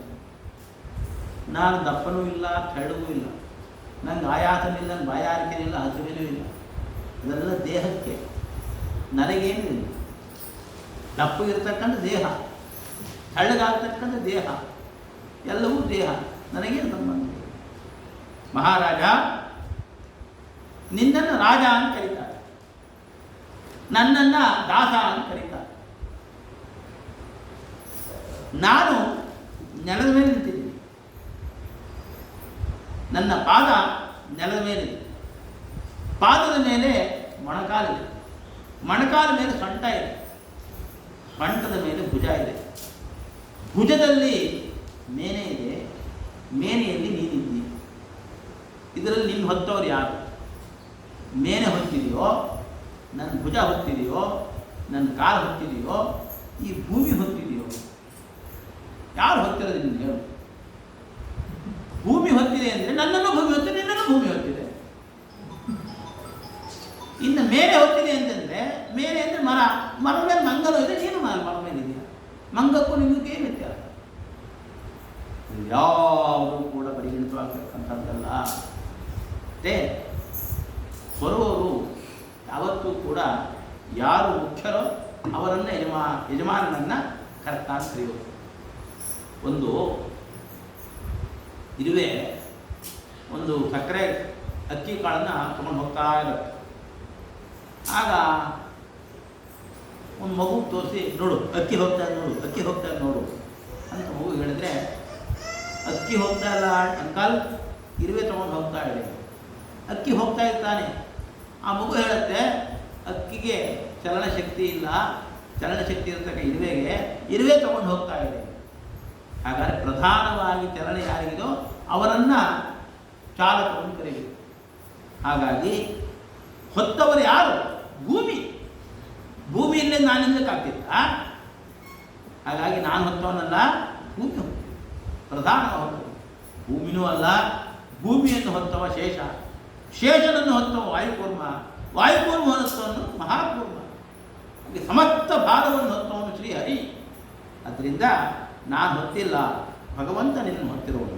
ನಾನು ದಪ್ಪನೂ ಇಲ್ಲ, ತೆಳ್ಳಗೂ ಇಲ್ಲ, ನಂಗೆ ಆಯಾಸನಿಲ್ಲ, ನಂಗೆ ಬಾಯಾರಿಕೆನಿಲ್ಲ, ಹಸಿವೇನೂ ಇಲ್ಲ. ಅದೆಲ್ಲ ದೇಹಕ್ಕೆ, ನನಗೇನೂ ಇಲ್ಲ. ದಪ್ಪಗಿರ್ತಕ್ಕಂಥ ದೇಹ, ತೆಳ್ಳಗಾಗ್ತಕ್ಕಂಥ ದೇಹ, ಎಲ್ಲವೂ ದೇಹ, ನನಗೇನು ಸಂಬಂಧ? ಮಹಾರಾಜ ನಿನ್ನನ್ನು ರಾಜ ಅಂತ ಕರೀತಾರೆ, ನನ್ನನ್ನು ದಾಸ ಅಂತ ಕರೀತಾರೆ. ನಾನು ನೆಲದ ಮೇಲೆ ನಿಂತಿದ್ದೀನಿ, ನನ್ನ ಪಾದ ನೆಲದ ಮೇಲಿದೆ, ಪಾದದ ಮೇಲೆ ಮೊಣಕಾಲಿದೆ, ಮೊಣಕಾಲ ಮೇಲೆ ಸೊಂಟ ಇದೆ, ಸೊಂಟದ ಮೇಲೆ ಭುಜ ಇದೆ, ಭುಜದಲ್ಲಿ ಮೇನೆ ಇದೆ, ಮೇನೆಯಲ್ಲಿ ನೀನಿದ್ದೀಯ. ಇದರಲ್ಲಿ ನಿನ್ನ ಹೊತ್ತವ್ರು ಯಾರು? ಮೇನೆ ಹೊತ್ತಿದೆಯೋ, ನನ್ನ ಭುಜ ಹೊತ್ತಿದೆಯೋ, ನನ್ನ ಕಾಲು ಹೊತ್ತಿದೆಯೋ, ಈ ಭೂಮಿ ಹೊತ್ತಿದೆಯೋ? ಯಾರು ಹೊತ್ತಿರೋದು ನಿನ್ನ ಹೇಳು? ಭೂಮಿ ಹೊತ್ತಿದೆ ಅಂದರೆ ನನ್ನನ್ನು ಭೂಮಿ ಹೊತ್ತಿದೆ, ನಿನ್ನನ್ನು ಭೂಮಿ ಹೊತ್ತಿದೆ. ಇನ್ನು ಮೇಲೆ ಹೊತ್ತಿದೆ ಅಂತಂದರೆ, ಮೇಲೆ ಅಂದರೆ ಮರ, ಮರದ ಮೇಲೆ ಮಂಗಲ ಇದೆ, ನೀನು ಮರ ಮೇಲೆ ಇದೆಯಾ? ಮಂಗಕ್ಕೂ ನಿಮಗೇ ವ್ಯತ್ಯಾಸ. ಯಾವುದು ಕೂಡ ಪರಿಗಣಿತವಾಗ್ತಕ್ಕಂಥದ್ದಲ್ಲ. ಮತ್ತೆ ಬರುವವರು ಯಾವತ್ತೂ ಕೂಡ ಯಾರು ಮುಖ್ಯರೋ ಅವರನ್ನು ಯಜಮಾನನನ್ನು ಕರ್ತಾ ಅಂತ ಕರೆಯೋದು. ಒಂದು ಇರುವೆ ಒಂದು ಸಕ್ಕರೆ ಅಕ್ಕಿ ಕಾಳನ್ನು ತೊಗೊಂಡು ಹೋಗ್ತಾ ಇರುತ್ತೆ. ಆಗ ಒಂದು ಮಗು ತೋರಿಸಿ ನೋಡು ಅಕ್ಕಿ ಹೋಗ್ತಾ ಇದೆ ನೋಡು, ಅಕ್ಕಿ ಹೋಗ್ತಾ ಇದೆ ನೋಡು ಅಂತ ಮಗು ಹೇಳಿದ್ರೆ ಅಕ್ಕಿ ಹೋಗ್ತಾ ಇಲ್ಲ ಅಂಕಲ್, ಇರುವೆ ತೊಗೊಂಡು ಹೋಗ್ತಾ ಇದೆ. ಅಕ್ಕಿ ಹೋಗ್ತಾ ಇರ್ತಾನೆ. ಆ ಮಗು ಹೇಳುತ್ತೆ ಅಕ್ಕಿಗೆ ಚಲನಶಕ್ತಿ ಇಲ್ಲ, ಚಲನಶಕ್ತಿ ಇರತಕ್ಕ ಇರುವೆ ತೊಗೊಂಡು ಹೋಗ್ತಾ ಇದೆ. ಹಾಗಾದರೆ ಪ್ರಧಾನವಾಗಿ ಚಲನೆ ಯಾರಿಗಿದೋ ಅವರನ್ನು ಚಾಲಕವನ್ನು ಕರೀಬೇಕು. ಹಾಗಾಗಿ ಹೊತ್ತವರು ಯಾರು? ಭೂಮಿಯಲ್ಲೇ ನಾನಿಂದಕ್ಕಾಗ್ತಿತ್ತ. ಹಾಗಾಗಿ ನಾನು ಹೊತ್ತವನಲ್ಲ, ಭೂಮಿ ಹೊತ್ತು ಪ್ರಧಾನ ಹೊತ್ತು. ಭೂಮಿನೂ ಅಲ್ಲ, ಭೂಮಿಯನ್ನು ಹೊತ್ತವ ಶೇಷನನ್ನು ಹೊತ್ತವ ವಾಯುಕೂರ್ಮ ಹೊತ್ತವನು ಮಹಾಕೂರ್ಮ. ಹಾಗೆ ಸಮಸ್ತ ಭಾರವನ್ನು ಹೊತ್ತವನು ಶ್ರೀಹರಿ. ಅದರಿಂದ ನಾನು ಹೊತ್ತಿಲ್ಲ, ಭಗವಂತ ನಿನ್ನ ಹೊತ್ತಿರುವನು.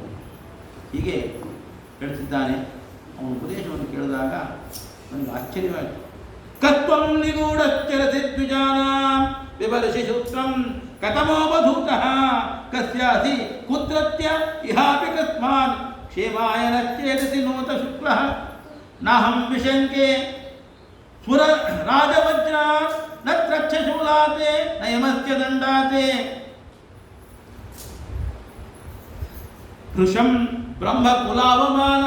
ಹೀಗೆ ಹೇಳ್ತಿದ್ದಾನೆ. ಅವನು ಉಪದೇಶವನ್ನು ಕೇಳಿದಾಗ ನನಗೆ ಆಶ್ಚರ್ಯವಾಯಿತು. ಕತ್ವಂ ನಿಗೂಢಶ್ಚರತಿ ದ್ವಿಜಾನಾಂ ವಿವರ್ಷಿ ಸೂತ್ರಂ ಕಥಮೋಪಧೂತಃ ಕಸ್ಯಾಸಿ ಕುತ್ರತ್ಯ ಇಹಾಪಿ ಕಸ್ಮಾನ್ ಕ್ಷೇಮಾಯ ನಶ್ಚೇತಸಿ ನೋತ ಶುಕ್ಲಃ ನಾಹಂ ವಿಶಂಕೆ ಸುರ ರಾಜವಜ್ರ ನತ್ರಕ್ಷಶೂಲಾತೆ ನಯಮಸ್ಯ ದಂಡಾತೆ ಕೃಶಂ ಬ್ರಹ್ಮಕುಲಾವಮಾನ.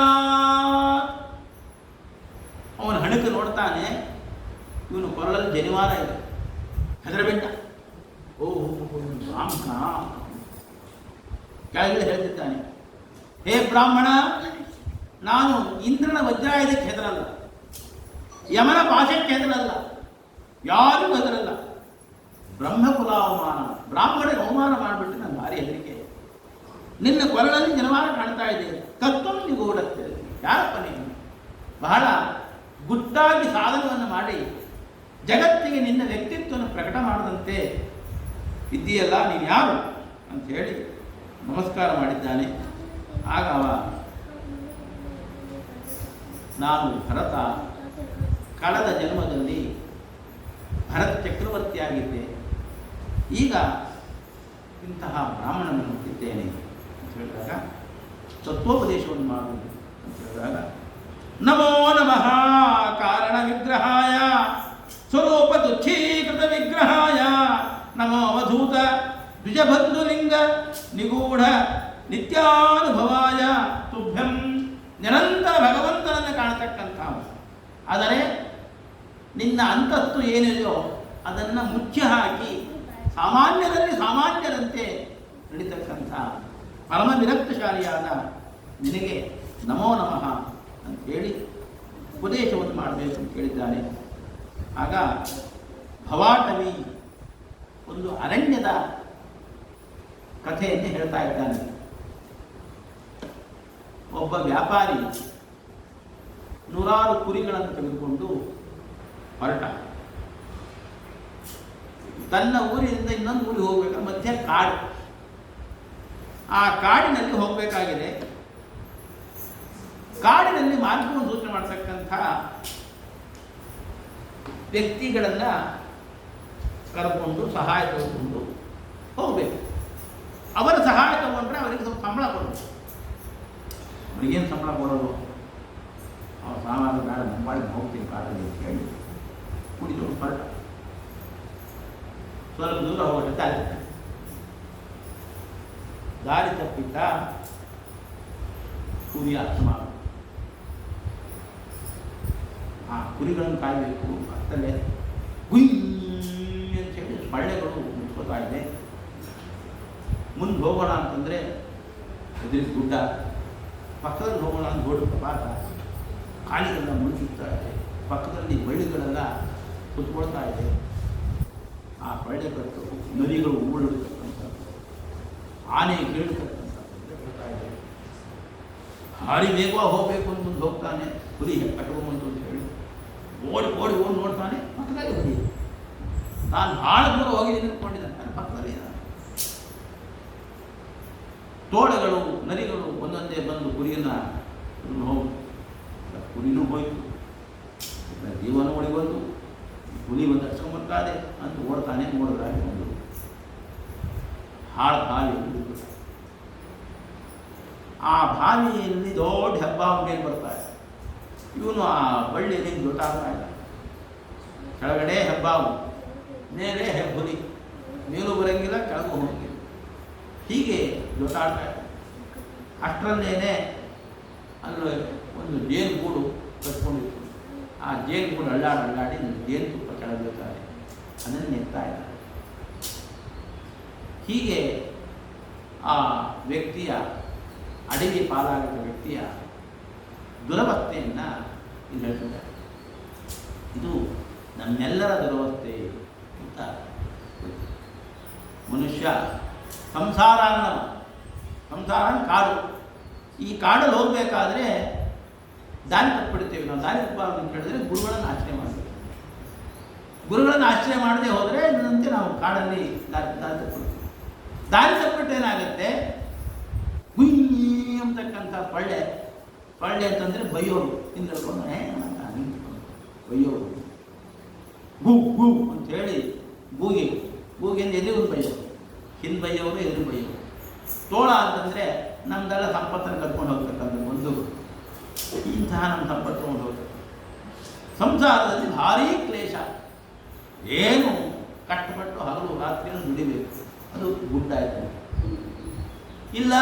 ಅವನ ಹಣಕ್ಕೆ ನೋಡ್ತಾನೆ, ಇವನು ಕೊರಳಲ್ಲಿ ಜನಿವಾರ ಇದೆ, ಹೆದರಬೇಡ. ಬ್ರಾಹ್ಮಣ ಕೆಳಗಡೆ ಹೇಳ್ತಿದ್ದಾನೆ, ಹೇ ಬ್ರಾಹ್ಮಣ, ನಾನು ಇಂದ್ರನ ವಜ್ರಾಯುಧಕ್ಕೆ ಹೆದರಲ್ಲ, ಯಮನ ಪಾಶಕ್ಕೆ ಹೆದರಲ್ಲ, ಯಾರಿಗೂ ಹೆದರಲ್ಲ. ಬ್ರಹ್ಮಕುಲ ಅವಮಾನ, ಬ್ರಾಹ್ಮಣರಿಗೆ ಅವಮಾನ ಮಾಡಿಬಿಟ್ಟು ನಾನು ಭಾರಿ ಹೆದರಿಕೆ. ನಿನ್ನ ಕೊರಳಲ್ಲಿ ಜನವಾರ ಕಾಣ್ತಾ ಇದೆ. ತತ್ವಂ ನಿಗೂಢತೆ, ಯಾರಪ್ಪ ನೀನು? ಬಹಳ ಗುಟ್ಟಾಗಿ ಸಾಧನವನ್ನು ಮಾಡಿ ಜಗತ್ತಿಗೆ ನಿನ್ನ ವ್ಯಕ್ತಿತ್ವವನ್ನು ಪ್ರಕಟ ಮಾಡದಂತೆ ಇದ್ದೀಯಲ್ಲ, ನೀನು ಯಾರು ಅಂತ ಹೇಳಿ ನಮಸ್ಕಾರ ಮಾಡಿದ್ದಾನೆ. ಆಗ ಅವ, ನಾನು ಭರತ, ಕಳೆದ ಜನ್ಮದಲ್ಲಿ ಭರತ ಚಕ್ರವರ್ತಿಯಾಗಿದ್ದೆ, ಈಗ ಇಂತಹ ಬ್ರಾಹ್ಮಣನನ್ನು ಹುಟ್ಟಿದ್ದೇನೆ ಅಂತ ಹೇಳಿದಾಗ ತತ್ವೋಪದೇಶವನ್ನು ಮಾಡುವುದು ಅಂತ ಹೇಳಿದಾಗ, ನಮೋ ನಮಃ ಕಾರಣ ವಿಗ್ರಹಾಯ ಸ್ವರೂಪ ತುಚ್ಛೀಕೃತ ವಿಗ್ರಹಾಯ ನಮೋ ಅವಧೂತ ದ್ವಿಜಬಂಧುಲಿಂಗ ನಿಗೂಢ ನಿತ್ಯಾನುಭವಾಯ ತುಭ್ಯಂ. ನಿರಂತರ ಭಗವಂತನನ್ನು ಕಾಣತಕ್ಕಂಥ, ಆದರೆ ನಿನ್ನ ಅಂತಸ್ತು ಏನಿದೆಯೋ ಅದನ್ನು ಮುಚ್ಚಿ ಹಾಕಿ ಸಾಮಾನ್ಯರಲ್ಲಿ ಸಾಮಾನ್ಯರಂತೆ ನಡೀತಕ್ಕಂಥ ಪರಮ ವಿರಕ್ತಶಾಲಿಯಾದ ನಿನಗೆ ನಮೋ ನಮಃ ಅಂತ ಹೇಳಿ ಉಪದೇಶವನ್ನು ಮಾಡಬೇಕು ಅಂತ ಕೇಳಿದ್ದಾನೆ. ಆಗ ಭವಾಟವಿ ಒಂದು ಅರಣ್ಯದ ಕಥೆಯನ್ನೇ ಹೇಳ್ತಾ ಇದ್ದಾನೆ. ಒಬ್ಬ ವ್ಯಾಪಾರಿ ನೂರಾರು ಕುರಿಗಳನ್ನು ತೆಗೆದುಕೊಂಡು ಹೊರಟ. ತನ್ನ ಊರಿನಿಂದ ಇನ್ನೊಂದು ಊರಿಗೆ ಹೋಗ್ಬೇಕು, ಮಧ್ಯೆ ಕಾಡು. ಆ ಕಾಡಿನಲ್ಲಿ ಹೋಗಬೇಕಾಗಿದೆ. ಕಾಡಿನಲ್ಲಿ ಮಾರ್ಗವನ್ನು ಸೂಚನೆ ಮಾಡತಕ್ಕಂಥ ವ್ಯಕ್ತಿಗಳನ್ನು ಕರ್ಕೊಂಡು ಸಹಾಯ ತಗೊಂಡು ಹೋಗಬೇಕು. ಅವರ ಸಹಾಯ ತಗೊಂಡ್ರೆ ಅವರಿಗೆ ಸ್ವಲ್ಪ ಸಂಬಳ ಕೊಡಬೇಕು. ಅವರಿಗೇನು ಸಂಬಳ ಕೊಡೋದು? ಅವ್ರ ಸಾಮಾನು ಬೇಡ, ಮುಂಬಾಳಿಗೆ ಹೋಗ್ತೀನಿ ಕಾಡಲ್ಲಿ ಅಂತ ಹೇಳಿ ಕುಡಿದು ಹೊರಟ. ಸ್ವಲ್ಪ ದೂರ ಹೋಗುತ್ತೆ, ದಾರಿ ತಪ್ಪಿದ್ದ ಕುರಿಯ ಸಮಾನ. ಆ ಕುರಿಗಳನ್ನು ಕಾಯಬೇಕು. ಅತ್ತಲ್ಲೇ ಗುಯ್ ಅಂತೇಳಿ ಸೊಳ್ಳೆಗಳು ಮುಚ್ಕೋತಾ ಇದೆ. ಮುಂದೆ ಹೋಗೋಣ ಅಂತಂದರೆ ಎದುರಿಗೆ ಗುಡ್ಡ, ಪಕ್ಕದಲ್ಲಿ ಹೋಗೋಣ ಅಂತ ದೊಡ್ಡ ಪ್ರಪಾತ, ಕಾಳಿಗೆಲ್ಲ ಮುಳುಗಿಸ್ತಾ ಇದೆ, ಪಕ್ಕದಲ್ಲಿ ಬಳ್ಳಿಗಳೆಲ್ಲ ಕುತ್ಕೊಳ್ತಾ ಇದೆ. ಆ ಸೊಳ್ಳೆಗಳು, ನದಿಗಳು ಊಳಿರ್ತಕ್ಕಂಥದ್ದು, ಆನೆ ಕೇಳಿರ್ತಕ್ಕಂಥದ್ದು ಹೇಳ್ತಾ ಇದೆ. ಭಾರಿ ವೇಗವಾಗಿ ಹೋಗಬೇಕು ಅಂತ ಮುಂದೆ ಹೋಗ್ತಾನೆ. ಹುಲಿ ಕಟ್ಕೊಂಬಂತು ಅಂತ ಹೇಳಿ ಓಡಿ ನೋಡ್ತಾನೆ, ಪಕ್ಕದಲ್ಲಿ ಹುಲಿ. ನಾನು ಭಾಳ ದೂರ ಹೋಗಿದ್ದೀನಿ ಅಂದ್ಕೊಂಡಿದ್ದಾನೆ, ಪಕ್ಕದಲ್ಲಿ ತೋಳಗಳು, ನರಿಗಳು ಒಂದೊಂದೇ ಬಂದು ಕುರಿಯನ್ನು ಹೋಗಿ, ಕುರಿನೂ ಹೋಯ್ತು, ಜೀವನ ಓಡಿಬಂದು ಹುಲಿ ಒಂದು ಹಚ್ಕೊಂಬರ್ತಾದೆ ಅಂತ ಓಡ್ತಾನೆ. ನೋಡಿದ್ರೆ ಒಂದು ಹಾಳು ಬಾವಿ. ಆ ಬಾವಿಯಲ್ಲಿ ದೊಡ್ಡ ಹಬ್ಬ ಹುಡುಗಿ ಬರ್ತಾರೆ. ಇವನು ಆ ಬಳ್ಳಿಯಲ್ಲಿ ಗೊತ್ತಾಗ್ತಾ ಇಲ್ಲ. ಕೆಳಗಡೆ ಹೆಬ್ಬಾವು, ಮೇಲೆ ಹೆಬ್ಬುಲಿ, ಮೇಲೂ ಬರಂಗಿಲ್ಲ ಕೆಳಗೂ ಹೋಗಿಲ್ಲ, ಹೀಗೆ ಜೋಟಾಡ್ತಾ ಇದ್ದಾರೆ. ಅಷ್ಟರಲ್ಲೇನೆ ಅಲ್ಲಿ ಒಂದು ಜೇನುಗೂಡು ಕಟ್ಕೊಂಡಿತ್ತು. ಆ ಜೇನುಗೂಡು ಅಳ್ಳಾಡಿ ಜೇನುತುಪ್ಪ ಕೆಳಗಿರ್ತಾರೆ, ಅದನ್ನು ನೆತ್ತಾ ಇದ್ದಾರೆ. ಹೀಗೆ ಆ ವ್ಯಕ್ತಿಯ ಅಡವಿ ಪಾಲಾಗದ ವ್ಯಕ್ತಿಯ ದುರವಸ್ಥೆಯನ್ನು ಇದು ಹೇಳ್ತಿದ್ದಾರೆ. ಇದು ನಮ್ಮೆಲ್ಲರ ದುರವಸ್ಥೆ ಅಂತ. ಮನುಷ್ಯ ಸಂಸಾರ ಕಾಡು. ಈ ಕಾಡಲ್ಲಿ ಹೋಗಬೇಕಾದ್ರೆ ದಾರಿ ತಪ್ಪಿಡ್ತೇವೆ. ನಾವು ದಾರಿ ತಪ್ಪ ಅಂತ ಹೇಳಿದ್ರೆ ಗುರುಗಳನ್ನು ಆಶ್ರಯ ಮಾಡಬೇಕು. ಗುರುಗಳನ್ನು ಆಶ್ರಯ ಮಾಡದೆ ಹೋದರೆ ಇದರಂತೆ ನಾವು ಕಾಡಲ್ಲಿ ದಾರಿ ತಪ್ಪಿಡ್ತೀವಿ. ದಾರಿ ತಪ್ಪಿಟ್ಟು ಏನಾಗುತ್ತೆ, ಗುಯ್ಯಿ ಅಂತಕ್ಕಂಥ ಪಳ್ಳೆ ಅಂತಂದರೆ ಬೈಯೋರು, ಹಿಂದಿಳ್ಕೊಂಡು ಬೈಯೋರು, ಗು ಗು ಅಂಥೇಳಿ ಗೂಗಿಂದ ಎದುರು ಬೈಯೋರು, ಹಿಂದೆ ಬೈಯೋರು, ಎದುರು ಬೈಯೋರು. ತೋಳ ಅಂತಂದರೆ ನಮ್ದೆಲ್ಲ ಸಂಪತ್ತನ್ನು ಕರ್ಕೊಂಡು ಹೋಗ್ತಕ್ಕಂಥ ಒಂದು, ಇಂತಹ ನಮ್ಮ ಸಂಪತ್ತು ತಗೊಂಡು ಹೋಗ್ತದೆ. ಸಂಸಾರದಲ್ಲಿ ಭಾರೀ ಕ್ಲೇಶ, ಏನು ಕಷ್ಟಪಟ್ಟು ಹಗಲು ರಾತ್ರಿಯನ್ನು ದುಡಿಬೇಕು, ಅದು ಗುಡ್ಡ ಆಯಿತು. ಇಲ್ಲ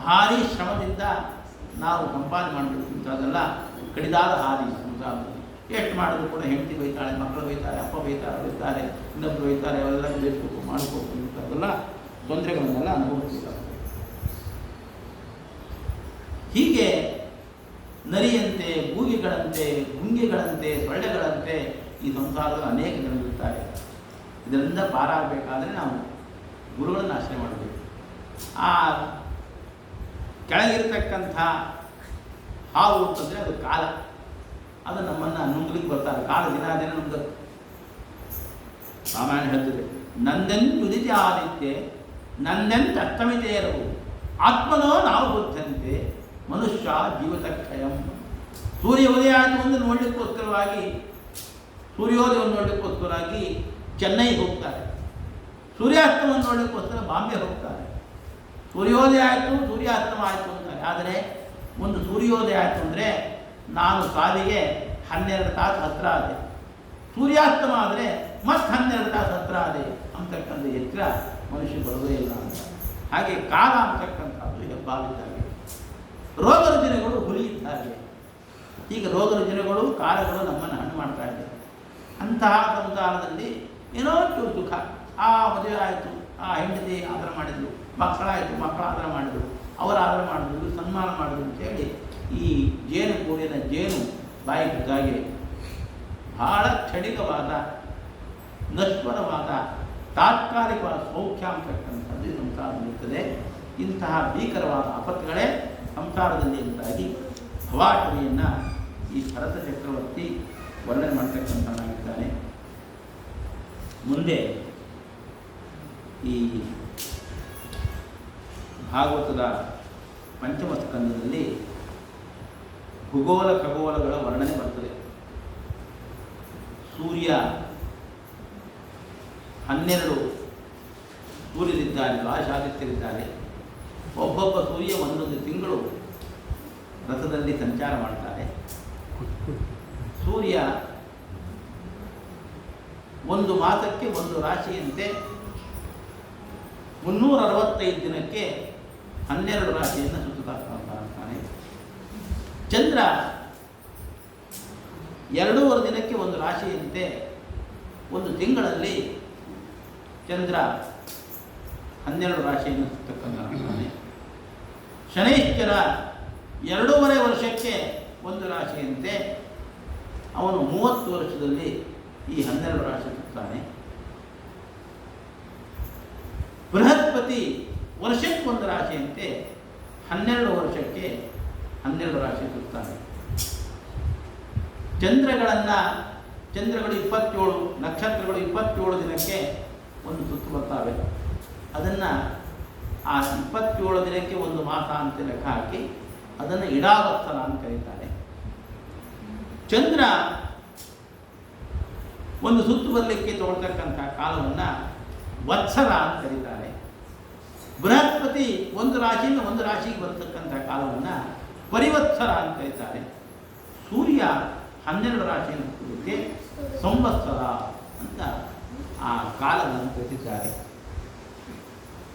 ಭಾರೀ ಶ್ರಮದಿಂದ ನಾವು ಸಂಪಾದನೆ ಮಾಡಬೇಕು ಇಂಥದ್ದೆಲ್ಲ ಕಡಿದಾದ ಹಾದಿ ಸಂಸಾರದಲ್ಲಿ. ಎಷ್ಟು ಮಾಡಿದ್ರು ಕೂಡ ಹೆಂಡತಿ ಬೈತಾಳೆ, ಮಕ್ಕಳು ಬೈತಾರೆ, ಅಪ್ಪ ಬೈತಾರೆ, ಇನ್ನೊಬ್ಬರು ಬೈತಾರೆ, ಅವೆಲ್ಲ ಬೇಸ್ಬೇಕು ಮಾಡ್ಕೋಬೇಕು ಇಂಥದ್ದೆಲ್ಲ ತೊಂದರೆಗಳನ್ನೆಲ್ಲ ಅನುಭವಿಸ್ಬೇಕಾಗ್ತದೆ. ಹೀಗೆ ನರಿಯಂತೆ, ಗೂಗಿಗಳಂತೆ, ಗುಂಗಿಗಳಂತೆ, ಸೊಳ್ಳೆಗಳಂತೆ ಈ ಸಂಸಾರದ ಅನೇಕ ಜನರಿರ್ತಾರೆ. ಇದರಿಂದ ಪಾರಾಗಬೇಕಾದ್ರೆ ನಾವು ಗುರುಗಳನ್ನು ಆಶ್ರಯ ಮಾಡಬೇಕು. ಆ ಕೆಳಗಿರ್ತಕ್ಕಂಥ ಹಾವು ಅಂತಂದರೆ ಅದು ಕಾಲ, ಅದು ನಮ್ಮನ್ನು ನುಂಗ್ಲಿಕ್ಕೆ ಬರ್ತಾರೆ. ಕಾಲ ದಿನ ನಮ್ದು ರಾಮಾಯಣ ಹೇಳ್ತದೆ, ನಂದೆಂದುದಿತಿ ಆದಿತ್ಯ ನಂದೆಂತ ಅಷ್ಟಮಿತೇರವು ಆತ್ಮನೋ ನಾವು ಬುದ್ಧಂತೆ ಮನುಷ್ಯ ಜೀವತಕ್ಷಯಂ. ಸೂರ್ಯ ಉದಯ ಆಯಿತು ಒಂದು ನೋಡಲಿಕ್ಕೋಸ್ಕರವಾಗಿ, ಸೂರ್ಯೋದಯವನ್ನು ನೋಡಲಿಕ್ಕೋಸ್ಕರವಾಗಿ ಚೆನ್ನೈಗೆ ಹೋಗ್ತಾರೆ. ಸೂರ್ಯಾಸ್ತಮವನ್ನು ನೋಡಲಿಕ್ಕೋಸ್ಕರ ಬಾಂಬೆ ಹೋಗ್ತಾರೆ. ಸೂರ್ಯೋದಯ ಆಯಿತು, ಸೂರ್ಯಾಸ್ತಮ ಆಯಿತು ಅಂತಾರೆ. ಆದರೆ ಒಂದು ಸೂರ್ಯೋದಯ ಆಯಿತು ಅಂದರೆ ನಾನು ಸಾವಿಗೆ 12 ತಾಸು ಹತ್ತಿರ ಆದೆ, ಸೂರ್ಯಾಸ್ತಮ ಆದರೆ ಮತ್ತೆ 12 ತಾಸು ಹತ್ತಿರ ಆದೆ ಅಂತಕ್ಕಂಥ ಎಚ್ಚರ ಮನುಷ್ಯ ಬರೋದೇ ಇಲ್ಲ ಅಂತ. ಹಾಗೆ ಕಾಲ ಅಂತಕ್ಕಂಥದ್ದು ಹೆಬ್ಬಾವಿದ್ದಾಗೆ, ರೋಗ ರುಜಿನಗಳು ಹುಲಿ ಇದ್ದಾಗೆ. ಹೀಗೆ ರೋಗ ರುಜಿನಗಳು, ಕಾಲಗಳು ನಮ್ಮನ್ನು ಹಣ್ಣು ಮಾಡ್ತಾ ಇದ್ದಾರೆ. ಅಂತಹ ಸಂಸಾರದಲ್ಲಿ ಏನೋ ಚೂರು ಸುಖ. ಆ ಮದುವೆ ಆಯಿತು, ಆ ಹೆಂಡತಿ ಆಧಾರ ಮಾಡಿದ್ರು, ಮಕ್ಕಳಾಯಿತು, ಮಕ್ಕಳು ಆಧಾರ ಮಾಡಿದ್ರು, ಅವರ ಆಧಾರ ಮಾಡಿದ್ರು, ಸನ್ಮಾನ ಮಾಡಿದ್ರು ಅಂತೇಳಿ ಈ ಜೇನು ಗೂಡಿನ ಜೇನು ಬಾಯಿ ಬಿದ್ದಾಗೆ ಬಹಳ ಕ್ಷಣಿಕವಾದ, ನಶ್ವರವಾದ, ತಾತ್ಕಾಲಿಕವಾದ ಸೌಖ್ಯ ಅಂತಕ್ಕಂಥದ್ದು ಈ ಸಂಸಾರದಲ್ಲಿರ್ತದೆ. ಇಂತಹ ಭೀಕರವಾದ ಆಪತ್ತುಗಳೇ ಸಂಸಾರದಲ್ಲಿ ಉಂಟಾಗಿ ಭವಾಟವಿಯನ್ನು ಈ ಭರತ ಚಕ್ರವರ್ತಿ ವರ್ಣನೆ ಮಾಡ್ತಕ್ಕಂಥದ್ದಾಗಿದ್ದಾನೆ. ಮುಂದೆ ಈ ಭಾಗವತದ ಪಂಚಮ ಸ್ಕಂದದಲ್ಲಿ ಭೂಗೋಳ ಖಗೋಳಗಳ ವರ್ಣನೆ ಬರ್ತದೆ. ಸೂರ್ಯ 12 ಸೂರ್ಯರಿದ್ದಾರೆ, ದ್ವಾದಶಾದಿತ್ಯರಿದ್ದಾರೆ. ಒಬ್ಬೊಬ್ಬ ಸೂರ್ಯ ಒಂದೊಂದು ತಿಂಗಳು ರಥದಲ್ಲಿ ಸಂಚಾರ ಮಾಡ್ತಾರೆ. ಸೂರ್ಯ ಒಂದು ಮಾಸಕ್ಕೆ ಒಂದು ರಾಶಿಯಂತೆ 365 ದಿನಕ್ಕೆ 12 ರಾಶಿಯನ್ನು ಸುತ್ತುತ್ತಾ ಇರ್ತಾನೆ. ಚಂದ್ರ 2.5 ದಿನಕ್ಕೆ ಒಂದು ರಾಶಿಯಂತೆ ಒಂದು ತಿಂಗಳಲ್ಲಿ ಚಂದ್ರ 12 ರಾಶಿಯನ್ನು ಸುತ್ತಕ್ಕಂತಾನೆ. ಶನೈಶ್ಚರ 2.5 ವರ್ಷಕ್ಕೆ ಒಂದು ರಾಶಿಯಂತೆ ಅವನು 30 ವರ್ಷದಲ್ಲಿ ಈ 12 ರಾಶಿ ಸುತ್ತಾನೆ. ಬೃಹಸ್ಪತಿ ವರ್ಷಕ್ಕೆ ಒಂದು ರಾಶಿಯಂತೆ 12 ವರ್ಷಕ್ಕೆ 12 ರಾಶಿ ಸುತ್ತಾನೆ. ಚಂದ್ರಗಳು 27, ನಕ್ಷತ್ರಗಳು 27 ದಿನಕ್ಕೆ ಒಂದು ಸುತ್ತು ಬರ್ತಾವೆ. ಅದನ್ನು ಆ 27 ದಿನಕ್ಕೆ ಒಂದು ಮಾಸ ಅಂತ ಲೆಕ್ಕ ಹಾಕಿ ಅದನ್ನು ಇಡಾವತ್ಸರ ಅಂತ ಕರೀತಾರೆ. ಚಂದ್ರ ಒಂದು ಸುತ್ತು ಬರಲಿಕ್ಕೆ ತಗೊಳ್ತಕ್ಕಂಥ ಕಾಲವನ್ನು ವತ್ಸರ ಅಂತ ಕರೀತಾರೆ. ಬೃಹಸ್ಪತಿ ಒಂದು ರಾಶಿಯಿಂದ ಒಂದು ರಾಶಿಗೆ ಬರತಕ್ಕಂಥ ಕಾಲವನ್ನು ಪರಿವತ್ಸರ ಅಂತ ಕರೀತಾರೆ. ಸೂರ್ಯ 12 ರಾಶಿಯನ್ನು ಸುತ್ತಲಿಕ್ಕೆ ಸಂವತ್ಸರ ಅಂತ ಆ ಕಾಲವನ್ನು ತಿಳಿಸಿದ್ದಾರೆ.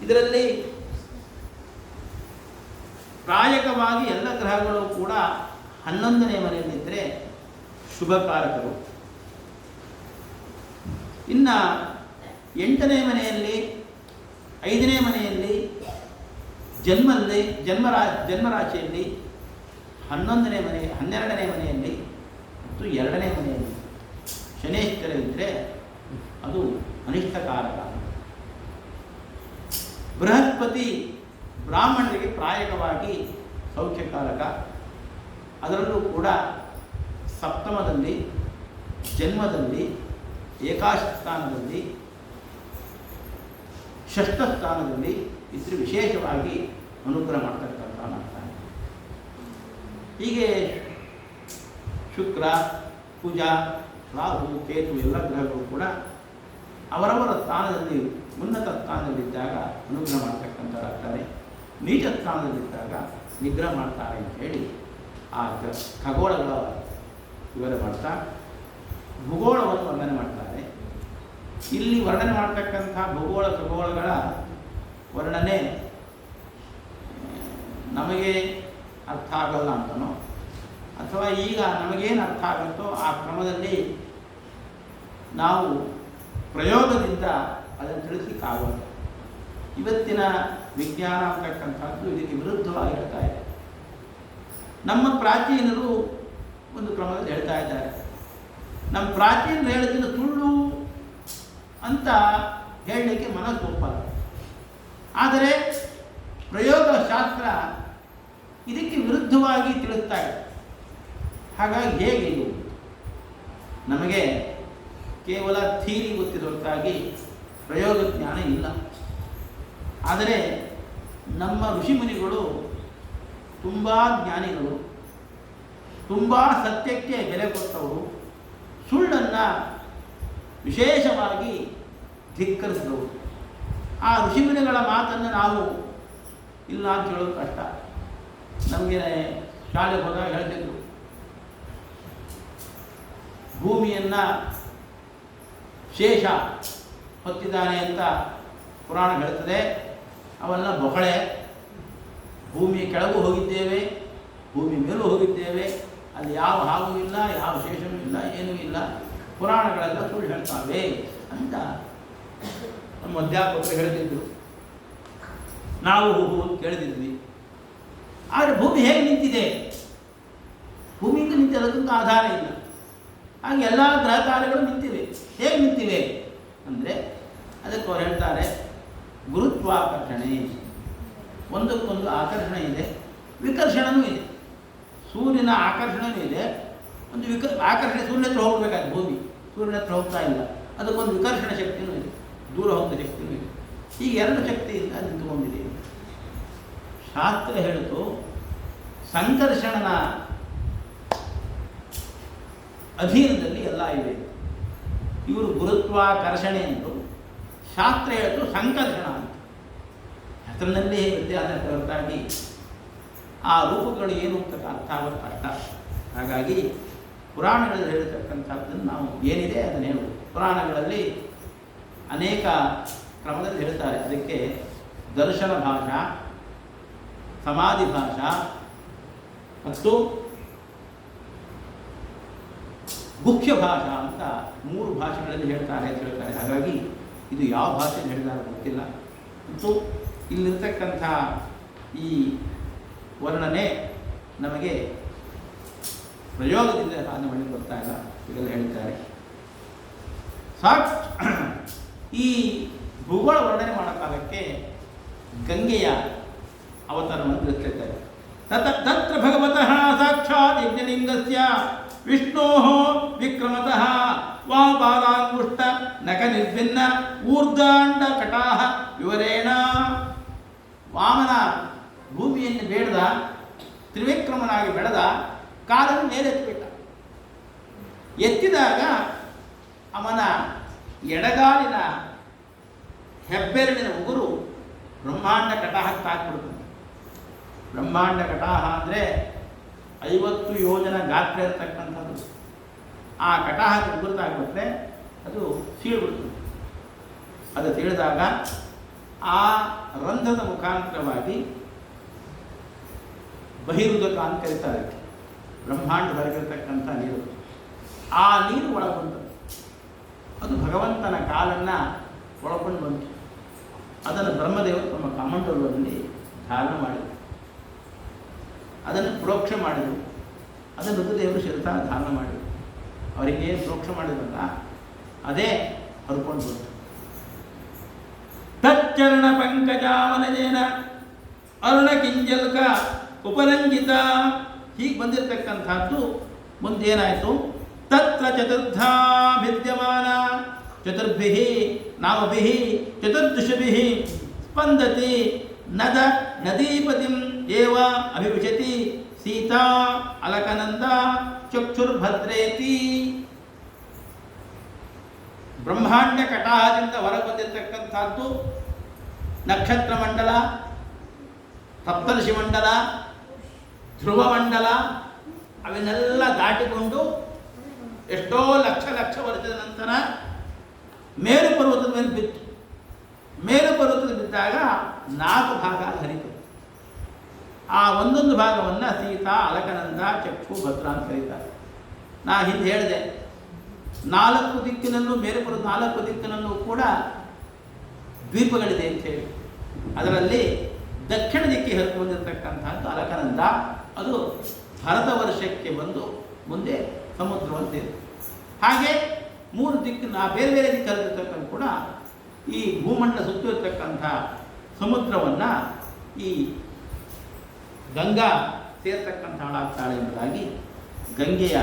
ಇದರಲ್ಲಿ ಪ್ರಾಯಕವಾಗಿ ಎಲ್ಲ ಗ್ರಹಗಳು ಕೂಡ 11ನೇ ಮನೆಯಲ್ಲಿದ್ದರೆ ಶುಭಕಾರಕರು. ಇನ್ನು 8ನೇ ಮನೆಯಲ್ಲಿ 5ನೇ ಮನೆಯಲ್ಲಿ ಜನ್ಮರಾಶಿಯಲ್ಲಿ 12ನೇ ಮನೆಯಲ್ಲಿ ಮತ್ತು 2ನೇ ಮನೆಯಲ್ಲಿ ಶನೇಶ್ವರ ಇದ್ದರೆ ಅದು ಅನಿಷ್ಟಕಾರಕ. ಬೃಹಸ್ಪತಿ ಬ್ರಾಹ್ಮಣರಿಗೆ ಪ್ರಾಯಕವಾಗಿ ಸೌಖ್ಯಕಾರಕ. ಅದರಲ್ಲೂ ಕೂಡ ಸಪ್ತಮದಲ್ಲಿ, ಜನ್ಮದಲ್ಲಿ, ಏಕಾಶ ಸ್ಥಾನದಲ್ಲಿ, ಷಷ್ಠ ಸ್ಥಾನದಲ್ಲಿ ಇದ್ರೆ ವಿಶೇಷವಾಗಿ ಅನುಗ್ರಹ ಮಾಡ್ತಕ್ಕಂಥ ಮಾಡ್ತಾನೆ. ಹೀಗೆ ಶುಕ್ರ, ಕುಜ, ರಾಹು, ಕೇತು ಎಲ್ಲ ಗ್ರಹಗಳು ಕೂಡ ಅವರವರ ಸ್ಥಾನದಲ್ಲಿ ಉನ್ನತ ಸ್ಥಾನದಲ್ಲಿದ್ದಾಗ ಅನುಗ್ರಹ ಮಾಡ್ತಕ್ಕಂಥವ್ರಾಗ್ತಾರೆ. ನೀಚ ಸ್ಥಾನದಲ್ಲಿದ್ದಾಗ ನಿಗ್ರಹ ಮಾಡ್ತಾರೆ ಅಂತ ಹೇಳಿ ಆ ಖಗೋಳಗಳ ವಿವರ ಮಾಡ್ತಾ ಭೂಗೋಳವನ್ನು ವರ್ಣನೆ ಮಾಡ್ತಾರೆ. ಇಲ್ಲಿ ವರ್ಣನೆ ಮಾಡ್ತಕ್ಕಂಥ ಭೂಗೋಳ ಖಗೋಳಗಳ ವರ್ಣನೆ ನಮಗೆ ಅರ್ಥ ಆಗಲ್ಲ ಅಂತನೋ ಅಥವಾ ಈಗ ನಮಗೇನು ಅರ್ಥ ಆಗುತ್ತೋ ಆ ಕ್ರಮದಲ್ಲಿ ನಾವು ಪ್ರಯೋಗದಿಂದ ಅದನ್ನು ತಿಳಿಸಲಿಕ್ಕಾಗೋಲ್ಲ. ಇವತ್ತಿನ ವಿಜ್ಞಾನ ಅಂತಕ್ಕಂಥದ್ದು ಇದಕ್ಕೆ ವಿರುದ್ಧವಾಗಿ ಹೇಳ್ತಾ ಇದೆ. ನಮ್ಮ ಪ್ರಾಚೀನರು ಒಂದು ಕ್ರಮದಲ್ಲಿ ಹೇಳ್ತಾ ಇದ್ದಾರೆ. ನಮ್ಮ ಪ್ರಾಚೀನರು ಹೇಳಿದ್ದನ್ನು ಸುಳ್ಳು ಅಂತ ಹೇಳಲಿಕ್ಕೆ ಮನಸ್ಸು ಒಪ್ಪಲ್ಲ. ಆದರೆ ಪ್ರಯೋಗಶಾಸ್ತ್ರ ಇದಕ್ಕೆ ವಿರುದ್ಧವಾಗಿ ತಿಳಿಸ್ತಾ ಇದೆ. ಹಾಗಾಗಿ ಹೇಗೆ ಇದು ನಮಗೆ ಕೇವಲ ಥಿಯರಿ ಗೊತ್ತಿದೆ ಹೊರತಾಗಿ ಪ್ರಯೋಗ ಜ್ಞಾನ ಇಲ್ಲ. ಆದರೆ ನಮ್ಮ ಋಷಿಮುನಿಗಳು ತುಂಬ ಜ್ಞಾನಿಗಳು, ತುಂಬ ಸತ್ಯಕ್ಕೆ ಬೆಲೆ ಕೊಟ್ಟವರು, ಸುಳ್ಳನ್ನು ವಿಶೇಷವಾಗಿ ಧಿಕ್ಕರಿಸಿದವರು. ಆ ಋಷಿಮುನಿಗಳ ಮಾತನ್ನು ನಾವು ಇಲ್ಲ ಅಂತ ಹೇಳೋದು ಕಷ್ಟ. ನಮಗೆ ಶಾಲೆಗೆ ಹೋದಾಗ ಹೇಳ್ತಿದ್ರು, ಭೂಮಿಯನ್ನು ಶೇಷ ಹೊತ್ತಿದ್ದಾನೆ ಅಂತ ಪುರಾಣ ಹೇಳ್ತದೆ. ಅವೆಲ್ಲ ಬೊಕಳೆ. ಭೂಮಿಯ ಕೆಳಗೂ ಹೋಗಿದ್ದೇವೆ, ಭೂಮಿ ಮೇಲೂ ಹೋಗಿದ್ದೇವೆ. ಅಲ್ಲಿ ಯಾವ ಹಾವು ಇಲ್ಲ, ಯಾವ ಶೇಷವೂ ಇಲ್ಲ, ಏನೂ ಇಲ್ಲ. ಪುರಾಣಗಳೆಲ್ಲ ಸುಳ್ಳು ಹೇಳ್ತಾವೆ ಅಂತ ನಮ್ಮ ಅಧ್ಯಾಪಕರು ಹೇಳ್ತಿದ್ರು. ನಾವು ಕೇಳಿದ್ವಿ. ಆದರೆ ಭೂಮಿ ಹೇಗೆ ನಿಂತಿದೆ? ಭೂಮಿಯಿಂದ ನಿಂತಿರೋದಕ್ಕೆ ಆಧಾರ ಇಲ್ಲ. ಹಾಗೆ ಎಲ್ಲ ಗ್ರಹ ಕಾರ್ಯಗಳು ನಿಂತಿವೆ. ಹೇಗೆ ನಿಂತಿವೆ ಅಂದರೆ ಅದಕ್ಕೆ ಅವ್ರು ಹೇಳ್ತಾರೆ, ಗುರುತ್ವಾಕರ್ಷಣೆ. ಒಂದಕ್ಕೊಂದು ಆಕರ್ಷಣೆ ಇದೆ, ವಿಕರ್ಷಣನೂ ಇದೆ. ಸೂರ್ಯನ ಆಕರ್ಷಣೆಯೂ ಇದೆ. ಒಂದು ಆಕರ್ಷಣೆ ಸೂರ್ಯನ ಹತ್ರ ಹೋಗಬೇಕಾದ್ರೆ ಭೂಮಿ ಸೂರ್ಯನ ಹತ್ರ ಹೋಗ್ತಾ ಇಲ್ಲ. ಅದಕ್ಕೊಂದು ವಿಕರ್ಷಣ ಶಕ್ತಿಯೂ ಇದೆ, ದೂರ ಹೋದ ಶಕ್ತಿಯೂ ಇದೆ. ಈ ಎರಡು ಶಕ್ತಿಯಿಂದ ನಿಂತುಕೊಂಡಿದೆ. ಶಾಸ್ತ್ರ ಹೇಳಿತು ಸಂಕರ್ಷಣನ ಅಧೀನದಲ್ಲಿ ಎಲ್ಲ ಇವೆ. ಇವರು ಗುರುತ್ವಾಕರ್ಷಣೆ ಎಂದು, ಶಾಸ್ತ್ರ ಹೇಳಿತು ಸಂಕರ್ಷಣ ಅಂತ. ಹೆಸರಿನಲ್ಲಿ ವ್ಯತ್ಯಾಸ ಹೊರತಾಗಿ ಆ ರೂಪಗಳು ಏನು ಅಂತ ಅರ್ಥ ಆಗೋದು ಕಷ್ಟ. ಹಾಗಾಗಿ ಪುರಾಣಗಳಲ್ಲಿ ಹೇಳ್ತಕ್ಕಂಥದ್ದನ್ನು ನಾವು ಏನಿದೆ ಅದನ್ನು ಹೇಳುವುದು. ಪುರಾಣಗಳಲ್ಲಿ ಅನೇಕ ಕ್ರಮದಲ್ಲಿ ಹೇಳ್ತಾರೆ. ಅದಕ್ಕೆ ದರ್ಶನ ಭಾಷಾ, ಸಮಾಧಿ ಭಾಷಾ ಮತ್ತು ಮುಖ್ಯ ಭಾಷಾ ಅಂತ 3 ಭಾಷೆಗಳಲ್ಲಿ ಹೇಳ್ತಾರೆ ಅಂತ ಹೇಳ್ತಾರೆ. ಹಾಗಾಗಿ ಇದು ಯಾವ ಭಾಷೆಯಲ್ಲಿ ಹೇಳಿದ್ದಾರೆ ಗೊತ್ತಿಲ್ಲ. ಮತ್ತು ಇಲ್ಲಿರ್ತಕ್ಕಂಥ ಈ ವರ್ಣನೆ ನಮಗೆ ಪ್ರಯೋಗದಿಂದ ಸಾಧನೆ ಮಾಡಿ ಬರ್ತಾ ಇಲ್ಲ. ಇದೆಲ್ಲ ಹೇಳ್ತಾರೆ. ಈ ಭೂಗೋಳ ವರ್ಣನೆ ಮಾಡೋ ಕಾಲಕ್ಕೆ ಗಂಗೆಯ ಅವತಾರವನ್ನು ತಿಳಿಸ್ತಿದ್ದಾರೆ. ತತ್ರ ಭಗವತಃ ಸಾಕ್ಷಾತ್ ಯಜ್ಞಲಿಂಗಸ್ಯ ವಿಷ್ಣೋ ವಿಕ್ರಮತಃ ವಾಮಪಾದಾಂಗುಷ್ಟ ನಖ ನಿರ್ಭಿನ್ನ ಊರ್ಧಾಂಡ ಕಟಾಹ ವಿವರೇಣ. ವಾಮನ ಭೂಮಿಯನ್ನು ಬೇಡದ, ತ್ರಿವಿಕ್ರಮನಾಗಿ ಬೆಳೆದ, ಕಾಲನ್ನು ಮೇಲೆತ್ತಿಬಿಟ್ಟ. ಎತ್ತಿದಾಗ ಅವನ ಎಡಗಾಲಿನ ಹೆಬ್ಬೆರಳಿನ ಉಗುರು ಬ್ರಹ್ಮಾಂಡ ಕಟಾಹಕ್ಕೆ ಹಾಕಿಬಿಡ್ತದೆ. ಬ್ರಹ್ಮಾಂಡ ಕಟಾಹ ಅಂದರೆ 50 ಯೋಜನ ಗಾತ್ರ ಇರತಕ್ಕಂಥದ್ದು. ಆ ಕಟಾಹಕ್ಕೆ ಉಗುರ್ತಾಗ್ಬಿಟ್ರೆ ಅದು ಸೀಳ್ಬಿಡ್ತದೆ. ಅದು ತಿಳಿದಾಗ ಆ ರಂಧ್ರದ ಮುಖಾಂತರವಾಗಿ ಬಹಿರುದಕ ಅಂತ ಕರೀತಾರೆ. ಬ್ರಹ್ಮಾಂಡ ಹೊರಗಿರ್ತಕ್ಕಂಥ ನೀರು, ಆ ನೀರು ಒಳಗೊಂಡು ಅದು ಭಗವಂತನ ಕಾಲನ್ನು ಒಳಕೊಂಡು ಬಂತು. ಅದನ್ನು ಬ್ರಹ್ಮದೇವರು ತಮ್ಮ ಕಮಂಡಲದಲ್ಲಿ ಧಾರಣ ಮಾಡಿದರು, ಅದನ್ನು ಪ್ರೋಕ್ಷ ಮಾಡಿದರು. ಅದನ್ನು ರುದ್ರದೇವರು ಶಿರತಾ ಧಾರಣ ಮಾಡಿದರು. ಅವರಿಗೆ ಪ್ರೋಕ್ಷ ಮಾಡಿದ್ರಲ್ಲ ಅದೇ ಹೊರ್ಕೊಂಡು ಬಂತು. ತಚ್ಚರಣ ಪಂಕಜಾವನಜೇನ ಅರುಣ ಕಿಂಜಲ್ಕ ಉಪರಂಜಿತ, ಹೀಗೆ ಬಂದಿರತಕ್ಕಂಥದ್ದು ಮುಂದೇನಾಯಿತು? ತತ್ರ ಚತುರ್ಧಾ ಭಿದ್ಯಮಾನ ಚತುರ್ಭಿಃ ನಾಮಭಿಃ ಚತುರ್ದಶಭಿಃ ಸ್ಪಂದತಿ ನದ ನದೀಪತಿಂ ಏವ ಅಭಿವಿಶತಿ ಸೀತಾ ಅಲಕನಂದ ಚಕ್ಷುರ್ಭದ್ರೇತಿ. ಬ್ರಹ್ಮಾಂಡ ಕಟಾಹದಿಂದ ಹೊರಬಂದಿರತಕ್ಕಂಥದ್ದು ನಕ್ಷತ್ರ ಮಂಡಲ, ಸಪ್ತರ್ಷಿ ಮಂಡಲ, ಧ್ರುವ ಮಂಡಲ, ಅವನ್ನೆಲ್ಲ ದಾಟಿಕೊಂಡು ಎಷ್ಟೋ ಲಕ್ಷ ಲಕ್ಷ ವರ್ಷದ ನಂತರ ಮೇರು ಪರ್ವತದ ಮೇಲೆ ಬಿತ್ತು. ಮೇರು ಪರ್ವತದ ಬಿದ್ದಾಗ 4 ಭಾಗ ಹರಿತು. ಆ ಒಂದೊಂದು ಭಾಗವನ್ನು ಸೀತಾ, ಅಲಕನಂದ, ಚಕ್ಷು, ಭದ್ರ ಅಂತ ಕರೀತಾರೆ. ನಾ ಹಿಂದೆ ಹೇಳಿದೆ, 4 ದಿಕ್ಕಿನಲ್ಲೂ ಮೇರು ಪರ್ವತ 4 ದಿಕ್ಕಿನಲ್ಲೂ ಕೂಡ ದ್ವೀಪಗಳಿದೆ ಅಂತ ಹೇಳಿ. ಅದರಲ್ಲಿ ದಕ್ಷಿಣ ದಿಕ್ಕಿಗೆ ಹರಿದು ಬಂದಿರತಕ್ಕಂಥದ್ದು ಅಲಕನಂದ. ಅದು ಭರತ ವರ್ಷಕ್ಕೆ ಬಂದು ಮುಂದೆ ಸಮುದ್ರವಂತೆ. ಹಾಗೆ 3 ದಿಕ್ಕಿನ ಬೇರೆ ಬೇರೆ ದಿಕ್ಕು ಹರಿದಿರ್ತಕ್ಕಂಥ ಕೂಡ ಈ ಭೂಮಂಡಲ ಸುತ್ತಿರತಕ್ಕಂಥ ಸಮುದ್ರವನ್ನು ಈ ಗಂಗಾ ಸೇರ್ತಕ್ಕಂಥ ಹಾಳಾಗ್ತಾಳೆ ಎಂಬುದಾಗಿ ಗಂಗೆಯ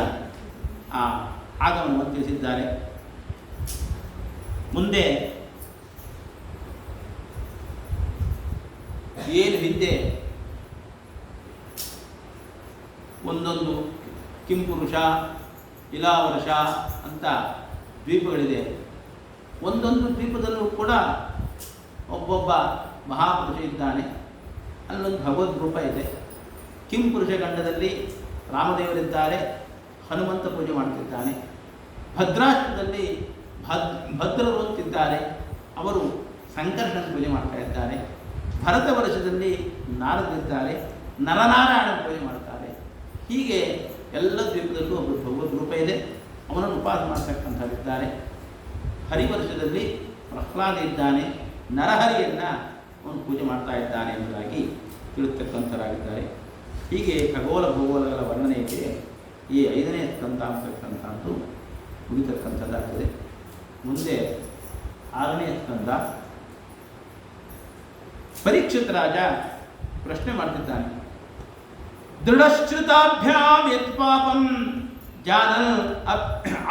ಆ ಆಗಮನವನ್ನು ತಿಳಿಸಿದ್ದಾರೆ. ಮುಂದೆ ಏನು ಹಿಂದೆ ಒಂದೊಂದು ಕಿಂಪುರುಷ, ಇಲಾವರ್ಷ ಅಂತ ದ್ವೀಪಗಳಿದೆ. ಒಂದೊಂದು ದ್ವೀಪದಲ್ಲೂ ಕೂಡ ಒಬ್ಬೊಬ್ಬ ಮಹಾಪುರುಷ ಇದ್ದಾನೆ. ಅಲ್ಲೊಂದು ಭಗವದ್ ರೂಪ ಇದೆ. ಕಿಂಪುರುಷ ಗಂಡದಲ್ಲಿ ರಾಮದೇವರಿದ್ದಾರೆ, ಹನುಮಂತ ಪೂಜೆ ಮಾಡ್ತಿದ್ದಾನೆ. ಭದ್ರಾಷ್ಟದಲ್ಲಿ ಭದ್ರರು ಅಂತಿದ್ದಾರೆ, ಅವರು ಸಂಕರ್ಷಣ ಪೂಜೆ ಮಾಡ್ತಾ ಇದ್ದಾರೆ. ಭರತ ವರ್ಷದಲ್ಲಿ ನಾರದಿದ್ದಾರೆ, ನರನಾರಾಯಣ ಪೂಜೆ ಮಾಡ್ತಾರೆ. ಹೀಗೆ ಎಲ್ಲ ದ್ವೀಪದಲ್ಲೂ ಒಬ್ಬರು ಭಗವದ್ ರೂಪ ಇದೆ, ಅವನನ್ನು ಉಪಾಸನೆ ಮಾಡ್ತಕ್ಕಂಥವರಿದ್ದಾರೆ. ಹರಿವರ್ಷದಲ್ಲಿ ಪ್ರಹ್ಲಾದ ಇದ್ದಾನೆ, ನರಹರಿಯನ್ನು ಅವನು ಪೂಜೆ ಮಾಡ್ತಾ ಇದ್ದಾನೆ ಎಂಬುದಾಗಿ ತಿಳಿಸ್ತಕ್ಕಂಥವರಾಗಿದ್ದಾರೆ. ಹೀಗೆ ಖಗೋಳ ಭೂಗೋಳಗಳ ವರ್ಣನೆ ಇದೆ. ಈ 5ನೇ ಸ್ಕಂದ ಅಂತಕ್ಕಂಥದ್ದು ಮುಗಿತಕ್ಕಂಥದ್ದಾಗ್ತದೆ. ಮುಂದೆ 6ನೇ ಸ್ಕಂದ. ಪರೀಕ್ಷಿತ ರಾಜ ಪ್ರಶ್ನೆ ಮಾಡ್ತಿದ್ದಾನೆ. ದೃಢಶ್ರುತಾಭ್ಯಾಂ ಯತ್ ಪಾಪಂ ಜಾನನ್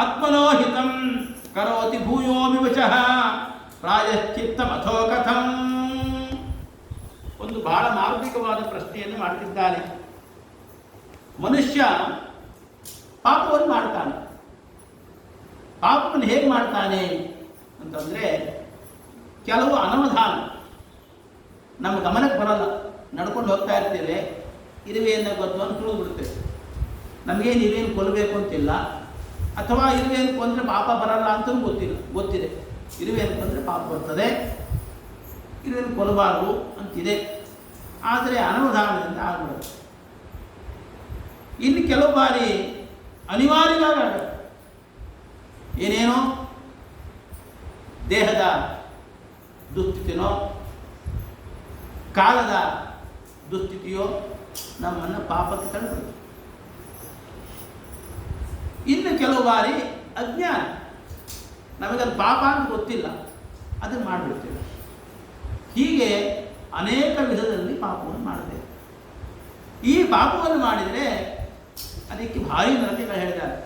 ಆತ್ಮನೋಹಿತಂ ಕರೋತಿ ಭೂಯೋಮಿ ವಚಃ ಪ್ರಾಯಶ್ಚಿತ್ತಂ ಅಥೋ ಕಥಂ. ಒಂದು ಬಹಳ ಮಾರ್ಮಿಕವಾದ ಪ್ರಶ್ನೆಯನ್ನು ಮಾಡ್ತಿದ್ದಾನೆ. ಮನುಷ್ಯ ಪಾಪವನ್ನು ಮಾಡ್ತಾನೆ. ಪಾಪವನ್ನು ಹೇಗೆ ಮಾಡ್ತಾನೆ ಅಂತಂದರೆ, ಕೆಲವು ಅನವಧಾನ ನಮ್ಮ ಗಮನಕ್ಕೆ ಬರಲ್ಲ. ನಡ್ಕೊಂಡು ಹೋಗ್ತಾ ಇರ್ತೇವೆ, ಇರುವೆಯನ್ನು ಗೊತ್ತು ಅಂತ ತಿಳಿದು ಬಿಡ್ತೇವೆ. ನಮಗೇನು ಇರುವೆಯನ್ನು ಕೊಲ್ಲಬೇಕು ಅಂತಿಲ್ಲ, ಅಥವಾ ಇರುವೆಯನ್ನು ಕೊಂದರೆ ಪಾಪ ಬರಲ್ಲ ಅಂತಲೂ ಗೊತ್ತಿದೆ. ಇರುವೆಯನ್ನು ಕೊಂದರೆ ಪಾಪ ಬರ್ತದೆ, ಇರುವೆಯನ್ನು ಕೊಲ್ಲಬಾರದು ಅಂತಿದೆ. ಆದರೆ ಅನವಧಾನದಿಂದ ಆಗ್ಬಿಡುತ್ತೆ. ಇನ್ನು ಕೆಲವು ಬಾರಿ ಅನಿವಾರ್ಯವಾಗುತ್ತೆ. ಏನೇನೋ ದೇಹದ ದುಸ್ಥಿತಿನೋ ಕಾಲದ ದುಸ್ಥಿತಿಯೋ ನಮ್ಮನ್ನು ಪಾಪಕ್ಕೆ ತಳ್ಳಿಬಿಡುತ್ತೆ. ಇನ್ನು ಕೆಲವು ಬಾರಿ ಅಜ್ಞಾನ, ನಮಗದು ಪಾಪ ಅಂತ ಗೊತ್ತಿಲ್ಲ, ಅದನ್ನು ಮಾಡಿಬಿಡ್ತೇವೆ. ಹೀಗೆ ಅನೇಕ ವಿಧದಲ್ಲಿ ಪಾಪವನ್ನು ಮಾಡಿದೆ. ಈ ಪಾಪವನ್ನು ಮಾಡಿದರೆ ಅದಕ್ಕೆ ಭಾರಿ ನರಕಗಳು ಹೇಳಿದ್ದಾರೆ.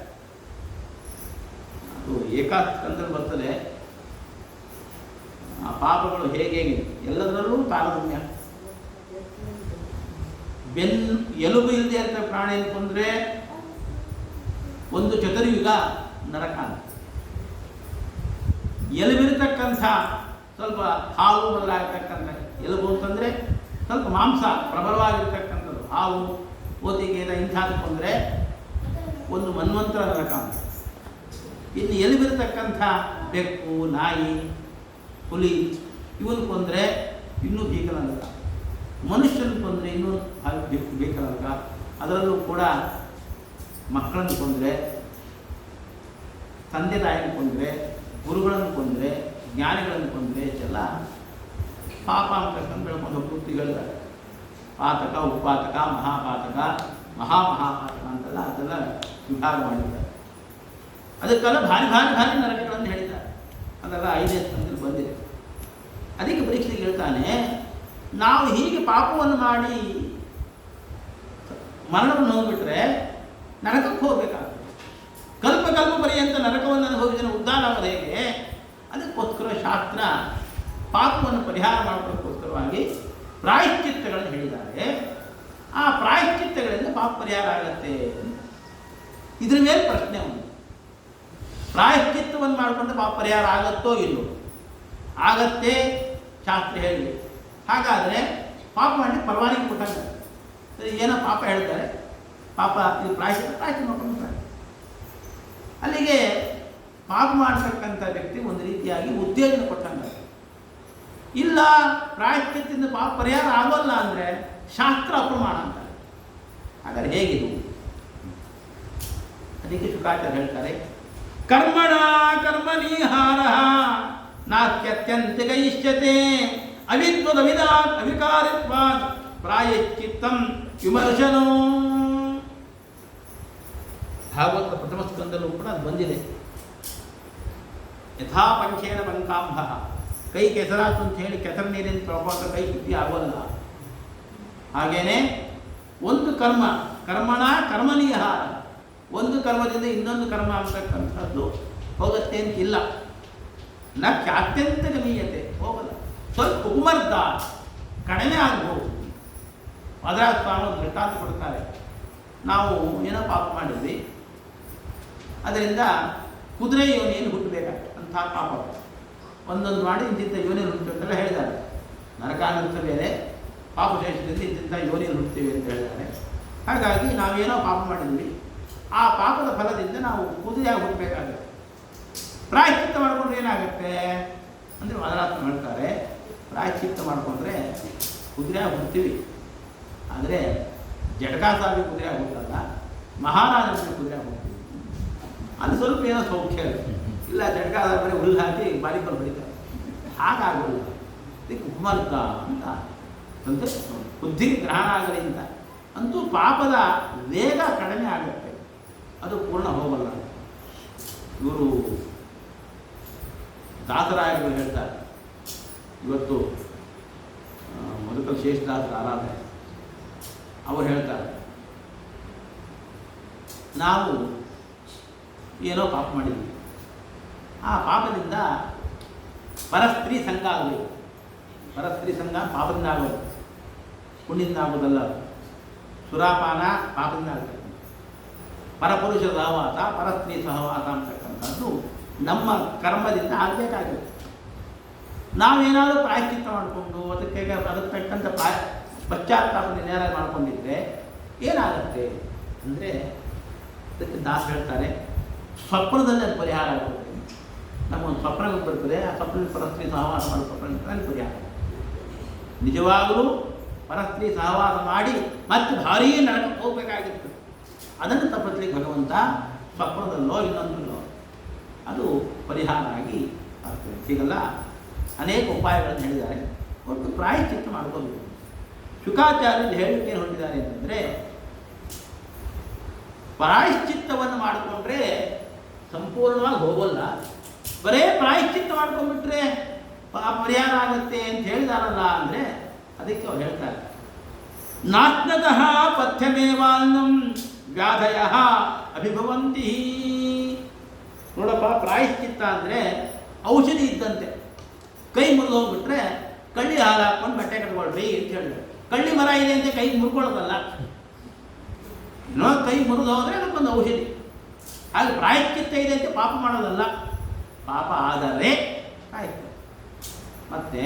ಅದು ಏಕಾಸ್ಕಂದಲ್ಲಿ ಬರ್ತದೆ. ಆ ಪಾಪಗಳು ಹೇಗೆ ಎಲ್ಲದರಲ್ಲೂ ತಾರತಮ್ಯ. ಎಲುಬು ಇಲ್ಲದೆ ಅಂತ ಪ್ರಾಣಿಯನ್ನು ಕೊಂದರೆ ಒಂದು ಚತುರ್ಯುಗ ನರಕ. ಎಲುಬಿರತಕ್ಕಂಥ ಸ್ವಲ್ಪ ಹಾವು ಬದಲಾಗಿರ್ತಕ್ಕಂಥ ಎಲುಬು ಅಂತಂದರೆ ಸ್ವಲ್ಪ ಮಾಂಸ ಪ್ರಬಲವಾಗಿರ್ತಕ್ಕಂಥದ್ದು. ಹಾವು, ಓತಿಗೆ ಇಂಥದ್ದು ಕೊಂದರೆ ಒಂದು ಮನ್ವಂತರ ನರಕ ಅಂತ. ಇನ್ನು ಎಲ್ಲಿ ಬರತಕ್ಕಂಥ ಬೆಕ್ಕು, ನಾಯಿ, ಹುಲಿ ಇವನು ಕೊಂದರೆ ಇನ್ನೂ ಭೀಕರನಲ್ಲ, ಮನುಷ್ಯನ ಕೊಂದರೆ ಇನ್ನೂ ಭೀಕರನಲ್ಲ. ಅದರಲ್ಲೂ ಕೂಡ ಮಕ್ಕಳನ್ನು ಕೊಂದರೆ, ತಂದೆ ತಾಯಿಯನ್ನು ಕೊಂದರೆ, ಗುರುಗಳನ್ನು ಕೊಂದರೆ, ಜ್ಞಾನಿಗಳನ್ನು ಕೊಂದರೆ ಇದೆಲ್ಲ ಪಾಪ ಅಂತಕ್ಕಂಥ ಬೆಳ್ಕೊಂಡು ವೃತ್ತಿಗಳಿದ್ದಾರೆ. ಪಾತಕ, ಉಪಾತಕ, ಮಹಾಪಾತಕ, ಮಹಾಪಾತಕ ಅಂತೆಲ್ಲ ಅದೆಲ್ಲ ವಿಭಾಗ ಮಾಡಿದ್ದಾರೆ. ಅದಕ್ಕೆಲ್ಲ ಭಾರಿ ಭಾರಿ ಭಾರಿ ನರಕಗಳನ್ನು ಹೇಳಿದ್ದಾರೆ. ಅದೆಲ್ಲ 5ನೇ ಸ್ಕಂದದಲ್ಲಿ ಬಂದಿದೆ. ಅದಕ್ಕೆ ಪರೀಕ್ಷೆಗೆ ಹೇಳ್ತಾನೆ, ನಾವು ಹೀಗೆ ಪಾಪವನ್ನು ಮಾಡಿ ಮರಣವನ್ನು ಹೋಗ್ಬಿಟ್ರೆ ನರಕಕ್ಕೆ ಹೋಗಬೇಕಾಗ್ತದೆ. ಕಲ್ಪ ಪರ್ಯಂತ ನರಕವನ್ನು ಅನುಭವಿಸಿದ ಉದ್ಧಾರ ಆಗೋದು ಹೇಗೆ? ಅದಕ್ಕೋಸ್ಕರ ಶಾಸ್ತ್ರ ಪಾಪವನ್ನು ಪರಿಹಾರ ಮಾಡೋದಕ್ಕೋಸ್ಕರವಾಗಿ ಪ್ರಾಯಶ್ಚಿತ್ತಗಳನ್ನು ಹೇಳಿದ್ದಾರೆ. ಆ ಪ್ರಾಯಶ್ಚಿತ್ತಗಳಿಂದ ಪಾಪ ಪರಿಹಾರ ಆಗತ್ತೆ. ಇದ್ರ ಮೇಲೆ ಪ್ರಶ್ನೆ ಉಂಟು. ಪ್ರಾಯಶ್ಚಿತ್ತವನ್ನು ಮಾಡಿಕೊಂಡ್ರೆ ಪಾಪ ಪರಿಹಾರ ಆಗತ್ತೋ ಇಲ್ಲೋ? ಆಗತ್ತೆ, ಶಾಸ್ತ್ರ ಹೇಳಿ. ಹಾಗಾದರೆ ಪಾಪ ಮಾಡಿ ಪರವಾನಗಿ ಕೊಟ್ಟಂಗೆ. ಸರಿ, ಏನೋ ಪಾಪ ಹೇಳ್ತಾರೆ, ಪಾಪ ಇದು ಪ್ರಾಯಶ್ಚಿತ್ತ ಮಾಡ್ಕೊಂಡ್ರೆ ಅಲ್ಲಿಗೆ ಪಾಪ ಮಾಡತಕ್ಕಂಥ ವ್ಯಕ್ತಿ ಒಂದು ರೀತಿಯಾಗಿ ಉತ್ತೇಜನ ಕೊಟ್ಟಂಗೆ. ಇಲ್ಲ, ಪ್ರಾಯಶ್ಚಿತ್ತದಿಂದ ಪಾಪ ಪರಿಹಾರ ಆಗೋಲ್ಲ ಅಂದರೆ ಶಾಸ್ತ್ರ ಅಪ್ರಮಾಣ ಅಂತಾರೆ. ಹಾಗಾದ್ರೆ ಹೇಗಿದು? ಅದಕ್ಕೆ ಶುಕಾಚಾರ್ಯ ಹೇಳ್ತಾರೆ, ಕರ್ಮಣ ಕರ್ಮನೀಹಾರ ನಾತ್ಯತ್ಯಂತಿಕ ಇಷ್ಯತೆ ಅವಿದ್ವದವಿದಾತ್ ಅವಿಕಾರಿತ್ವಾತ್ ಪ್ರಾಯಶ್ಚಿತ್ತಂ ವಿಮರ್ಶನೋ. ಭಾಗವತ ಪ್ರಥಮ ಸ್ಕಂದಲ್ಲೂ ಕೂಡ ಅದು ಬಂದಿದೆ. ಯಥಾ ಪಂಚೇನ ಬಂಕಾಂಭ, ಕೈ ಕೆಸರಾತು ಅಂತ ಹೇಳಿ ಕೆಸರ ನೀರಿನ ತೊಳ್ಕೊಂಡ್ರೆ ಕೈ ಶುದ್ಧಿ ಆಗೋಲ್ಲ. ಹಾಗೇನೆ ಒಂದು ಕರ್ಮಣ ಕರ್ಮನೀಹಾರ, ಒಂದು ಕರ್ಮದಿಂದ ಇನ್ನೊಂದು ಕರ್ಮ ಅಂತಕ್ಕಂಥದ್ದು ಹೋಗುತ್ತೆ ಅಂತಿಲ್ಲ. ಅತ್ಯಂತ ಗಮೀಯತೆ, ಹೋಗಲ್ಲ. ಸ್ವಲ್ಪ ಉಮರ್ದ ಕಡಿಮೆ ಆಗ್ಬೋದು. ಅದರ ಸ್ವಾಮಿ ದೃಷ್ಟಾಂತ ಕೊಡ್ತಾರೆ. ನಾವು ಏನೋ ಪಾಪ ಮಾಡಿದ್ವಿ, ಅದರಿಂದ ಕುದುರೆ ಯೋನಿಯನ್ನು ಹುಟ್ಟಬೇಕಾಗ್ತದೆ ಅಂಥ ಪಾಪ ಒಂದೊಂದು ಮಾಡಿ ಇಂತಿಂಥ ಯೋನಿಯನ್ನು ಹುಟ್ಟುತ್ತೆಲ್ಲ ಹೇಳಿದ್ದಾರೆ. ನರಕಾನಂತ ಬೇರೆ, ಪಾಪಶೇಷದಿಂದ ಇಂತಿಂಥ ಯೋನಿಯನ್ನು ಹುಡ್ತೀವಿ ಅಂತ ಹೇಳಿದ್ದಾರೆ. ಹಾಗಾಗಿ ನಾವೇನೋ ಪಾಪ ಮಾಡಿದ್ವಿ, ಆ ಪಾಪದ ಫಲದಿಂದ ನಾವು ಕುದುರೆಯಾಗಿ ಹುಟ್ಟಬೇಕಾಗುತ್ತೆ. ಪ್ರಾಯಶ್ಚಿತ್ತ ಮಾಡಿಕೊಂಡ್ರೆ ಏನಾಗುತ್ತೆ ಅಂದರೆ ಮದರಾತ್ಮ ಹೇಳ್ತಾರೆ, ಪ್ರಾಯಶ್ಚಿತ್ತ ಮಾಡಿಕೊಂಡ್ರೆ ಕುದುರೆಯಾಗಿ ಹುಡ್ತೀವಿ. ಆದರೆ ಜಟಕಾಸಾಗಿ ಕುದುರೆಯಾಗಿ ಹುಟ್ಟಲ್ಲ, ಮಹಾರಾಜನಿಗೆ ಕುದುರೆಯಾಗಿ ಹುಡ್ತೀವಿ. ಅದು ಸ್ವಲ್ಪ ಏನೋ ಸೌಖ್ಯ ಇಲ್ಲ. ಜಟಕಾಸ ಬರೀ ಹುಲ್ಲು ಹಾಕಿ ಬಾರಿಕೊಂಡು ಹೊಡಿತಾರೆ, ಹಾಗಾಗೋಲ್ಲ. ಇದಕ್ಕೆ ಉಪಮರ್ದ ಅಂತ ಅಂದರೆ ಬುದ್ಧಿ ಗ್ರಹಣ ಆಗಲಿ ಅಂತ. ಅಂತೂ ಪಾಪದ ವೇಗ ಕಡಿಮೆ ಆಗುತ್ತೆ, ಅದು ಪೂರ್ಣ ಹೋಗಲ್ಲ. ಇವರು ದಾಸರಾಯರು ಹೇಳ್ತಾರೆ, ಇವತ್ತು ಮಧುಕರ ಶೇಷದಾಸರ ಆರಾಧನೆ. ಅವರು ಹೇಳ್ತಾರೆ, ನಾವು ಏನೋ ಪಾಪ ಮಾಡಿದ್ವಿ, ಆ ಪಾಪದಿಂದ ಪರಸ್ತ್ರೀ ಸಂಘ ಆಗಬೇಕು. ಪರಸ್ತ್ರೀ ಸಂಘ ಪಾಪದಿಂದ ಆಗೋದು, ಪುಣ್ಯದಿಂದ ಆಗೋದಲ್ಲ. ಸುರಾಪಾನ ಪಾಪದಿಂದ ಆಗ್ತದೆ. ಪರಪುರುಷ ಸಹವಾಸ, ಪರಸ್ತ್ರೀ ಸಹವಾಸ ಅಂತಕ್ಕಂಥದ್ದು ನಮ್ಮ ಕರ್ಮದಿಂದ ಆಗಬೇಕಾಗುತ್ತೆ. ನಾವೇನಾದರೂ ಪ್ರಾಯಶ್ಚಿತ್ತ ಮಾಡಿಕೊಂಡು ಅದಕ್ಕೆ ತಕ್ಕಂಥ ಪಶ್ಚಾತ್ತಾಪದಿಂದ ಏನಾದ್ರು ಮಾಡ್ಕೊಂಡಿದ್ರೆ ಏನಾಗುತ್ತೆ ಅಂದರೆ, ಅದಕ್ಕೆ ದಾಸ ಹೇಳ್ತಾರೆ, ಸ್ವಪ್ನದಲ್ಲಿ ಅದು ಪರಿಹಾರ ಆಗುತ್ತೆ. ನಮಗೊಂದು ಸ್ವಪ್ನ ಬರ್ತದೆ, ಆ ಸ್ವಪ್ನದಲ್ಲಿ ಪರಸ್ತ್ರೀ ಸಹವಾಸ ಮಾಡೋ ಸ್ವಪ್ನ ಪರಿಹಾರ. ನಿಜವಾಗಲೂ ಪರಸ್ತ್ರೀ ಸಹವಾಸ ಮಾಡಿ ಮತ್ತೆ ಭಾರೀ ನರಕಕ್ಕೆ ಹೋಗಬೇಕಾಗಿತ್ತು. ಅದನ್ನು ತಪ್ಪಿಸ್ಲಿಕ್ಕೆ ಭಗವಂತ ಸ್ವಪ್ನದಲ್ಲೋ ಇನ್ನೊಂದಲ್ಲೋ ಅದು ಪರಿಹಾರ ಆಗಿ ಆಗ್ತದೆ. ಹೀಗೆಲ್ಲ ಅನೇಕ ಉಪಾಯಗಳನ್ನು ಹೇಳಿದ್ದಾರೆ. ಒಟ್ಟು ಪ್ರಾಯಶ್ಚಿತ್ತ ಮಾಡ್ಕೋಬೇಕು. ಶುಕಾಚಾರ್ಯರು ಹೇಳಿಕೆ ಹೊಂದಿದ್ದಾರೆ ಅಂತಂದರೆ, ಪ್ರಾಯಶ್ಚಿತ್ತವನ್ನು ಮಾಡಿಕೊಂಡ್ರೆ ಸಂಪೂರ್ಣವಾಗಿ ಹೋಗೋಲ್ಲ, ಬರೇ ಪ್ರಾಯಶ್ಚಿತ್ತ ಮಾಡ್ಕೊಂಡ್ಬಿಟ್ರೆ ಪರಿಹಾರ ಆಗುತ್ತೆ ಅಂತ ಹೇಳಿದಾರಲ್ಲ ಅಂದರೆ, ಅದಕ್ಕೆ ಅವ್ರು ಹೇಳ್ತಾರೆ, ನಾತ್ನತಃ ಪಥ್ಯಮೇವಾನ್ನಂ ವ್ಯಾಧಯ ಅಭಿಭವಂತಿ. ನೋಡಪ್ಪ, ಪ್ರಾಯಶ್ಚಿತ್ತ ಅಂದರೆ ಔಷಧಿ ಇದ್ದಂತೆ. ಕೈ ಮುರಿದು ಹೋಗ್ಬಿಟ್ರೆ ಕಳ್ಳಿ ಹಾಲು ಹಾಕ್ಕೊಂಡು ಬಟ್ಟೆ ಕಟ್ಕೊಳ್ರಿ ಅಂತ ಹೇಳಿದ್ರು. ಕಳ್ಳಿ ಮರ ಇದೆ ಅಂತ ಕೈ ಮುರ್ಕೊಳ್ಳೋದಲ್ಲ, ಇನ್ನೋ ಕೈ ಮುರಿದು ಹೋದರೆ ಅದಕ್ಕೊಂದು ಔಷಧಿ. ಹಾಗೆ ಪ್ರಾಯಶ್ಚಿತ್ತ ಇದೆ ಅಂತ ಪಾಪ ಮಾಡೋದಲ್ಲ, ಪಾಪ ಆದರೆ ಆಯಿತು. ಮತ್ತು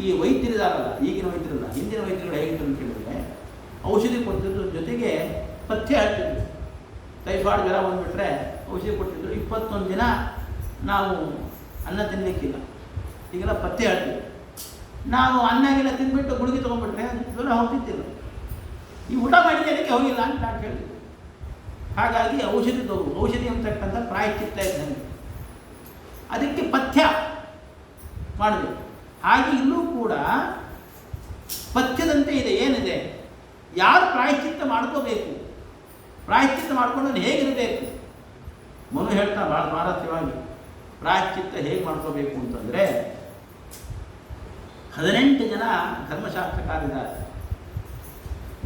ಈ ವೈದ್ಯರಿದಾರಲ್ಲ, ಈಗಿನ ವೈದ್ಯರಲ್ಲ, ಹಿಂದಿನ ವೈದ್ಯರುಗಳು ಹೇಗಿತ್ತು ಅಂತ ಕೇಳಿದ್ರೆ, ಔಷಧಿ ಕೊಡ್ತಿದ್ರ ಜೊತೆಗೆ ಪಥ್ಯ ಹೇಳ್ತಿದ್ರು. ಟೈಫಾಯ್ಡ್ ಜ್ವರ ಬಂದುಬಿಟ್ರೆ ಔಷಧಿ ಕೊಟ್ಟಿದ್ರು. 21 ದಿನ ನಾವು ಅನ್ನ ತಿನ್ನಲಿಕ್ಕಿಲ್ಲ. ಈಗೆಲ್ಲ ಪತ್ತೆ ಹೇಳ್ತೀವಿ. ನಾವು ಅನ್ನಗಿಲ್ಲ ತಿಂದ್ಬಿಟ್ಟು ಗುಳಿಗೆ ತೊಗೊಂಡ್ಬಿಟ್ರೆ ಜ್ವರ ಹೋಗ್ತಿದ್ದಿಲ್ಲ. ಈ ಊಟ ಮಾಡಿದ್ದಕ್ಕೆ ಹೋಗಿಲ್ಲ ಅಂತ ನಾನು ಹೇಳಿದ್ದೆ. ಹಾಗಾಗಿ ಔಷಧಿ ಅಂತಕ್ಕಂಥ ಪ್ರಾಯಶ್ಚಿತ್ತ ಇದ್ದಂಗೆ ಅದಕ್ಕೆ ಪಥ್ಯ ಮಾಡಬೇಕು. ಹಾಗೆ ಇಲ್ಲೂ ಕೂಡ ಪಥ್ಯದಂತೆ ಇದೆ. ಏನಿದೆ, ಯಾರು ಪ್ರಾಯಶ್ಚಿತ್ತ ಮಾಡ್ಕೋಬೇಕು, ಪ್ರಾಯಶ್ಚಿತ್ತ ಮಾಡ್ಕೊಂಡು ಹೇಗಿರಬೇಕು. ಮನು ಹೇಳ್ತಾ ಭಾಳ ಸ್ವಾರಸ್ಯವಾಗಿ ಪ್ರಾಯಶ್ಚಿತ್ತ ಹೇಗೆ ಮಾಡ್ಕೋಬೇಕು ಅಂತಂದರೆ, 18 ಜನ ಧರ್ಮಶಾಸ್ತ್ರಕಾರಿದ್ದಾರೆ.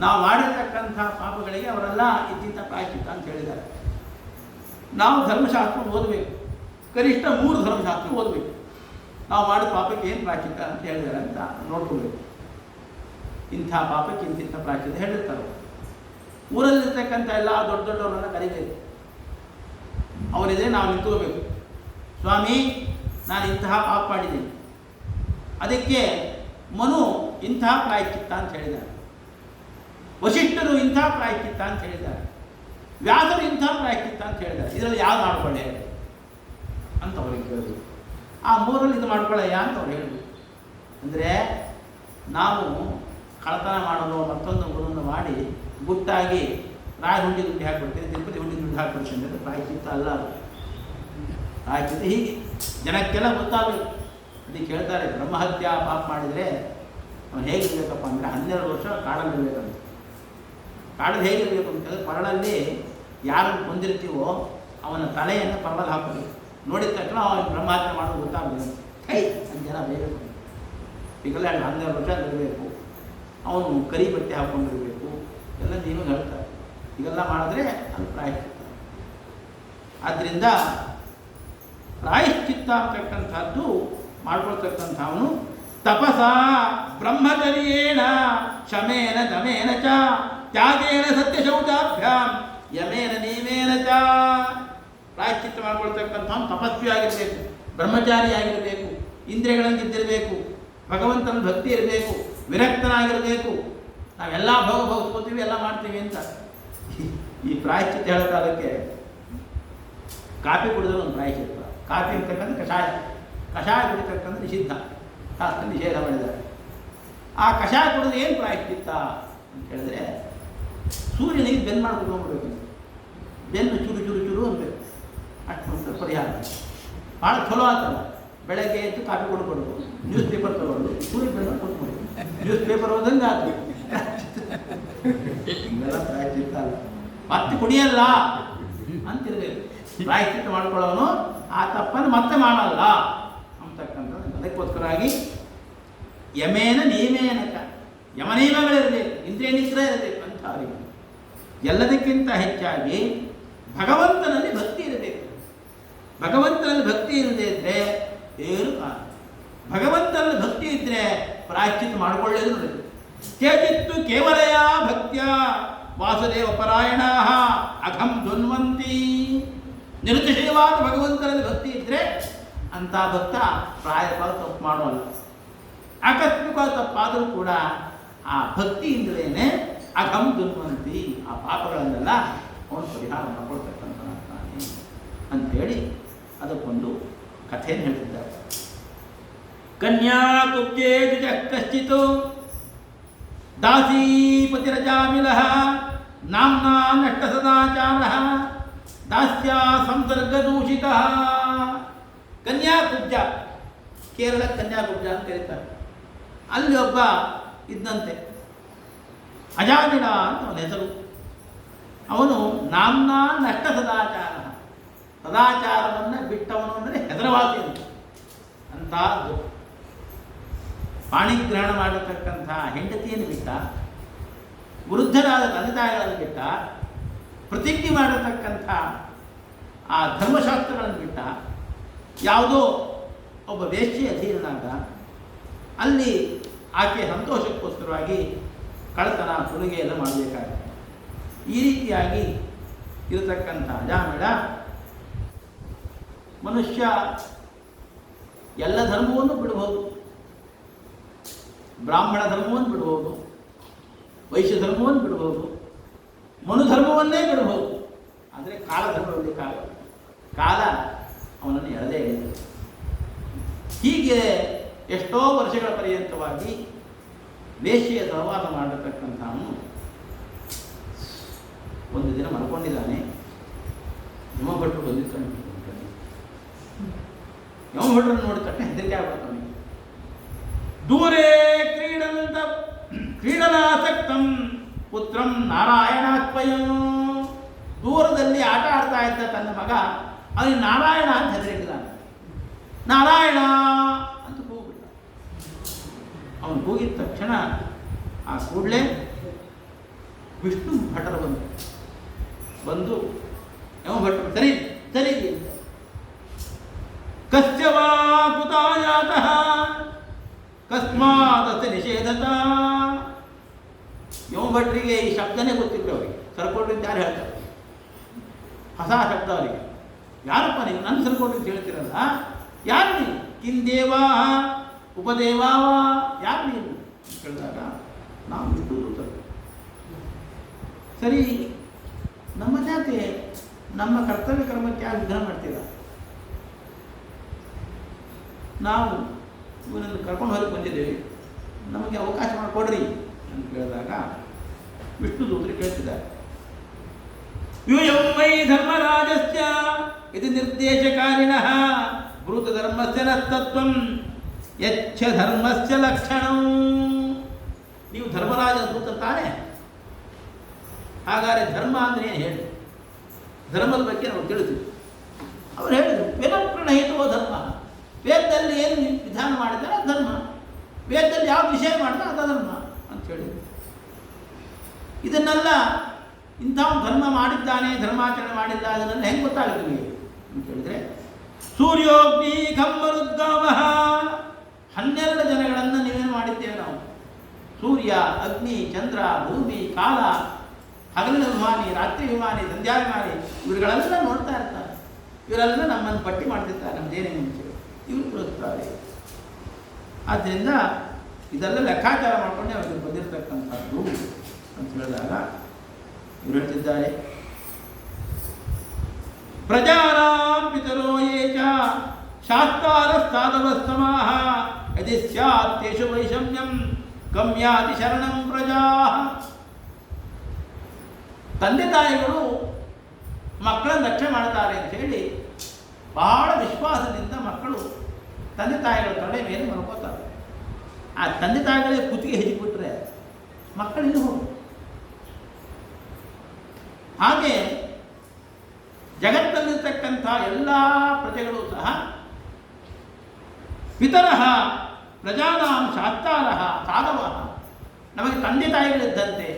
ನಾವು ಮಾಡಿರ್ತಕ್ಕಂಥ ಪಾಪಗಳಿಗೆ ಅವರೆಲ್ಲ ಇಂತಿಂಥ ಪ್ರಾಯಶ್ಚಿತ್ತ ಅಂತ ಹೇಳಿದ್ದಾರೆ. ನಾವು ಧರ್ಮಶಾಸ್ತ್ರ ಓದಬೇಕು, ಕನಿಷ್ಠ 3 ಧರ್ಮಶಾಸ್ತ್ರ ಓದಬೇಕು. ನಾವು ಮಾಡಿದ ಪಾಪಕ್ಕೆ ಏನು ಪ್ರಾಯಶ್ಚಿತ್ತ ಅಂತ ಹೇಳಿದ್ದಾರೆ ಅಂತ ನೋಡ್ಕೋಬೇಕು. ಇಂಥ ಪಾಪಕ್ಕೆ ಇಂತಿಂಥ ಪ್ರಾಯಶ್ಚಿತ್ತ ಹೇಳಿರ್ತಾರೆ. ಊರಲ್ಲಿರ್ತಕ್ಕಂಥ ಎಲ್ಲ ದೊಡ್ಡ ದೊಡ್ಡವರನ್ನ ಕರೀಬೇಕು. ಅವರಿದ್ರೆ ನಾವು ನಿಂತ್ಕೋಬೇಕು. ಸ್ವಾಮಿ, ನಾನು ಇಂತಹ ಪಾಪ ಮಾಡಿದ್ದೀನಿ, ಅದಕ್ಕೆ ಮನು ಇಂತಹ ಪ್ರಾಯಶ್ಚಿತ್ತ ಅಂತ ಹೇಳಿದ್ದಾರೆ, ವಶಿಷ್ಠರು ಇಂಥ ಪ್ರಾಯಶ್ಚಿತ್ತ ಅಂತ ಹೇಳಿದ್ದಾರೆ, ವ್ಯಾಸರು ಇಂಥ ಪ್ರಾಯಶ್ಚಿತ್ತ ಅಂತ ಹೇಳಿದ್ದಾರೆ. ಇದರಲ್ಲಿ ಯಾವ್ದು ಮಾಡ್ಕೊಳ್ಳೆ ಅಂತ ಅವ್ರಿಗೆ ಕೇಳಿದ್ರು. ಆ 3ರಲ್ಲಿ ಇದು ಮಾಡ್ಕೊಳ್ಳಯ್ಯ ಅಂತ ಅವ್ರು ಹೇಳಿದ್ರು. ಅಂದರೆ ನಾವು ಕಳತನ ಮಾಡೋದು, ಮತ್ತೊಂದು ಗುಣವನ್ನು ಮಾಡಿ ಗುಟ್ಟಾಗಿ ರಾಯ ಹುಂಡಿ ದುಡ್ಡು ಹಾಕಿಬಿಡ್ತೀನಿ, ತಿರುಪತಿ ಹುಂಡಿ ದುಡ್ಡು ಹಾಕಿಬಿಡ್ತೀನಿ ಅಂದರೆ ಪ್ರಾಯಶ್ಚಿತ್ತ ಅಲ್ಲ. ಅದು ಪ್ರಾಯಶ್ಚಿತ್ತ ಹೀಗೆ ಜನಕ್ಕೆಲ್ಲ ಗೊತ್ತಾಗಬೇಕು. ಅದಕ್ಕೆ ಕೇಳ್ತಾರೆ, ಬ್ರಹ್ಮಹತ್ಯಾ ಪಾಪ ಮಾಡಿದರೆ ಅವನು ಹೇಗಿರಬೇಕಪ್ಪ ಅಂದರೆ 12 ವರ್ಷ ಕಾಡಲ್ಲಿರಬೇಕಂತ. ಕಾಡಲ್ಲಿ ಹೇಗಿರಬೇಕು ಅಂತಂದರೆ, ಪರಳಲ್ಲಿ ಯಾರು ಬಂದಿರ್ತೀವೋ ಅವನ ತಲೆಯನ್ನು ಪರದಲ್ಲಿ ಹಾಕಬೇಕು. ನೋಡಿದ ತಕ್ಷಣ ಅವನು ಬ್ರಹ್ಮಹತ್ಯೆ ಮಾಡೋದು ಗೊತ್ತಾಗಬೇಕು. ಅಂತ ಜನ ಬೇಕು. ಈಗೆಲ್ಲ 12 ವರ್ಷ ಇರಬೇಕು, ಅವನು ಕರಿ ಬಟ್ಟೆ ಹಾಕ್ಕೊಂಡಿರಬೇಕು, ಎಲ್ಲ ನೀವು ಹೇಳ್ತಾರೆ. ಈಗೆಲ್ಲ ಮಾಡಿದ್ರೆ ಅದು ಪ್ರಾಯಶ್ಚಿತ್ತ. ಆದ್ದರಿಂದ ಪ್ರಾಯಶ್ಚಿತ್ತ ಅಂತಕ್ಕಂಥದ್ದು ಮಾಡ್ಕೊಳ್ತಕ್ಕಂಥವನು ತಪಸ ಬ್ರಹ್ಮಚರ್ಯೇಣ ಶಮೇನ ದಮೇನ ಚ ತ್ಯಾಗೇನ ಸತ್ಯಶೌಚಾಭ್ಯಾಂ ಯಮೇನ ನಿಯಮೇನ ಚ. ಪ್ರಾಯಶ್ಚಿತ್ತ ಮಾಡ್ಕೊಳ್ತಕ್ಕಂಥವನು ತಪಸ್ವಿ ಆಗಿರಬೇಕು, ಬ್ರಹ್ಮಚಾರಿ ಆಗಿರಬೇಕು, ಇಂದ್ರಿಯಗಳನ್ನು ಗೆದ್ದಿರಬೇಕು, ಭಗವಂತನ ಭಕ್ತಿ ಇರಬೇಕು, ವಿರಕ್ತನಾಗಿರಬೇಕು. ನಾವೆಲ್ಲ ಭೋಗಿಸ್ಕೋತೀವಿ, ಎಲ್ಲ ಮಾಡ್ತೀವಿ ಅಂತ. ಈ ಪ್ರಾಯಶ್ಚಿತ್ತ ಹೇಳೋ ಕಾಲಕ್ಕೆ ಕಾಫಿ ಕುಡಿದ್ರೆ ಒಂದು ಪ್ರಾಯಶ್ಚಿತ್ತ. ಕಾಫಿ ಅಂತಕ್ಕಂಥ ಕಷಾಯ ಕುಡಿತಕ್ಕಂಥ ನಿಷಿದ್ಧ, ಶಾಸ್ತ್ರ ನಿಷೇಧ ಮಾಡಿದ್ದಾರೆ. ಆ ಕಷಾಯ ಕುಡಿದ್ರೆ ಏನು ಪ್ರಾಯಶ್ಚಿತ್ತ ಅಂತ ಹೇಳಿದ್ರೆ, ಸೂರ್ಯನಿಗೆ ಬೆನ್ನು ಮಾಡಿ ಕುತ್ಕೊಂಡ್ಬಿಡ್ಬೇಕು. ಬೆನ್ನು ಚೂರು ಚೂರು ಚೂರು ಅನ್ಬೇಕು, ಅಷ್ಟು ಪರಿಹಾರ. ಭಾಳ ಚಲೋ ಆಗ್ತಲ್ಲ. ಬೆಳಗ್ಗೆ ಎದ್ದು ಕಾಫಿ ಕೊಡ್ಕೊಡ್ಬೋದು, ನ್ಯೂಸ್ ಪೇಪರ್ ತಗೊಳ್ಳೋದು, ಸೂರ್ಯ ಬೆನ್ನು ಕೊಟ್ಕೊಡ್ಬೋದು, ನ್ಯೂಸ್ ಪೇಪರ್ ಓದಂಗೆ ಆಯ್ತು. ಹಿಂಗೆಲ್ಲ ಪ್ರಾಯಶ್ಚಿತ್ತ ಅಲ್ಲ. ಮತ್ತೆ ಕುಡಿಯಲ್ಲ ಅಂತಿರ್ಬೇಕು. ಪ್ರಾಯಶ್ಚಿತ್ತ ಮಾಡ್ಕೊಳ್ಳೋನು ಆ ತಪ್ಪನ್ನು ಮತ್ತೆ ಮಾಡಲ್ಲ ಅಂತಕ್ಕಂಥದ್ದು. ಅದಕ್ಕೋಸ್ಕರವಾಗಿ ಯಮೇನ ನಿಯಮೇನಕ, ಯಮನಿಯಮಗಳಿರಬೇಕು, ಇಂದ್ರಿಯ ನಿಗ್ರಹ ಇರಬೇಕು ಅಂತ ಅವರಿಗೆ. ಎಲ್ಲದಕ್ಕಿಂತ ಹೆಚ್ಚಾಗಿ ಭಗವಂತನಲ್ಲಿ ಭಕ್ತಿ ಇರಬೇಕು. ಭಗವಂತನಲ್ಲಿ ಭಕ್ತಿ ಇರದೇ ಇದ್ದರೆ ಏನು ಕಾರಣ. ಭಗವಂತನಲ್ಲಿ ಭಕ್ತಿ ಇದ್ದರೆ ಪ್ರಾಯಶ್ಚಿತ್ತ ಮಾಡಿಕೊಳ್ಳೇದು ನೋಡಿ. ಕೇಚಿತ್ತು ಕೇವಲಯ ಭಕ್ತ್ಯ ವಾಸುದೇವ ಪರಾಯಣ ಅಘಂ ಧ್ವನ್ವಂತಿ. ನಿರುತಿಶಯವಾದ ಭಗವಂತನಲ್ಲಿ ಭಕ್ತಿ ಇದ್ದರೆ ಅಂಥ ಭಕ್ತ ಪ್ರಾಯಃ ತಪ್ಪು ಮಾಡೋಲ್ಲ. ಆಕಸ್ಮಿಕವಾದ ತಪ್ಪಾದರೂ ಕೂಡ ಆ ಭಕ್ತಿಯಿಂದಲೇ ಅಘಂ ಧ್ವನ್ವಂತಿ, ಆ ಪಾಪಗಳನ್ನೆಲ್ಲ ಅವನು ಪರಿಹಾರ ಮಾಡ್ಕೊಳ್ತಕ್ಕಂಥನಾಗ್ತಾನೆ ಅಂಥೇಳಿ ಅದಕ್ಕೊಂದು ಕಥೆಯನ್ನು ಹೇಳ್ತಿದ್ದಾರೆ. ಕನ್ಯಾಕುಬ್ಜೇ ದ್ವಿಜಃ ಕಶ್ಚಿತ್ ದಾಸೀಪತಿರಜಾಮಿಲಃ ನಾಮ್ನಾ ನಷ್ಟ ಸದಾಚಾರಃ ದಾಸ್ಯ ಸಂಸರ್ಗದೂಷಿತಃ. ಕನ್ಯಾಕುಬ್ಜ, ಕೇರಳ ಕನ್ಯಾಕುಬ್ಜ ಅಂತ ಕರೀತಾರೆ. ಅಲ್ಲಿ ಒಬ್ಬ ಇದ್ದಂತೆ, ಅಜಾಮಿಳ ಅಂತ ಅವನ ಹೆಸರು. ಅವನು ನಾಮ್ನಾ ನಷ್ಟ ಸದಾಚಾರ, ಸದಾಚಾರವನ್ನು ಬಿಟ್ಟವನು ಅಂದರೆ ಹೆದರವಾದಿ ಅಂತಹದ್ದು. ಪಾಣಿಗ್ರಹಣ ಮಾಡತಕ್ಕಂಥ ಹೆಂಡತಿಯನ್ನು ಬಿಟ್ಟ, ವೃದ್ಧರಾದ ತಂದೆ ತಾಯಿಗಳನ್ನು ಬಿಟ್ಟ, ಪ್ರತಿಜ್ಞೆ ಮಾಡತಕ್ಕಂಥ ಆ ಧರ್ಮಶಾಸ್ತ್ರಗಳನ್ನು ಬಿಟ್ಟ, ಯಾವುದೋ ಒಬ್ಬ ವೇಶ್ಯೆ ಅಧೀನನಾದ, ಅಲ್ಲಿ ಆಕೆಯ ಸಂತೋಷಕ್ಕೋಸ್ಕರವಾಗಿ ಕಳ್ಳತನ ಸುಲಿಗೆ ಎಲ್ಲ ಮಾಡಬೇಕಾಗುತ್ತೆ. ಈ ರೀತಿಯಾಗಿ ಇರತಕ್ಕಂಥ ಅಜಾಮಿಳ ಮನುಷ್ಯ ಎಲ್ಲ ಧರ್ಮವನ್ನು ಬಿಡಬಹುದು. ಬ್ರಾಹ್ಮಣ ಧರ್ಮವನ್ನು ಬಿಡಬಹುದು, ವೈಶ್ಯ ಧರ್ಮವನ್ನು ಬಿಡಬಹುದು, ಮನುಧರ್ಮವನ್ನೇ ಬಿಡಬಹುದು. ಆದರೆ ಕಾಲಧರ್ಮದಲ್ಲಿ ಕಾಲ ಕಾಲ ಅವನನ್ನು ಎಳೆದೇ ಎಳೆಯಿತು. ಹೀಗೆ ಎಷ್ಟೋ ವರ್ಷಗಳ ಪರ್ಯಂತವಾಗಿ ವೇಶ್ಯೆಯ ಸಹವಾಸ ಮಾಡಿರತಕ್ಕಂಥವನು ಒಂದು ದಿನ ಮಲ್ಕೊಂಡಿದ್ದಾನೆ. ಯಮಭಟ್ರು ಬಂದಿರ್ತಾನೆ. ಯಮಭಟ್ರನ್ನು ನೋಡಿದ ತಕ್ಷಣ ಹೆದರಿಕೆ ಆಗ್ಬಿಡ್ತಾನೆ. ದೂರೇ ಕ್ರೀಡನಾಸಕ್ತಂ ಪುತ್ರಂ ನಾರಾಯಣಾತ್ಮಯಂ. ದೂರದಲ್ಲಿ ಆಟ ಆಡ್ತಾ ಇದ್ದ ತನ್ನ ಮಗ ಅವನಿಗೆ ನಾರಾಯಣ ಅಂತ ಹೆದರಿಟ್ಟಿದ್ದಾನೆ. ನಾರಾಯಣ ಅಂತ ಕೂಗಿಬಿಟ್ಟ. ಅವನು ಕೂಗಿದ ತಕ್ಷಣ ಆ ಕೂಡಲೇ ವಿಷ್ಣು ಭಟರು ಬಂದು ಯಮಭಟ್ರು ಸರಿ ಸರಿ ಕಸ್ಯವಾ ಕುತಾಯಾತಃ ಕಸ್ಮಾದಸ್ಯ ನಿಷೇಧತ. ಯಮಭಟ್ರಿಗೆ ಈ ಶಬ್ದನೇ ಗೊತ್ತಿಲ್ಲ. ಅವರಿಗೆ ಸರ್ಕೊಂಡಿದ್ದು ಯಾರು ಹೇಳ್ತಾರೆ? ಹೊಸ ಶಬ್ದ ಅವರಿಗೆ. ಯಾರಪ್ಪ ನೀವು ನನ್ನ ಸರ್ಕೊಂಡಿದ್ದು ಹೇಳ್ತೀರಲ್ಲ, ಯಾರು ನೀವು? ಕಿಂದೇವಾ ಉಪದೇವಾವ, ಯಾರು ನೀವು ಕೇಳಿದಾಗ ನಾವು ವಿಷ್ಣು ದೂತರು. ಸರಿ, ನಮ್ಮ ಯಾಕೆ ನಮ್ಮ ಕರ್ತವ್ಯ ಕರ್ಮಕ್ಕೆ ಯಾಕೆ ವಿಘ್ನ ಮಾಡ್ತೀರ? ನಾವು ಇವನನ್ನು ಕರ್ಕೊಂಡು ಹೊರಗೆ ಬಂದಿದ್ದೇವೆ, ನಮಗೆ ಅವಕಾಶ ಮಾಡಿಕೊಡ್ರಿ ಅಂತ ಕೇಳಿದಾಗ ವಿಷ್ಣು ದೂತರು ಕೇಳ್ತಿದ್ದಾರೆ. ಯೂಯಂ ವೈ ಧರ್ಮರಾಜಸ್ಯ ಇದು ನಿರ್ದೇಶಕಾರಿಣಃ ಭೂತ ಧರ್ಮಸ್ಯ ನಸ್ತತ್ವಂ ಯಚ್ಛ ಧರ್ಮಸ್ಯ ಲಕ್ಷಣಂ. ನೀವು ಧರ್ಮರಾಜ ದೂತ ತಾನೇ? ಹಾಗಾದರೆ ಧರ್ಮ ಅಂದರೆ ಏನು ಹೇಳಿ? ಧರ್ಮದ ಬಗ್ಗೆ ನಾವು ತಿಳಿದ್ವಿ. ಅವರು ಹೇಳಿದರು ವೇದಪ್ರಣಹಿತವೋ ಧರ್ಮ. ವೇದದಲ್ಲಿ ಏನು ವಿಧಾನ ಮಾಡಿದ್ದಾರೆ ಅದು ಧರ್ಮ, ವೇದದಲ್ಲಿ ಯಾವ ವಿಷಯ ಮಾಡಿದ್ರೆ ಅದು ಧರ್ಮ ಅಂತ ಹೇಳಿದರು. ಇದನ್ನೆಲ್ಲ ಇಂಥವನು ಧರ್ಮ ಮಾಡಿದ್ದಾನೆ, ಧರ್ಮಾಚರಣೆ ಮಾಡಿಲ್ಲ, ಅದನ್ನೆಲ್ಲ ಹೆಂಗೆ ಗೊತ್ತಾಗುತ್ತೆ ನಿಮಗೆ ಅಂತ ಹೇಳಿದರೆ, ಸೂರ್ಯೋಗ್ನಿ ಖಮ್ಮರುದ್ಗಾಮ 12 ಜನಗಳನ್ನು ನೀವೇನು ಮಾಡಿದ್ದೇವೆ ನಾವು. ಸೂರ್ಯ, ಅಗ್ನಿ, ಚಂದ್ರ, ಭೂಮಿ, ಕಾಲ, ಹಗಲಿನ ವಿಮಾನಿ, ರಾತ್ರಿ ವಿಮಾನಿ, ಸಂಧ್ಯಾಭಿಮಾನಿ, ಇವರುಗಳೆಲ್ಲ ನೋಡ್ತಾ ಇರ್ತಾರೆ. ಇವರೆಲ್ಲ ನಮ್ಮನ್ನು ಪಟ್ಟಿ ಮಾಡ್ತಿರ್ತಾರೆ, ನಮ್ಮದೇನೇ ಮುಂಚೆ ಇವರು ತೋರಿಸ್ತಾರೆ. ಆದ್ದರಿಂದ ಇದೆಲ್ಲ ಲೆಕ್ಕಾಚಾರ ಮಾಡಿಕೊಂಡೆ ಅವರಿಗೆ ಬಂದಿರತಕ್ಕಂಥದ್ದು ಅಂತ ಹೇಳಿದಾಗ ಇವರು ಹೇಳ್ತಿದ್ದಾರೆ, ಪ್ರಜಾನಾಂ ಪಿತರೋ ಯೇ ಚ ಶಾಸ್ತಾರಸ್ತಾದವಸ್ತಮಾಹ ಯದಿ ಸ್ಯಾತ್ ತೇಷು ವೈಷಮ್ಯಂ ಗಮ್ಯಾತಿ ಶರಣಂ ಪ್ರಜಾ. ತಂದೆ ತಾಯಿಗಳು ಮಕ್ಕಳನ್ನು ರಕ್ಷಣೆ ಮಾಡ್ತಾರೆ ಅಂತ ಹೇಳಿ ಬಹಳ ವಿಶ್ವಾಸದಿಂದ ಮಕ್ಕಳು ತಂದೆ ತಾಯಿಗಳ ತೊಡೆ ಮೇಲೆ ಮಲ್ಕೋತಾರೆ. ಆ ತಂದೆ ತಾಯಿಗಳಿಗೆ ಕುತ್ತಿಗೆ ಹೆಚ್ಚಿಬಿಟ್ರೆ ಮಕ್ಕಳಿಂದ ಹೋಗಿ. ಹಾಗೆ ಜಗತ್ತಲ್ಲಿರ್ತಕ್ಕಂಥ ಎಲ್ಲ ಪ್ರಜೆಗಳು ಸಹ ಪಿತರಃ ಪ್ರಜಾನಾಂ ಶಾಸ್ತಾರಃ ಸಾಧವಃ, ನಮಗೆ ತಂದೆ ತಾಯಿಗಳಿದ್ದಂತೆ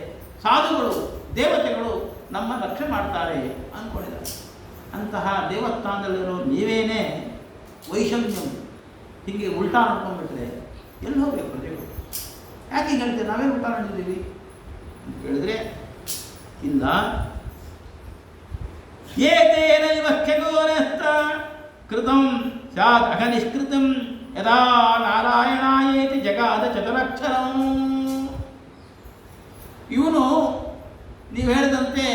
ಸಾಧುಗಳು ದೇವತೆಗಳು ನಮ್ಮ ರಕ್ಷಣೆ ಮಾಡ್ತಾರೆ ಅಂದ್ಕೊಂಡಿದ್ದಾರೆ. ಅಂತಹ ದೇವಸ್ಥಾನದಲ್ಲಿರೋ ನೀವೇನೇ ವೈಷಮ್ಯಂ ಹೀಗೆ ಉಲ್ಟಾ ಅಂದ್ಕೊಂಡ್ಬಿಟ್ರೆ ಎಲ್ಲಿ ಹೋಗ್ಬೇಕು ಪ್ರಜೆಗಳು? ಯಾಕೆ ಹೀಗೆ ಹೇಳ್ತೇವೆ? ನಾವೇ ಉಲ್ಟಾ ಮಾಡಿದ್ದೀವಿ ಅಂತ ಹೇಳಿದ್ರೆ ಇಲ್ಲ. ಏತೇನ ಇವ ಖಗೋನಸ್ತ ಕೃತಂ ಸ್ಯಾತ್ ಅಘನಿಷ್ಕೃತಂ ಯದಾ ನಾರಾಯಣಾಯೇತಿ ಜಗಾದ ಚತುರಕ್ಷರಂ. ಇವನು ನೀವು ಹೇಳಿದಂತೆ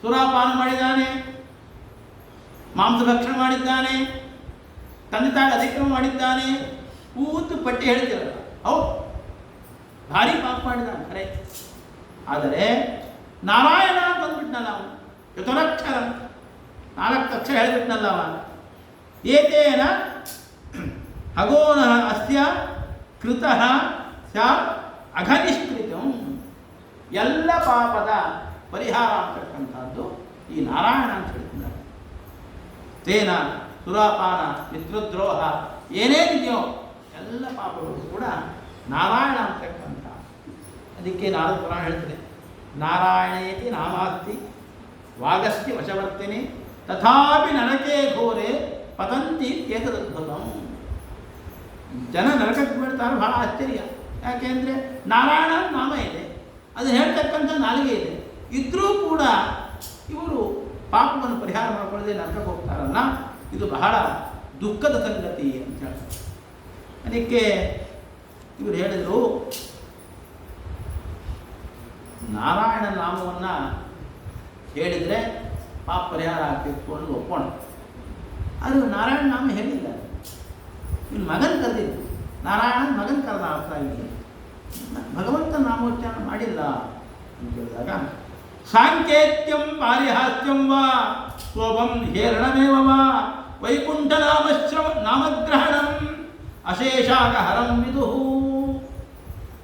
ಸುರಾಪಾನ ಮಾಡಿದ್ದಾನೆ, ಮಾಂಸಭಕ್ಷಣೆ ಮಾಡಿದ್ದಾನೆ, ತಂದೆ ತಾಯಿ ಅತಿಕ್ರಮ ಮಾಡಿದ್ದಾನೆ, ಕೂತು ಪಟ್ಟಿ ಹೇಳ್ತಿರಲ್ಲ, ಹೌದು ಭಾರಿ ಪಾಪ ಮಾಡಿದ್ದಾನೆ ಖರೆ. ಆದರೆ ನಾರಾಯಣ ಅಂತ ಅಂದ್ಬಿಟ್ನಲ್ಲ ಅವನು, ಚತುರಕ್ಷರ 4 ಅಕ್ಷರ ಹೇಳಿಬಿಟ್ನಲ್ಲ ಅವ. ಏತೇನ ಹಗೋನಃ ಅಸ್ಯ ಕೃತಃ ಸ್ಯಾತ್ ಅಘನಿಷ್ಕೃತಂ. ಎಲ್ಲ ಪಾಪದ ಪರಿಹಾರ ಅಂತಕ್ಕಂಥದ್ದು ಈ ನಾರಾಯಣ ಅಂತ ಹೇಳ್ತಿದ್ದಾರೆ. ತೇನ ಸುರಾಪಾನ, ಮಿತ್ರದ್ರೋಹ ಏನೇನಿದೆಯೋ ಎಲ್ಲ ಪಾಪಗಳು ಕೂಡ ನಾರಾಯಣ ಅಂತಕ್ಕಂಥ. ಅದಕ್ಕೆ ನಾರದ ಪುರಾಣ ಹೇಳ್ತದೆ, ನಾರಾಯಣೇತಿ ನಾಮಾಸ್ತಿ ವಾಗಸ್ತಿ ವಶವರ್ತಿನಿ ತಥಾಪಿ ನರಕೆ ಘೋರೆ ಪತಂತಿ ಏತದದ್ಭುತಂ. ಜನ ನರಕಕ್ಕೆ ಬೀಳ್ತಾರೆ, ಬಹಳ ಆಶ್ಚರ್ಯ. ಯಾಕೆಂದರೆ ನಾರಾಯಣ ನಾಮ ಇದೆ, ಅದು ಹೇಳ್ತಕ್ಕಂಥ ನಾಲಿಗೆ ಇದೆ, ಇದ್ರೂ ಕೂಡ ಇವರು ಪಾಪವನ್ನು ಪರಿಹಾರ ಮಾಡಿಕೊಳ್ಳದೆ ನರಕಕ್ಕೆ ಹೋಗ್ತಾರಲ್ಲ, ಇದು ಬಹಳ ದುಃಖದ ಸಂಗತಿ ಅಂತ ಹೇಳ್ತಾರೆ. ಅದಕ್ಕೆ ಇವರು ಹೇಳಿದರು, ನಾರಾಯಣ ನಾಮವನ್ನು ಹೇಳಿದರೆ ಪಾಪ ಪರಿಹಾರ ಆಗಬೇಕು ಅನ್ನೋದು ಒಪ್ಪೋಣ. ಅದು ನಾರಾಯಣ ನಾಮ ಹೇಳಿಲ್ಲ. ಇಲ್ಲಿ ಮಗನ ಕರೆದಿದ್ದು, ನಾರಾಯಣ ಮಗನ ಕರೆದ ಅರ್ಥ ಇಲ್ಲಿ, ಭಗವಂತ ನಾಮೋಚ್ಚಾರ ಮಾಡಿಲ್ಲ ಅಂತ ಹೇಳಿದಾಗ, ಸಾಂಕೇತ್ಯಂ ಪಾರಿಹಾಸ್ಯಂ ವಾ ಸ್ವಭಂ ಹೇರಣಮೇವ ವಾ ವೈಕುಂಠ ನಾಮಗ್ರಹಣಂ ಅಶೇಷಾಗ ಹರಂ ವಿದುಹು.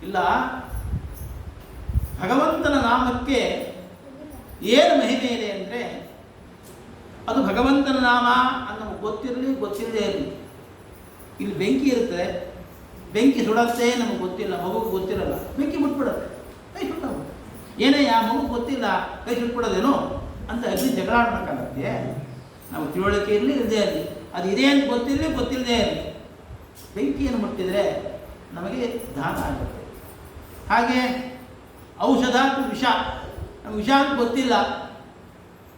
ಇಲ್ಲ, ಭಗವಂತನ ನಾಮಕ್ಕೆ ಏನು ಮಹಿಮೆ ಇದೆ ಅಂದರೆ, ಅದು ಭಗವಂತನ ನಾಮ ಅಂತ ನಮಗೆ ಗೊತ್ತಿರಲಿ ಗೊತ್ತಿಲ್ಲದೆ ಇರಲಿ. ಇಲ್ಲಿ ಬೆಂಕಿ ಇರುತ್ತೆ, ಬೆಂಕಿ ಸುಡತ್ತೆ, ನಮಗೆ ಗೊತ್ತಿಲ್ಲ, ಮಗುಗೆ ಗೊತ್ತಿರಲ್ಲ, ಬೆಂಕಿ ಮುಟ್ಬಿಡುತ್ತೆ, ಕೈ ಸುಟ್ಟೋಗುತ್ತೆ. ಏನೇ ಮಗು ಗೊತ್ತಿಲ್ಲ, ಕೈ ಸುಟ್ಬಿಡೋದೇನೋ ಅಂತ ಅಗ್ನಿ ಜಗಳ ಆಡ್ಬೇಕಾಗತ್ತೆ. ನಾವು ತಿಳುವಳಿಕೆ ಇರಲಿ ಇರದೇ ಇರಲಿ, ಅದು ಇದೆ ಅಂತ ಗೊತ್ತಿಲ್ಲದೆ ಇರಲಿ, ಬೆಂಕಿಯನ್ನು ಮುಟ್ಟಿದರೆ ನಮಗೆ ದಾನ ಆಗುತ್ತೆ. ಹಾಗೆ ಔಷಧ ವಿಷ, ನಮ್ಗೆ ವಿಷ ಅಂತ ಗೊತ್ತಿಲ್ಲ,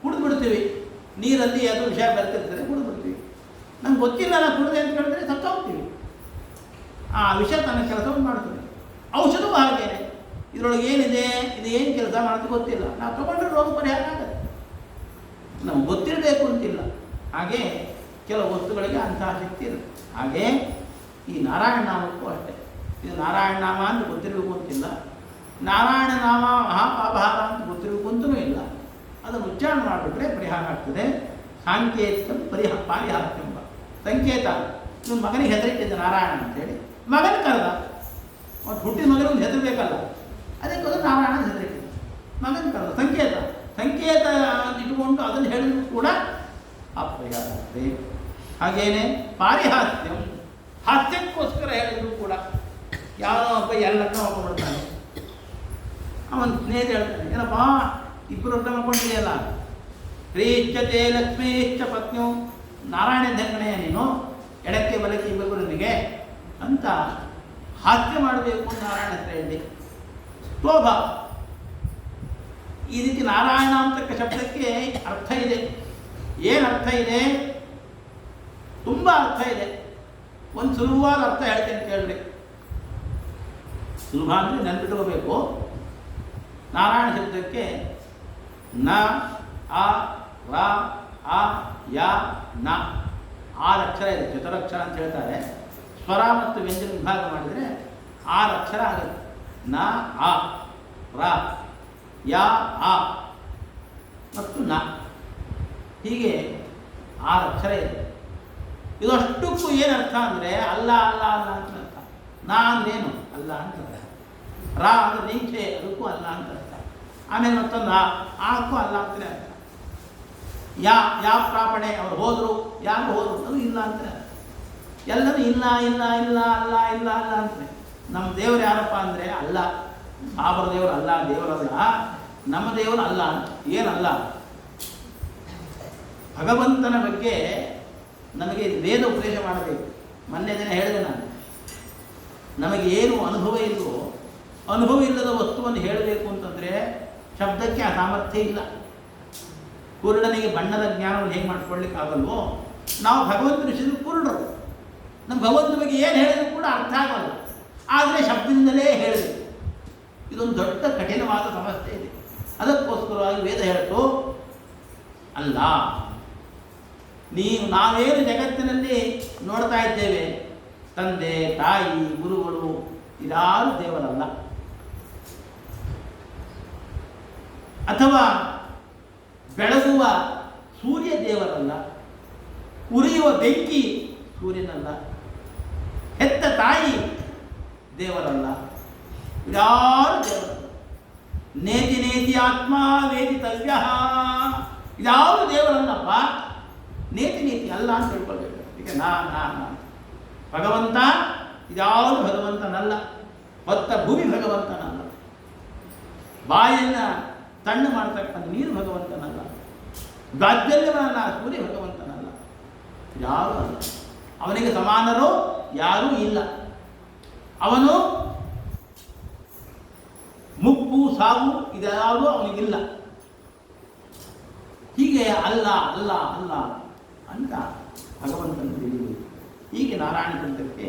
ಕುಡಿದು ಬಿಡ್ತೀವಿ, ನೀರಲ್ಲಿ ಅದು ವಿಷ ಬರ್ತಿರ್ತಾರೆ, ಕುಡಿದು ಬಿಡ್ತೀವಿ. ನಮ್ಗೆ ಗೊತ್ತಿಲ್ಲ, ನಾವು ಕುಡಿದೆ ಅಂತ ಹೇಳಿದ್ರೆ ಸತ್ತು ಹೋಗ್ತೀವಿ. ಆ ವಿಷ ತನ್ನ ಕೆಲಸವನ್ನು ಮಾಡ್ತೀವಿ. ಔಷಧವೂ ಹಾಗೇನೆ, ಇದರೊಳಗೆ ಏನಿದೆ, ಇದು ಏನು ಕೆಲಸ ಮಾಡೋದು ಗೊತ್ತಿಲ್ಲ, ನಾವು ತಗೊಂಡ್ರೆ ರೋಗ ಪರಿಹಾರ ಆಗುತ್ತೆ. ನಮ್ಗೆ ಗೊತ್ತಿರಬೇಕು ಅಂತಿಲ್ಲ. ಹಾಗೆ ಕೆಲವು ವಸ್ತುಗಳಿಗೆ ಅಂತಹ ಶಕ್ತಿ ಇರುತ್ತೆ. ಹಾಗೆ ಈ ನಾರಾಯಣ ನಾಮಕ್ಕೂ ಅಷ್ಟೇ, ಇದು ನಾರಾಯಣ ನಾಮ ಅಂತ ಗೊತ್ತಿರಬೇಕು ಅಂತಿಲ್ಲ, ನಾರಾಯಣ ನಾಮ ಮಹಾಪಾಪಹಾರ ಅಂತ ಗೊತ್ತಿರಬೇಕು ಅಂತಲೂ ಇಲ್ಲ. ಅದನ್ನು ಉಚ್ಚಾರಣೆ ಮಾಡಿಬಿಟ್ರೆ ಪರಿಹಾರ ಆಗ್ತದೆ. ಸಾಂಕೇತ ಪಾರಿಹಾಸ್ಯಂಬ ಸಂಕೇತ. ನಿಮ್ಮ ಮಗನಿಗೆ ಹೆದರಿಟ್ಟಿದ್ದ ನಾರಾಯಣ ಅಂತೇಳಿ, ಮಗನ ಕರೆದ, ಮತ್ತು ಹುಟ್ಟಿದ ಮಗನಿಗೆ ಹೆದರಬೇಕಲ್ಲ, ಅದಕ್ಕೋಸ್ಕರ ನಾರಾಯಣ ಹೆದರಿಟ್ಟಿದ್ದ, ಮಗನ ಕರೆದ. ಸಂಕೇತ ಇಟ್ಟುಕೊಂಡು ಅದನ್ನು ಹೇಳಿದ್ರು ಕೂಡ ಅಪರಿಹಾರ ಆಗ್ತದೆ. ಹಾಗೇನೆ ಪಾರಿಹಾಸ್ಯಂ, ಹಾಸ್ಯಕ್ಕೋಸ್ಕರ ಹೇಳಿದ್ರು ಕೂಡ, ಯಾವನೋ ಒಬ್ಬ ಎಲ್ಲಕ್ಕ ಹೋಗ್ಬಿಡ್ತಾನೆ, ಅವನ ಸ್ನೇಹಿತ ಹೇಳ್ತಾನೆ, ಏನಪ್ಪ ಇಬ್ಬರು ಅರ್ಥ ಮಾಡ್ಕೊಂಡಿದೆಯಲ್ಲ, ಪ್ರೀಚ್ಯತೆ ಲಕ್ಷ್ಮೀಶ್ಚ ಪತ್ನಿಯು, ನಾರಾಯಣ ಧನ್ಗಣೆಯ ನೀನು, ಎಡಕ್ಕೆ ಬಲಕ್ಕೆ ಇಬ್ಬರು ನಿನಗೆ ಅಂತ ಹಾಸ್ಯ ಮಾಡಬೇಕು ನಾರಾಯಣ ಹತ್ರ ಹೇಳಿ. ಸ್ತೋಭ, ಈ ರೀತಿ ನಾರಾಯಣ ಅಂತಕ್ಕ ಶಬ್ದಕ್ಕೆ ಅರ್ಥ ಇದೆ. ಏನು ಅರ್ಥ ಇದೆ? ತುಂಬ ಅರ್ಥ ಇದೆ. ಒಂದು ಸುಲಭವಾದ ಅರ್ಥ ಹೇಳ್ತೇನೆ ಕೇಳಲಿ. ಸುಲಭ ಅಂದರೆ ನೆನ್ಪಿಟ್ಕೋಬೇಕು. ನಾರಾಯಣ ಶಬ್ದಕ್ಕೆ ನ, ಅ, ರ, ಅ, ಯ, ನ 6 ಅಕ್ಷರ ಇದೆ. ಚತುರಕ್ಷರ ಅಂತ ಹೇಳ್ತಾರೆ. ಸ್ವರ ಮತ್ತು ವ್ಯಂಜನ ವಿಭಾಗ ಮಾಡಿದರೆ 6 ಅಕ್ಷರ ಆಗುತ್ತೆ. ನ, ಅ, ರ, ಯ, ಆ ಮತ್ತು ನ, ಹೀಗೆ 6 ಅಕ್ಷರ ಇದೆ. ಇದಷ್ಟಕ್ಕೂ ಏನು ಅರ್ಥ ಅಂದರೆ ಅಲ್ಲ ಅಲ್ಲ ಅಲ್ಲ ಅಂತ ಅರ್ಥ. ನಾ ಅಂದ್ರೇನು? ಅಲ್ಲ ಅಂತ ಅರ್ಥ. ರ ಅಂದರೆ ನಿಂಚೆ, ಅದಕ್ಕೂ ಅಲ್ಲ ಅಂತ ಅರ್ಥ. ಆಮೇಲೆ ಮತ್ತೊಂದು ಆಕ್ಕೂ ಅಲ್ಲ ಅಂತಲೇ ಅರ್ಥ. ಯಾವ ಪ್ರಾಪಣೆ, ಅವ್ರು ಹೋದರು, ಯಾರು ಹೋದರು, ಅದು ಇಲ್ಲ ಅಂತಲೇ ಅರ್ಥ. ಎಲ್ಲರೂ ಇಲ್ಲ ಇಲ್ಲ ಇಲ್ಲ ಅಲ್ಲ ಇಲ್ಲ ಅಲ್ಲ ಅಂತಾರೆ. ನಮ್ಮ ದೇವರು ಯಾರಪ್ಪ ಅಂದರೆ ಅಲ್ಲ, ಸಾಬರ ದೇವರು ಅಲ್ಲ, ದೇವರಲ್ಲ, ನಮ್ಮ ದೇವರು ಅಲ್ಲ. ಏನಲ್ಲ? ಭಗವಂತನ ಬಗ್ಗೆ ನಮಗೆ ವೇದ ಉಪದೇಶ ಮಾಡಬೇಕು. ಮೊನ್ನೆ ದಿನ ಹೇಳಿದೆ ನಾನು, ನಮಗೆ ಏನು ಅನುಭವ ಇಲ್ಲವೋ, ಅನುಭವ ಇಲ್ಲದ ವಸ್ತುವನ್ನು ಹೇಳಬೇಕು ಅಂತಂದರೆ ಶಬ್ದಕ್ಕೆ ಆ ಸಾಮರ್ಥ್ಯ ಇಲ್ಲ. ಕುರುಡನಿಗೆ ಬಣ್ಣದ ಜ್ಞಾನವನ್ನು ಹೇಗೆ ಮಾಡಿಕೊಳ್ಳಿಕ್ಕಾಗಲ್ವೋ, ನಾವು ಭಗವಂತನ ವಿಷಯದಲ್ಲಿ ಕುರುಡರು. ನಮ್ಮ ಭಗವಂತನ ಬಗ್ಗೆ ಏನು ಹೇಳಿದ್ರು ಕೂಡ ಅರ್ಥ ಆಗಲ್ಲ, ಆದರೆ ಶಬ್ದದಿಂದಲೇ ಹೇಳಬೇಕು. ಇದೊಂದು ದೊಡ್ಡ ಕಠಿಣವಾದ ಸಮಸ್ಯೆ ಇದೆ. ಅದಕ್ಕೋಸ್ಕರವಾಗಿ ವೇದ ಹೇಳ್ತು, ಅಲ್ಲ, ನಾವೇನು ಜಗತ್ತಿನಲ್ಲಿ ನೋಡ್ತಾ ಇದ್ದೇವೆ, ತಂದೆ ತಾಯಿ ಗುರುಗಳು ಇದಾರು ದೇವರಲ್ಲ, ಅಥವಾ ಬೆಳಗುವ ಸೂರ್ಯ ದೇವರಲ್ಲ, ಉರಿಯುವ ಬೆಂಕಿ ಸೂರ್ಯನಲ್ಲ, ಹೆತ್ತ ತಾಯಿ ದೇವರಲ್ಲ, ಇದಾರು ದೇವರಲ್ಲ. ನೇತಿ ನೇತಿ ಆತ್ಮ ವೇದಿತವ್ಯ, ಇದಾವುದು ದೇವರಲ್ಲಪ್ಪ, ನೇತಿ ನೇತಿ ಅಲ್ಲ ಅಂತ ತಿಳ್ಕೊಳ್ಬೇಕು. ಈಗ ನಾ ಭಗವಂತ ಇದ್ಯಾವುದು ಭಗವಂತನಲ್ಲ, ಹೊತ್ತ ಭೂಮಿ ಭಗವಂತನಲ್ಲ, ಬಾಯನ್ನು ತಣ್ಣು ಮಾಡ್ತಕ್ಕಂಥ ನೀರು ಭಗವಂತನಲ್ಲ, ಗಾಜ್ಯಲ್ಯವನ್ನ ಸೂರ್ಯ ಭಗವಂತನಲ್ಲ, ಯಾರೂ ಅಲ್ಲ. ಅವನಿಗೆ ಸಮಾನರು ಯಾರೂ ಇಲ್ಲ. ಅವನು ಮುಪ್ಪು ಸಾವು ಇದ್ಯಾವುದೂ ಅವನಿಗಿಲ್ಲ. ಹೀಗೆ ಅಲ್ಲ ಅಲ್ಲ ಅಲ್ಲ ಅಂತ ಭಗವಂತನ ತಿಳಿಯುವುದು. ಹೀಗೆ ನಾರಾಯಣ ಶಬ್ದಕ್ಕೆ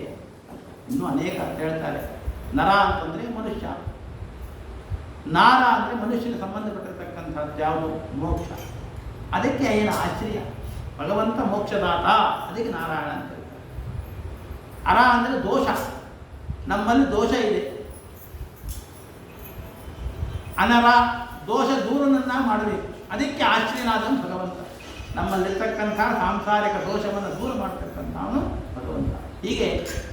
ಇನ್ನೂ ಅನೇಕ ಅರ್ಥ ಹೇಳ್ತಾರೆ. ನರ ಅಂತಂದರೆ ಮನುಷ್ಯ, ನಾರ ಅಂದರೆ ಮನುಷ್ಯನ ಸಂಬಂಧಪಟ್ಟಿರ್ತಕ್ಕಂಥದ್ದು ಯಾವುದು? ಮೋಕ್ಷ. ಅದಕ್ಕೆ ಏನು ಆಶ್ರಯ. ಭಗವಂತ ಮೋಕ್ಷದಾತ, ಅದಕ್ಕೆ ನಾರಾಯಣ ಅಂತ ಹೇಳ್ತಾರೆ. ಅರ ಅಂದರೆ ದೋಷ, ನಮ್ಮಲ್ಲಿ ದೋಷ ಇದೆ. ಅನರ ದೋಷ ದೂರನನ್ನ ಮಾಡಬೇಕು, ಅದಕ್ಕೆ ಆಶ್ರಯನಾದವನು ಭಗವಂತ. ನಮ್ಮಲ್ಲಿರ್ತಕ್ಕಂಥ ಸಾಂಸಾರಿಕ ದೋಷವನ್ನು ದೂರ ಮಾಡ್ತಕ್ಕಂಥವನು ಭಗವಂತ. ಹೀಗೆ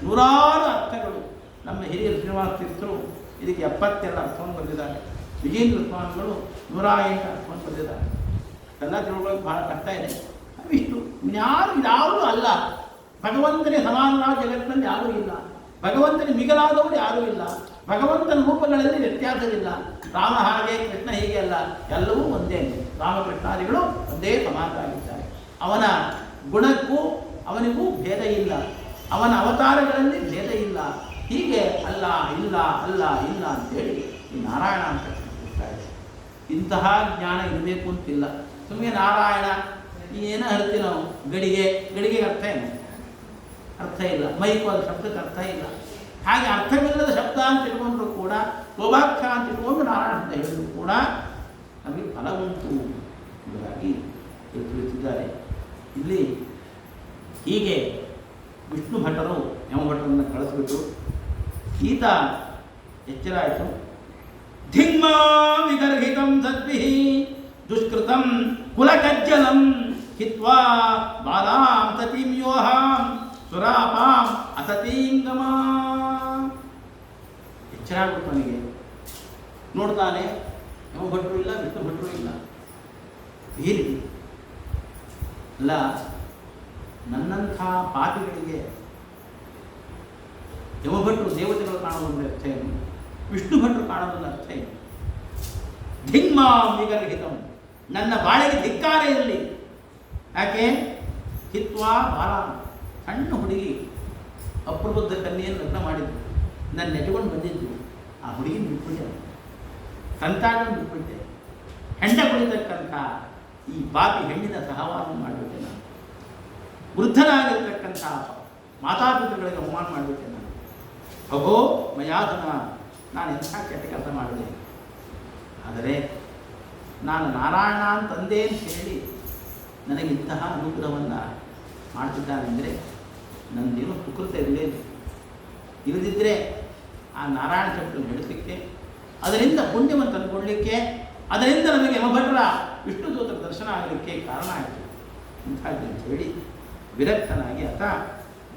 ನೂರಾರು ಅರ್ಥಗಳು ನಮ್ಮ ಹಿರಿಯ ಶ್ರೀನಿವಾಸ ತೀರ್ಥರು ಇದಕ್ಕೆ 72 ಅರ್ಥವನ್ನು ಬರೆದಿದ್ದಾರೆ. ವಿಜೇಂದ್ರ ಸ್ವಾಮಿಗಳು 108 ಅರ್ಥವನ್ನು ಬರೆದಿದ್ದಾರೆ. ಎಲ್ಲ ತಿಳುವಳಿಕೆ ಬಹಳ ಕಷ್ಟ ಇದೆ. ಇಷ್ಟು ಯಾರೂ ಅಲ್ಲ, ಭಗವಂತನೇ ಸಮಾನರಾದ ಜಗತ್ತಿನಲ್ಲಿ ಯಾರೂ ಇಲ್ಲ, ಭಗವಂತನ ಮಿಗಲಾದವರು ಯಾರೂ ಇಲ್ಲ, ಭಗವಂತನ ರೂಪಗಳಲ್ಲಿ ವ್ಯತ್ಯಾಸವಿಲ್ಲ. ರಾಮ ಹಾಗೆ ಕೃಷ್ಣ ಹೀಗೆ ಅಲ್ಲ, ಎಲ್ಲವೂ ಒಂದೇ. ರಾಮಕೃಷ್ಣಾದಿಗಳು ಒಂದೇ ಸಮಾನರಾಗಿದ್ದಾರೆ. ಅವನ ಗುಣಕ್ಕೂ ಅವನಿಗೂ ಭೇದ ಇಲ್ಲ, ಅವನ ಅವತಾರಗಳಲ್ಲಿ ಭೇದ ಇಲ್ಲ. ಹೀಗೆ ಅಲ್ಲ ಇಲ್ಲ ಅಲ್ಲ ಇಲ್ಲ ಅಂತೇಳಿ ಈ ನಾರಾಯಣ ಅಂತ ಕರೀತಾರೆ. ಇಂತಹ ಜ್ಞಾನ ಇರಬೇಕು ಅಂತಿಲ್ಲ. ಸುಮ್ಮನೆ ನಾರಾಯಣ ಏನೋ ಹೇಳ್ತೀವಿ ನಾವು, ಗಡಿಗೆ ಅರ್ಥ ಏನು? ಅರ್ಥ ಇಲ್ಲ. ಮೈಕು ಅದು ಶಬ್ದಕ್ಕೆ ಅರ್ಥ ಇಲ್ಲ. ಹಾಗೆ ಅರ್ಥವಿಲ್ಲದ ಶಬ್ದ ಅಂತ ಇಟ್ಕೊಂಡ್ರು ಕೂಡ, ಶೋಭಾಕ್ಷ ಅಂತ ಇಟ್ಕೊಂಡು ನಾರಾಯಣ ಅಂತ ಹೇಳಿದ್ರು ಕೂಡ ನಮಗೆ ಫಲ ಉಂಟು ಎಂಬುದಾಗಿ ತಿಳಿಸಿದ್ದಾರೆ. ಇಲ್ಲಿ ಹೀಗೆ ವಿಷ್ಣು ಭಟ್ಟರು ಯಮಭಟ್ಟರನ್ನು ಕಳಿಸ್ಬಿಟ್ಟು ಈತ ಎಚ್ಚರ ಆಯಿತು. ಧಿಂಗ್ಮಾ ವಿಗರ್ಹಿತಂ ಸದ್ಭಿಃ ದುಷ್ಕೃತಂ ಕುಲಕಜ್ಜಲಂ ಹಿತ್ವಾ ಬಾಲಾಂ ಸತೀಂ ಯೋಹಾಂ ಸುರಾಪಾಂ ಅಸತೀಂಗಮ. ಎಚ್ಚರ ಆಗ್ಬಿಟ್ಟು ಅವನಿಗೆ. ನೋಡ್ತಾನೆ, ಯಮಭಟ್ಟರು ಇಲ್ಲ, ವಿಷ್ಣು ಭಟ್ಟರು ಇಲ್ಲ. ಏನಿದೆ ಅಲ್ಲ, ನನ್ನಂಥ ಪಾಪಿಗಳಿಗೆ ಯಮಭಟ್ಟರು ದೇವತೆಗಳು ಕಾಣೋದೊಂದು ಅರ್ಥ ಏನು, ವಿಷ್ಣು ಭಟ್ಟರು ಕಾಣೋದೊಂದು ಅರ್ಥ ಏನು? ಧಿಂಗ್ಮಾಂ ವಿಗರ್ಹಿತಂ, ನನ್ನ ಬಾಳೆಗೆ ಧಿಕ್ಕಾರ ಇರಲಿ. ಯಾಕೆ? ಹಿತ್ವಾ ಬಾಲ, ಸಣ್ಣ ಹುಡುಗಿ ಅಪ್ರಬುದ್ಧ ಕನ್ಯೆಯನ್ನು ಲಗ್ನ ಮಾಡಿದ್ರು, ನನ್ನ ನೆಟ್ಕೊಂಡು ಬಂದಿದ್ದು. ಆ ಹುಡುಗಿನ ಬಿಟ್ಬಿಟ್ಟೆ, ಸಂತಾನ ಬಿಟ್ಬಿಟ್ಟೆ. ಹೆಂಡ ಕುಳಿತಕ್ಕಂಥ ಈ ಪಾಪಿ ಹೆಣ್ಣಿನ ಸಹವಾಸ ಮಾಡಿಬಿಟ್ಟೆ ನಾನು. ವೃದ್ಧನಾಗಿರ್ತಕ್ಕಂಥ ಮಾತಾಪಿತೃಗಳಿಗೆ ಅವಮಾನ ಮಾಡಿಬಿಟ್ಟೆ ನಾನು. ಅಹೋ ಮಯಾಧನ, ನಾನು ಎಂಥ ಕೆಟ್ಟ ಕೆಲಸ ಮಾಡಿದೆ. ಆದರೆ ನಾನು ನಾರಾಯಣ ಅಂತಂದೆ ಅಂತ ಹೇಳಿ ನನಗಿಂತಹ ಅನುಗ್ರಹವನ್ನು ಮಾಡ್ತಿದ್ದಾನೆಂದರೆ ನನ್ನದೇನು ಸುಕೃತ ಇಲ್ಲದಿದ್ದರೆ ಆ ನಾರಾಯಣ ಶಬ್ದವನ್ನು ಹೇಳಲಿಕ್ಕೆ, ಅದರಿಂದ ಪುಣ್ಯವನ್ನು ತಂದುಕೊಳ್ಳಲಿಕ್ಕೆ, ಅದರಿಂದ ನಮಗೆ ಯಮಭಟ್ಟರ ವಿಷ್ಣು ದೂತರ ದರ್ಶನ ಆಗಲಿಕ್ಕೆ ಕಾರಣ ಆಯಿತು ಇಂಥದ್ದು ಅಂತ ಹೇಳಿ ವಿರಕ್ತನಾಗಿ ಆತ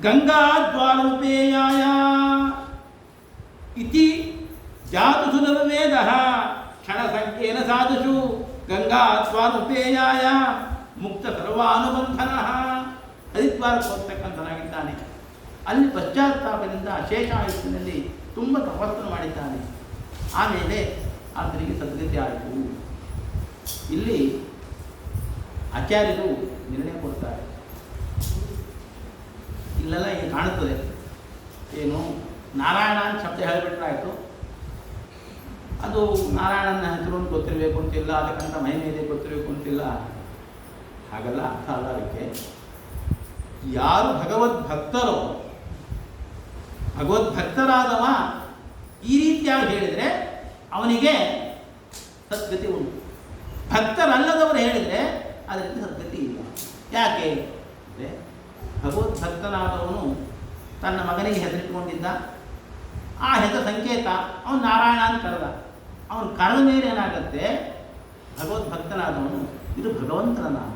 ಗಂಗಾದ್ವಾರೂಪೇಯಾಯ ಇತಿ ಜಾತುಷು ನವೇದ ಕ್ಷಣಸಂಖ್ಯೇನ ಸಾಧುಷು ಗಂಗಾದ್ವಾರೂಪೇಯಾಯ ಮುಕ್ತ ಸರ್ವಾನುಬಂಧನ. ಹರಿದ್ವಾರಕ್ಕೆ ಹೋಗ್ತಕ್ಕಂಥನಾಗಿದ್ದಾನೆ. ಅಲ್ಲಿ ಪಶ್ಚಾತ್ತಾಪದಿಂದ ಶೇಷ ಆಯುಷ್ಯದಲ್ಲಿ ತುಂಬ ತಪಸ್ಸನ್ನು ಮಾಡಿದ್ದಾನೆ. ಆಮೇಲೆ ಆತನಿಗೆ ಸದ್ಗತಿ ಆಯಿತು. ಇಲ್ಲಿ ಆಚಾರ್ಯರು ನಿರ್ಣಯ ಕೊಡ್ತಾರೆ. ಇಲ್ಲೆಲ್ಲ ಈಗ ಕಾಣುತ್ತದೆ ಏನು, ನಾರಾಯಣ ಅಂತ ಶಬ್ದ ಹೇಳಿಬಿಟ್ರಾಯಿತು, ಅದು ನಾರಾಯಣನ ಹೆಸರು ಅಂತ ಗೊತ್ತಿರಬೇಕು ಅಂತಿಲ್ಲ, ಅದಕ್ಕಂತ ಮಹಿಮೆ ಇದೆ ಗೊತ್ತಿರಬೇಕು ಅಂತಿಲ್ಲ. ಹಾಗೆಲ್ಲ ಅರ್ಥ ಅಲ್ಲ ಅದಕ್ಕೆ. ಯಾರು ಭಗವದ್ಭಕ್ತರೋ, ಭಗವದ್ಭಕ್ತರಾದವ ಈ ರೀತಿಯಾಗಿ ಹೇಳಿದರೆ ಅವನಿಗೆ ಸದ್ಗತಿ ಉಂಟು. ಭಕ್ತರಲ್ಲದವರು ಹೇಳಿದರೆ ಅದರಿಂದ ಸದ್ಗತಿ ಇಲ್ಲ. ಯಾಕೆ ಅಂದರೆ ಭಗವದ್ಭಕ್ತನಾದವನು ತನ್ನ ಮಗನಿಗೆ ಹೆಸರಿಟ್ಕೊಂಡಿದ್ದ, ಆ ಹೆಸರು ಸಂಕೇತ ಅವನು ನಾರಾಯಣ ಅಂತ ಕರೆದ. ಅವನು ಕರೆದ ಮೇಲೆ ಏನಾಗುತ್ತೆ, ಭಗವದ್ಭಕ್ತನಾದವನು ಇದು ಭಗವಂತನ ನಾಮ,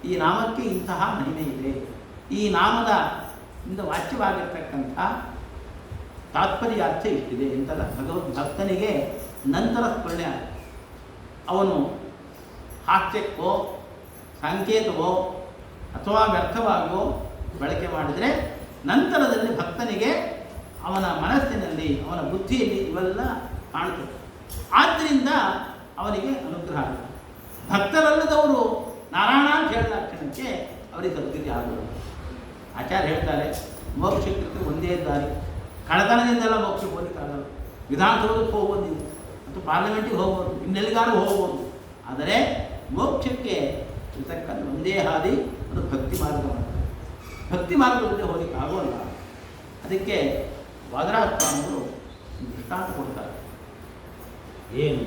ಈ ನಾಮಕ್ಕೆ ಇಂತಹ ಮಹಿಮೆ ಇದೆ, ಈ ನಾಮದ ಇಂದ ವಾಚ್ಯವಾಗಿರ್ತಕ್ಕಂಥ ತಾತ್ಪರ್ಯ ಅರ್ಥ ಇಷ್ಟಿದೆ ಎಂತೆಲ್ಲ ಭಗವದ್ಭಕ್ತನಿಗೆ ನಂತರ ಸ್ಮರಣೆ ಆಗುತ್ತೆ. ಅವನು ಹಾಸ್ಯಕ್ಕೋ ಸಂಕೇತವೋ ಅಥವಾ ವ್ಯರ್ಥವಾಗಿಯೋ ಬಳಕೆ ಮಾಡಿದರೆ ನಂತರದಲ್ಲಿ ಭಕ್ತನಿಗೆ ಅವನ ಮನಸ್ಸಿನಲ್ಲಿ ಅವನ ಬುದ್ಧಿಯಲ್ಲಿ ಇವೆಲ್ಲ ಕಾಣುತ್ತದೆ. ಆದ್ದರಿಂದ ಅವನಿಗೆ ಅನುಗ್ರಹ ಆಗುತ್ತೆ. ಭಕ್ತರಲ್ಲದವರು ನಾರಾಯಣ ಅಂತ ಹೇಳಿದ ಕ್ಷಣಕ್ಕೆ ಅವರಿಗೆ ಸದ್ಗತಿ ಆಗೋದು. ಆಚಾರ್ಯ ಹೇಳ್ತಾರೆ, ಮೋಕ್ಷಕ್ಕೆ ಒಂದೇ ದಾರಿ, ಕಳತನದಿಂದೆಲ್ಲ ಮೋಕ್ಷಕ್ಕೆ ಹೋಗಲಿಕ್ಕಾಗಲ್ಲ. ವಿಧಾನಸೌಧಕ್ಕೆ ಹೋಗ್ಬೋದು ನೀವು, ಮತ್ತು ಪಾರ್ಲಿಮೆಂಟಿಗೆ ಹೋಗ್ಬೋದು, ಇನ್ನೆಲ್ಲಿಗಾರು ಹೋಗ್ಬೋದು. ಆದರೆ ಮೋಕ್ಷಕ್ಕೆ ಇರ್ತಕ್ಕಂಥ ಒಂದೇ ಹಾದಿ, ಅದು ಭಕ್ತಿ ಮಾರ್ಗ ಮಾಡ್ತಾರೆ. ಭಕ್ತಿ ಮಾರ್ಗದಲ್ಲಿ ಹೋಗಲಿಕ್ಕೆ ಆಗೋಲ್ಲ. ಅದಕ್ಕೆ ವಾದರಾಜ ಸ್ವಾಮಿಗಳು ದೃಷ್ಟಾಂತ ಕೊಡ್ತಾರೆ. ಏನು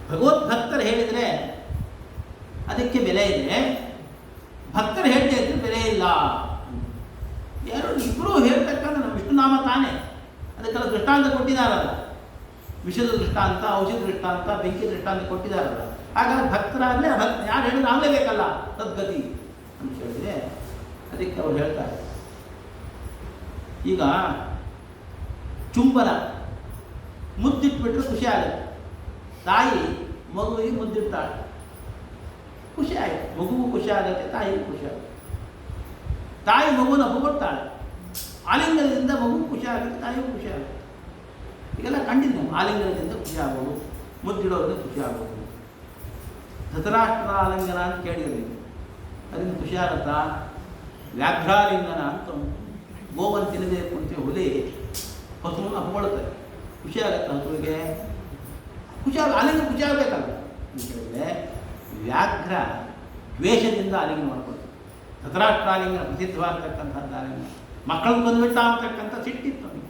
ಭಗವದ್ಭಕ್ತರು ಹೇಳಿದರೆ ಅದಕ್ಕೆ ಬೆಲೆ ಇದೆ, ಭಕ್ತರು ಹೇಳ್ತಾ ಇದ್ರೆ ಬೆಲೆ ಇಲ್ಲ. ಎರಡು ಇಬ್ಬರು ಹೇಳ್ತಕ್ಕಂಥ ನಮ್ಮ ವಿಷ್ಣುನಾಮ ತಾನೇ. ಅದಕ್ಕೆಲ್ಲ ದೃಷ್ಟಾಂತ ಕೊಟ್ಟಿದ್ದಾರಲ್ಲ, ವಿಷದ ದೃಷ್ಟಾಂತ, ಔಷಧ ದೃಷ್ಟಾಂತ, ಬೆಂಕಿ ದೃಷ್ಟಾಂತ ಕೊಟ್ಟಿದ್ದಾರಲ್ಲ. ಹಾಗಾಗಿ ಭಕ್ತರಾಗಲೇ ಯಾರು ಹೇಳಿದ್ರೆ ಆಗಲೇಬೇಕಲ್ಲ ತದ್ಗತಿ ಅಂತ ಹೇಳಿದರೆ ಅದಕ್ಕೆ ಅವ್ರು ಹೇಳ್ತಾರೆ. ಈಗ ಚುಂಬನ ಮುದ್ದಿಟ್ಬಿಟ್ರೆ ಖುಷಿ ಆಗುತ್ತೆ. ತಾಯಿ ಮಗುವಿಗೆ ಮುದ್ದಿಡ್ತಾಳೆ, ಖುಷಿ ಆಯಿತು, ಮಗುವು ಖುಷಿ ಆಗುತ್ತೆ, ತಾಯಿಗೂ ಖುಷಿ ಆಗುತ್ತೆ. ತಾಯಿ ಮಗುವನ್ನು ಅಪ್ಪಗೊಡ್ತಾಳೆ, ಆಲಿಂಗನದಿಂದ ಮಗು ಖುಷಿ ಆಗುತ್ತೆ, ತಾಯಿಗೂ ಖುಷಿ ಆಗುತ್ತೆ. ಈಗೆಲ್ಲ ಕಂಡಿದ್ದು ನಾವು, ಆಲಿಂಗನದಿಂದ ಖುಷಿ ಆಗೋದು, ಮುದ್ದಿಡೋದ್ರಿಂದ ಖುಷಿ ಆಗೋದು. ಧೃತರಾಷ್ಟ್ರ ಆಲಿಂಗನ ಅಂತ ಕೇಳಿದ್ರಿ, ಅದರಿಂದ ಖುಷಿ ಆಗುತ್ತಾ? ವ್ಯಾಘ್ರಾಲಿಂಗನ ಅಂತ ಗೋವನ್ನು ತಿನ್ನಬೇಕು ಅಂತ ಹುಲಿ ಹಸುವನ್ನು ಅಪ್ಪಗೊಳ್ಳುತ್ತದೆ, ಖುಷಿ ಆಗುತ್ತೆ ಹಸುವಿಗೆ, ಖುಷಿ ಆಲಿಂಗ ಖುಷಿ ಆಗಬೇಕಲ್ಲ ಅಂತ ಹೇಳಿದ್ರೆ ವ್ಯಾಘ್ರ ದ್ವೇಷದಿಂದ ಆಲಿಂಗನ ಮಾಡ್ಕೊಳ್ತಾರೆ. ಧೃತರಾಷ್ಟ್ರಾಲಿಂಗನ ಪ್ರಸಿದ್ಧವಾಗಿರ್ತಕ್ಕಂಥದ್ದು ಆಲಿಂಗನ. ಮಕ್ಕಳು ಬಂದುಬಿಟ್ಟ ಅಂತಕ್ಕಂಥ ಸಿಟ್ಟಿತ್ತು ನಮಗೆ.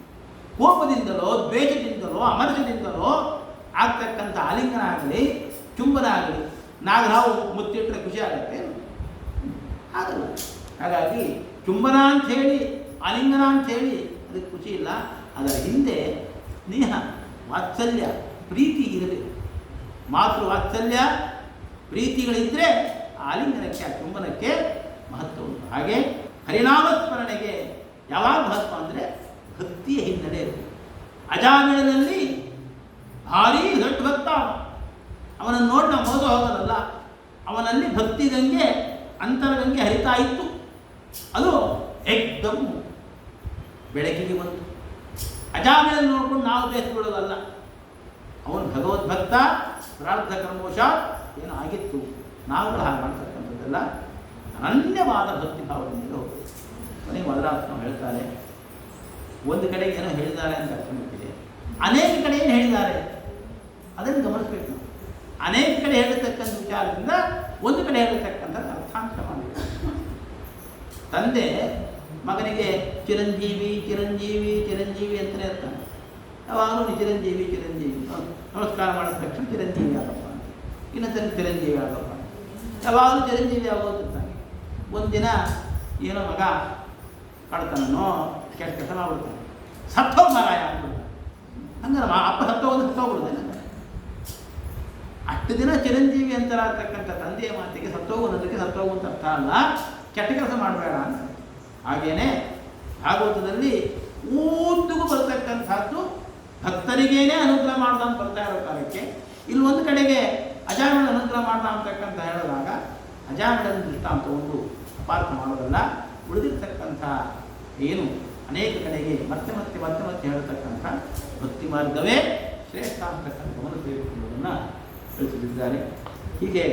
ಕೋಪದಿಂದಲೋ ದ್ವೇಷದಿಂದಲೋ ಅಮರ್ಷದಿಂದಲೋ ಆಗ್ತಕ್ಕಂಥ ಆಲಿಂಗನ ಆಗಲಿ ಚುಂಬನ ಆಗಲಿ ನಾಗರಾವು ಮುತ್ತಿಟ್ಟರೆ ಖುಷಿ ಆಗುತ್ತೆ ಆಗಲ್ಲ. ಹಾಗಾಗಿ ಚುಂಬನ ಅಂಥೇಳಿ ಆಲಿಂಗನ ಅಂಥೇಳಿ ಅದಕ್ಕೆ ಖುಷಿ ಇಲ್ಲ. ಅದರ ಹಿಂದೆ ಸ್ನೇಹ, ವಾತ್ಸಲ್ಯ, ಪ್ರೀತಿ ಇರಬೇಕು. ಮಾತೃ ವಾತ್ಸಲ್ಯ ಪ್ರೀತಿಗಳಿದ್ದರೆ ಆಲಿಂಗನಕ್ಕೆ, ಆ ಚುಂಬನಕ್ಕೆ ಮಹತ್ವ ಉಂಟು. ಹಾಗೆ ಹರಿನಾಮಸ್ಮರಣೆಗೆ ಯಾವಾಗ ಮಹತ್ವ ಅಂದರೆ ಭಕ್ತಿಯ ಹಿನ್ನೆಲೆ ಇರುತ್ತೆ. ಅಜಾಮಿಳನಲ್ಲಿ ಭಾರೀ ದೊಡ್ಡ ಭಕ್ತ, ಅವನನ್ನು ನೋಡಿ ನಾವು ಮೋಸ ಹೋಗೋದಲ್ಲ. ಅವನಲ್ಲಿ ಭಕ್ತಿ ಗಂಗೆ, ಅಂತರಗಂಗೆ ಹರಿತಾ ಇತ್ತು. ಅದು ಏಕ್ದಮ್ ಬೆಳಕಿಗೆ ಬಂತು. ಅಜಾಮಿಳಲ್ಲಿ ನೋಡ್ಕೊಂಡು ನಾವು ಬೇಯಿಸ್ಬಿಡೋದಲ್ಲ. ಅವನು ಭಗವದ್ಭಕ್ತ, ಪ್ರಾರಬ್ಧ ಕರ್ಮವಶಾತ್ ಏನೋ ಆಗಿತ್ತು. ನಾವುಗಳು ಹಾಗೆ ಮಾಡ್ತಕ್ಕಂಥದ್ದೆಲ್ಲ ಅನನ್ಯವಾದ ಭಕ್ತಿ ಭಾವದಿಂದ ಹೋಗ್ತದೆ. ಕೊನೆಗೆ ಮಧುರಾತ್ಮ ಹೇಳ್ತಾರೆ, ಒಂದು ಕಡೆ ಏನೋ ಹೇಳಿದ್ದಾರೆ ಅಂತ ಅರ್ಥವಿದೆ, ಅನೇಕ ಕಡೆ ಏನು ಹೇಳಿದ್ದಾರೆ ಅದನ್ನು ಗಮನಿಸಬೇಕು ನಾವು. ಅನೇಕ ಕಡೆ ಹೇಳಿರ್ತಕ್ಕಂಥ ವಿಚಾರದಿಂದ ಒಂದು ಕಡೆ ಹೇಳಿರ್ತಕ್ಕಂಥ ಅರ್ಥಾಂಶ ಮಾಡಬೇಕು. ತಂದೆ ಮಗನಿಗೆ ಚಿರಂಜೀವಿ ಚಿರಂಜೀವಿ ಚಿರಂಜೀವಿ ಅಂತಲೇ ಇರ್ತಾನೆ. ಯಾವಾಗಲೂ ನೀ ಚಿರಂಜೀವಿ ಚಿರಂಜೀವಿ, ನಮಸ್ಕಾರ ಮಾಡಿದ ತಕ್ಷಣ ಚಿರಂಜೀವಿ ಆಗಪ್ಪ, ಇನ್ನೊಂದ್ಸರಿ ಚಿರಂಜೀವಿ ಆಗಪ್ಪ, ಯಾವಾಗಲೂ ಚಿರಂಜೀವಿ ಆಗೋದಿರ್ತಾನೆ. ಒಂದಿನ ಏನೋ ಮಗ ಕಳ್ತಾನೋ ಕೆಟ್ಟ ಕೆಲಸ ಮಾಡ್ಬಿಡ್ತಾನೆ, ಸತ್ತೋಗಿ ಮಾರಾಯ ಆಗ್ಬಿಡ್ತಾನೆ. ಹಂಗಾರೆ ಅಪ್ಪ ಸತ್ತೋಗ್ಬಿಡ್ತಾನೆ. ಅಷ್ಟು ದಿನ ಚಿರಂಜೀವಿ ಅಂತರಾಗ್ತಕ್ಕಂಥ ತಂದೆಯ ಮಾತಿಗೆ ಸತ್ತೋಗುವುದಕ್ಕೆ ಸತ್ತೋಗುವಂಥ ಅರ್ಥ ಅಲ್ಲ, ಕೆಟ್ಟ ಕೆಲಸ ಮಾಡಬೇಡ ಅಂತ. ಹಾಗೇನೆ ಭಾಗವತದಲ್ಲಿ ಊದ್ದಿಗೂ ಬರ್ತಕ್ಕಂಥದ್ದು ಭಕ್ತರಿಗೇನೆ ಅನುಗ್ರಹ ಮಾಡ್ದ ಅಂತ ಬರ್ತಾ ಇರೋ ಕಾಲಕ್ಕೆ ಇಲ್ಲಿ ಒಂದು ಕಡೆಗೆ ಅಜಾಮಿಳ ಅನುಗ್ರಹ ಮಾಡ್ದ ಅಂತಕ್ಕಂಥ ಹೇಳಿದಾಗ ಅಜಾಮಿಳನ ದೃಷ್ಟಾಂತ ಒಂದು ಅಪಾರ್ಥ ಮಾಡೋದಲ್ಲ, ಉಳಿದಿರ್ತಕ್ಕಂಥ ಏನು ಅನೇಕ ಕಡೆಗೆ ಮತ್ತೆ ಮತ್ತೆ ಮತ್ತೆ ಮತ್ತೆ ಹೇಳತಕ್ಕಂಥ ಭಕ್ತಿ ಮಾರ್ಗವೇ ಶ್ರೇಷ್ಠ ಅಂತಕ್ಕಂಥ ಗಮನಿಸಬೇಕು ಎಂಬುದನ್ನು ತಿಳಿಸಿದ್ದಾರೆ. ಹೀಗೆ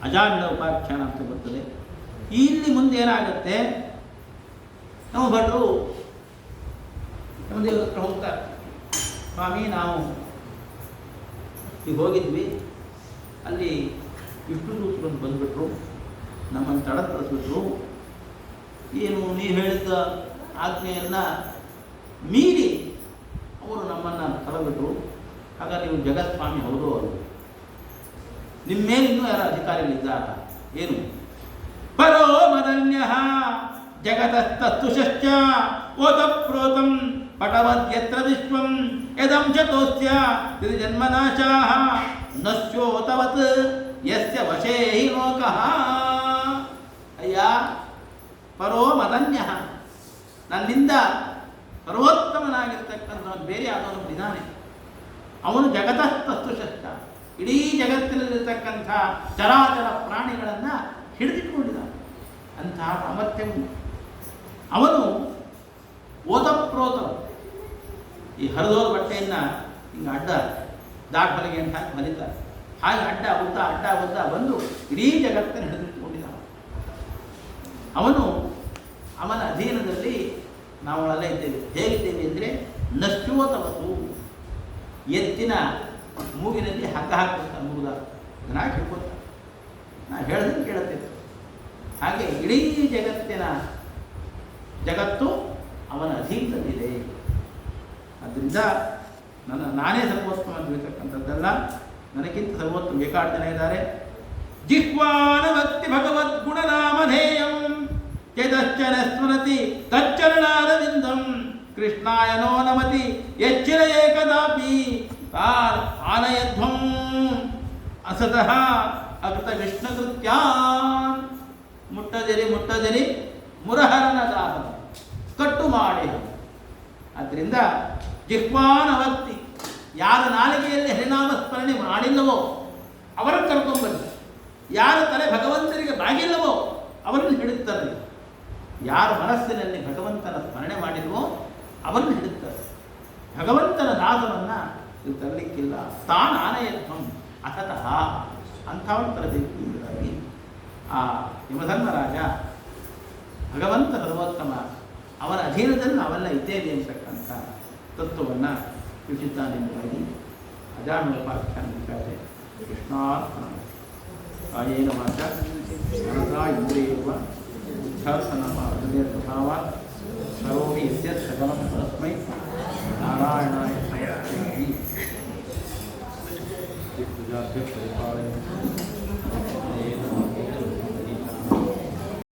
ಅಜಾಮಿಳ ಉಪಾಖ್ಯಾನ ಅಂತ ಬರ್ತದೆ. ಇಲ್ಲಿ ಮುಂದೆ ಏನಾಗುತ್ತೆ, ನಮ್ಮ ಭಟ್ರು ನಮ್ಮ ದೇವರ ಹತ್ರ ಹೋಗ್ತಾರೆ, ಸ್ವಾಮಿ ನಾವು ಈಗ ಹೋಗಿದ್ವಿ, ಅಲ್ಲಿ ವಿಷ್ಣು ದೂತರು ಬಂದುಬಿಟ್ರು, ನಮ್ಮನ್ನು ತಡಪಡಿಸ್ಬಿಟ್ರು, ಏನು ನೀವು ಹೇಳಿದ ಆಜ್ಞೆಯನ್ನು ಮೀರಿ ಅವರು ನಮ್ಮನ್ನು ತಡಬಿಟ್ರು. ಹಾಗಾಗಿ ನೀವು ಜಗತ್ಸ್ವಾಮಿ ಹೌದು ಅವರು, ನಿಮ್ಮ ಮೇಲೆ ಇನ್ನೂ ಯಾರು ಅಧಿಕಾರಿಗಳಿದ್ದಾರ ಏನು? ಪರೋ ಮದನ್ಯ ಜಗತಸ್ತಸ್ತುಶ್ಚ ಓತಪ್ರೋತಂ ಪಟವದ್ಯತ್ರ ವಿಶ್ವಂ ಯದಂಶತೋಸ್ಯ ಜನ್ಮನಾಶಾಃ ನಶ್ಯೋತವತ್ ಯಸ್ಯ ವಶೇ ಹಿ ಲೋಕಃ. ಅಯ್ಯ ಪರೋ ಮದನ್ಯ, ನನ್ನಿಂದ ಸರ್ವೋತ್ತಮನಾಗಿರ್ತಕ್ಕಂಥ ಬೇರೆ ಆದವನು ಇದ್ದಾನೆ. ಅವನು ಜಗತಸ್ತಸ್ತುಶ್ಚ, ಇಡೀ ಜಗತ್ತಿನಲ್ಲಿರ್ತಕ್ಕಂಥ ಚರಾಚರ ಪ್ರಾಣಿಗಳನ್ನು ಹಿಡಿದಿಟ್ಕೊಂಡಿದ್ದಾನೆ. ಅಂತಹ ಸಾಮರ್ಥ್ಯ ಅವನು ಓತಪ್ರೋತ, ಈ ಹರಿದೋದ ಬಟ್ಟೆಯನ್ನು ಹಿಂಗೆ ಅಡ್ಡ ದಾಖಲೆಗೆ ಅಂತ ಹಾಕಿ ಬರೀತಾರೆ, ಹಾಗೆ ಅಡ್ಡ ಉದ್ದ ಬಂದು ಇಡೀ ಜಗತ್ತನ್ನು ಹಿಡಿದಿಟ್ಟುಕೊಂಡಿದ್ದಾನೆ. ಅವನು ಅವನ ಅಧೀನದಲ್ಲಿ ನಾವುಗಳೆಲ್ಲ ಇದ್ದೇವೆ. ಹೇಗಿದ್ದೇವೆ ಅಂದರೆ ನಶ್ಯೋತವತ್ತು, ಎತ್ತಿನ ಮೂಗಿನಲ್ಲಿ ಹಗ್ಗ ಹಾಕ್ಬಿಡ್ತಾನೆ, ಮೂಗ ಚೆನ್ನಾಗಿ ಹಿಡ್ಕೊತಾನೆ, ನಾ ಹೇಳ್ದಂಗೆ ಕೇಳುತ್ತಿತ್ತು. ಹಾಗೆ ಇಡೀ ಜಗತ್ತು ಅವನ ಅಧೀನದಲ್ಲಿದೆ. ಆದ್ದರಿಂದ ನಾನೇ ಸರ್ವೋತ್ತಮ ಅಂತ ಹೇಳ್ತಕ್ಕಂಥದ್ದಲ್ಲ, ನನಗಿಂತ ಸರ್ವೋತ್ತಮ ಬೇಕಾದ ಜನ ಇದ್ದಾರೆ. ಜಿಹ್ವಾನವತ್ತಿ ಭಗವದ್ಗುಣನಾಮಧೇಯಂ ಯದಶ್ಚನ ಸ್ಮರತಿ ತಚ್ಚರಣಾರವಿಂದಂ ಕೃಷ್ಣಾಯ ನೋ ನಮತಿ ಯಚ್ಚಿರ ಏಕದಾಪಿ ತಾನ್ ಆನಯಧ್ವಂ ಅಸತಃ ಅಕೃತ ವಿಷ್ಣುಕೃತ್ಯಾನ್. ಮುಟ್ಟದಿರಿ ಮುರಹರನ ದಾಹ ಕಟ್ಟು ಮಾಡಿ. ಆದ್ದರಿಂದ ಜಿಹ್ವಾನವತ್ತಿ, ಯಾರ ನಾಲಿಗೆಯಲ್ಲಿ ಹರಿನಾಮ ಸ್ಮರಣೆ ಮಾಡಿಲ್ಲವೋ ಅವರನ್ನು ಕರ್ಕೊಂಡ್ಬನ್ನಿ. ಯಾರ ತಲೆ ಭಗವಂತನಿಗೆ ಬಾಗಿಲ್ಲವೋ ಅವರನ್ನು ಹಿಡಿತಾರೆ. ಯಾರ ಮನಸ್ಸಿನಲ್ಲಿ ಭಗವಂತನ ಸ್ಮರಣೆ ಮಾಡಿಲ್ವೋ ಅವರನ್ನು ಹಿಡಿತಾರೆ. ಭಗವಂತನ ದಾಸವನ್ನು ಇದು ತರಲಿಕ್ಕಿಲ್ಲ. ತಾನು ಆನಯತ್ವಂ ಅಸತಃ ಅಂಥವನು ತರಬೇಕು ಎಂಬುದಾಗಿ ಆ ಯಮಧರ್ಮರಾಜ ಭಗವಂತ ಸರ್ವೋತ್ತಮ, ಅವರ ಅಧೀನದಲ್ಲಿ ನಾವೆಲ್ಲ ಇದ್ದೇವೆ ಅಂತಕ್ಕಂಥ ತತ್ವವನ್ನು ತಿಳಿಸಿದ್ದಾನೆಂಬುದಾಗಿ ಅಜಾಮಿಳೋಪಾಖ್ಯಾನ ವಿಚಾರೆ ಕೃಷ್ಣಾರ್ಪಣ. ಕಾಯೇನ ವಾಚ ಮನಸಾ ಇಂದ್ರಿಯೇವ ಬುದ್ಧ್ಯಾತ್ಮನಃ ಹೃದಯಸ್ವಭಾವ ಕರೋಮಿ ಯಸ್ಯತ್ ಸಕಲಂ ಪರಸ್ಮೈ ನಾರಾಯಣಾಯ ಸಮರ್ಪಯಾಮಿ.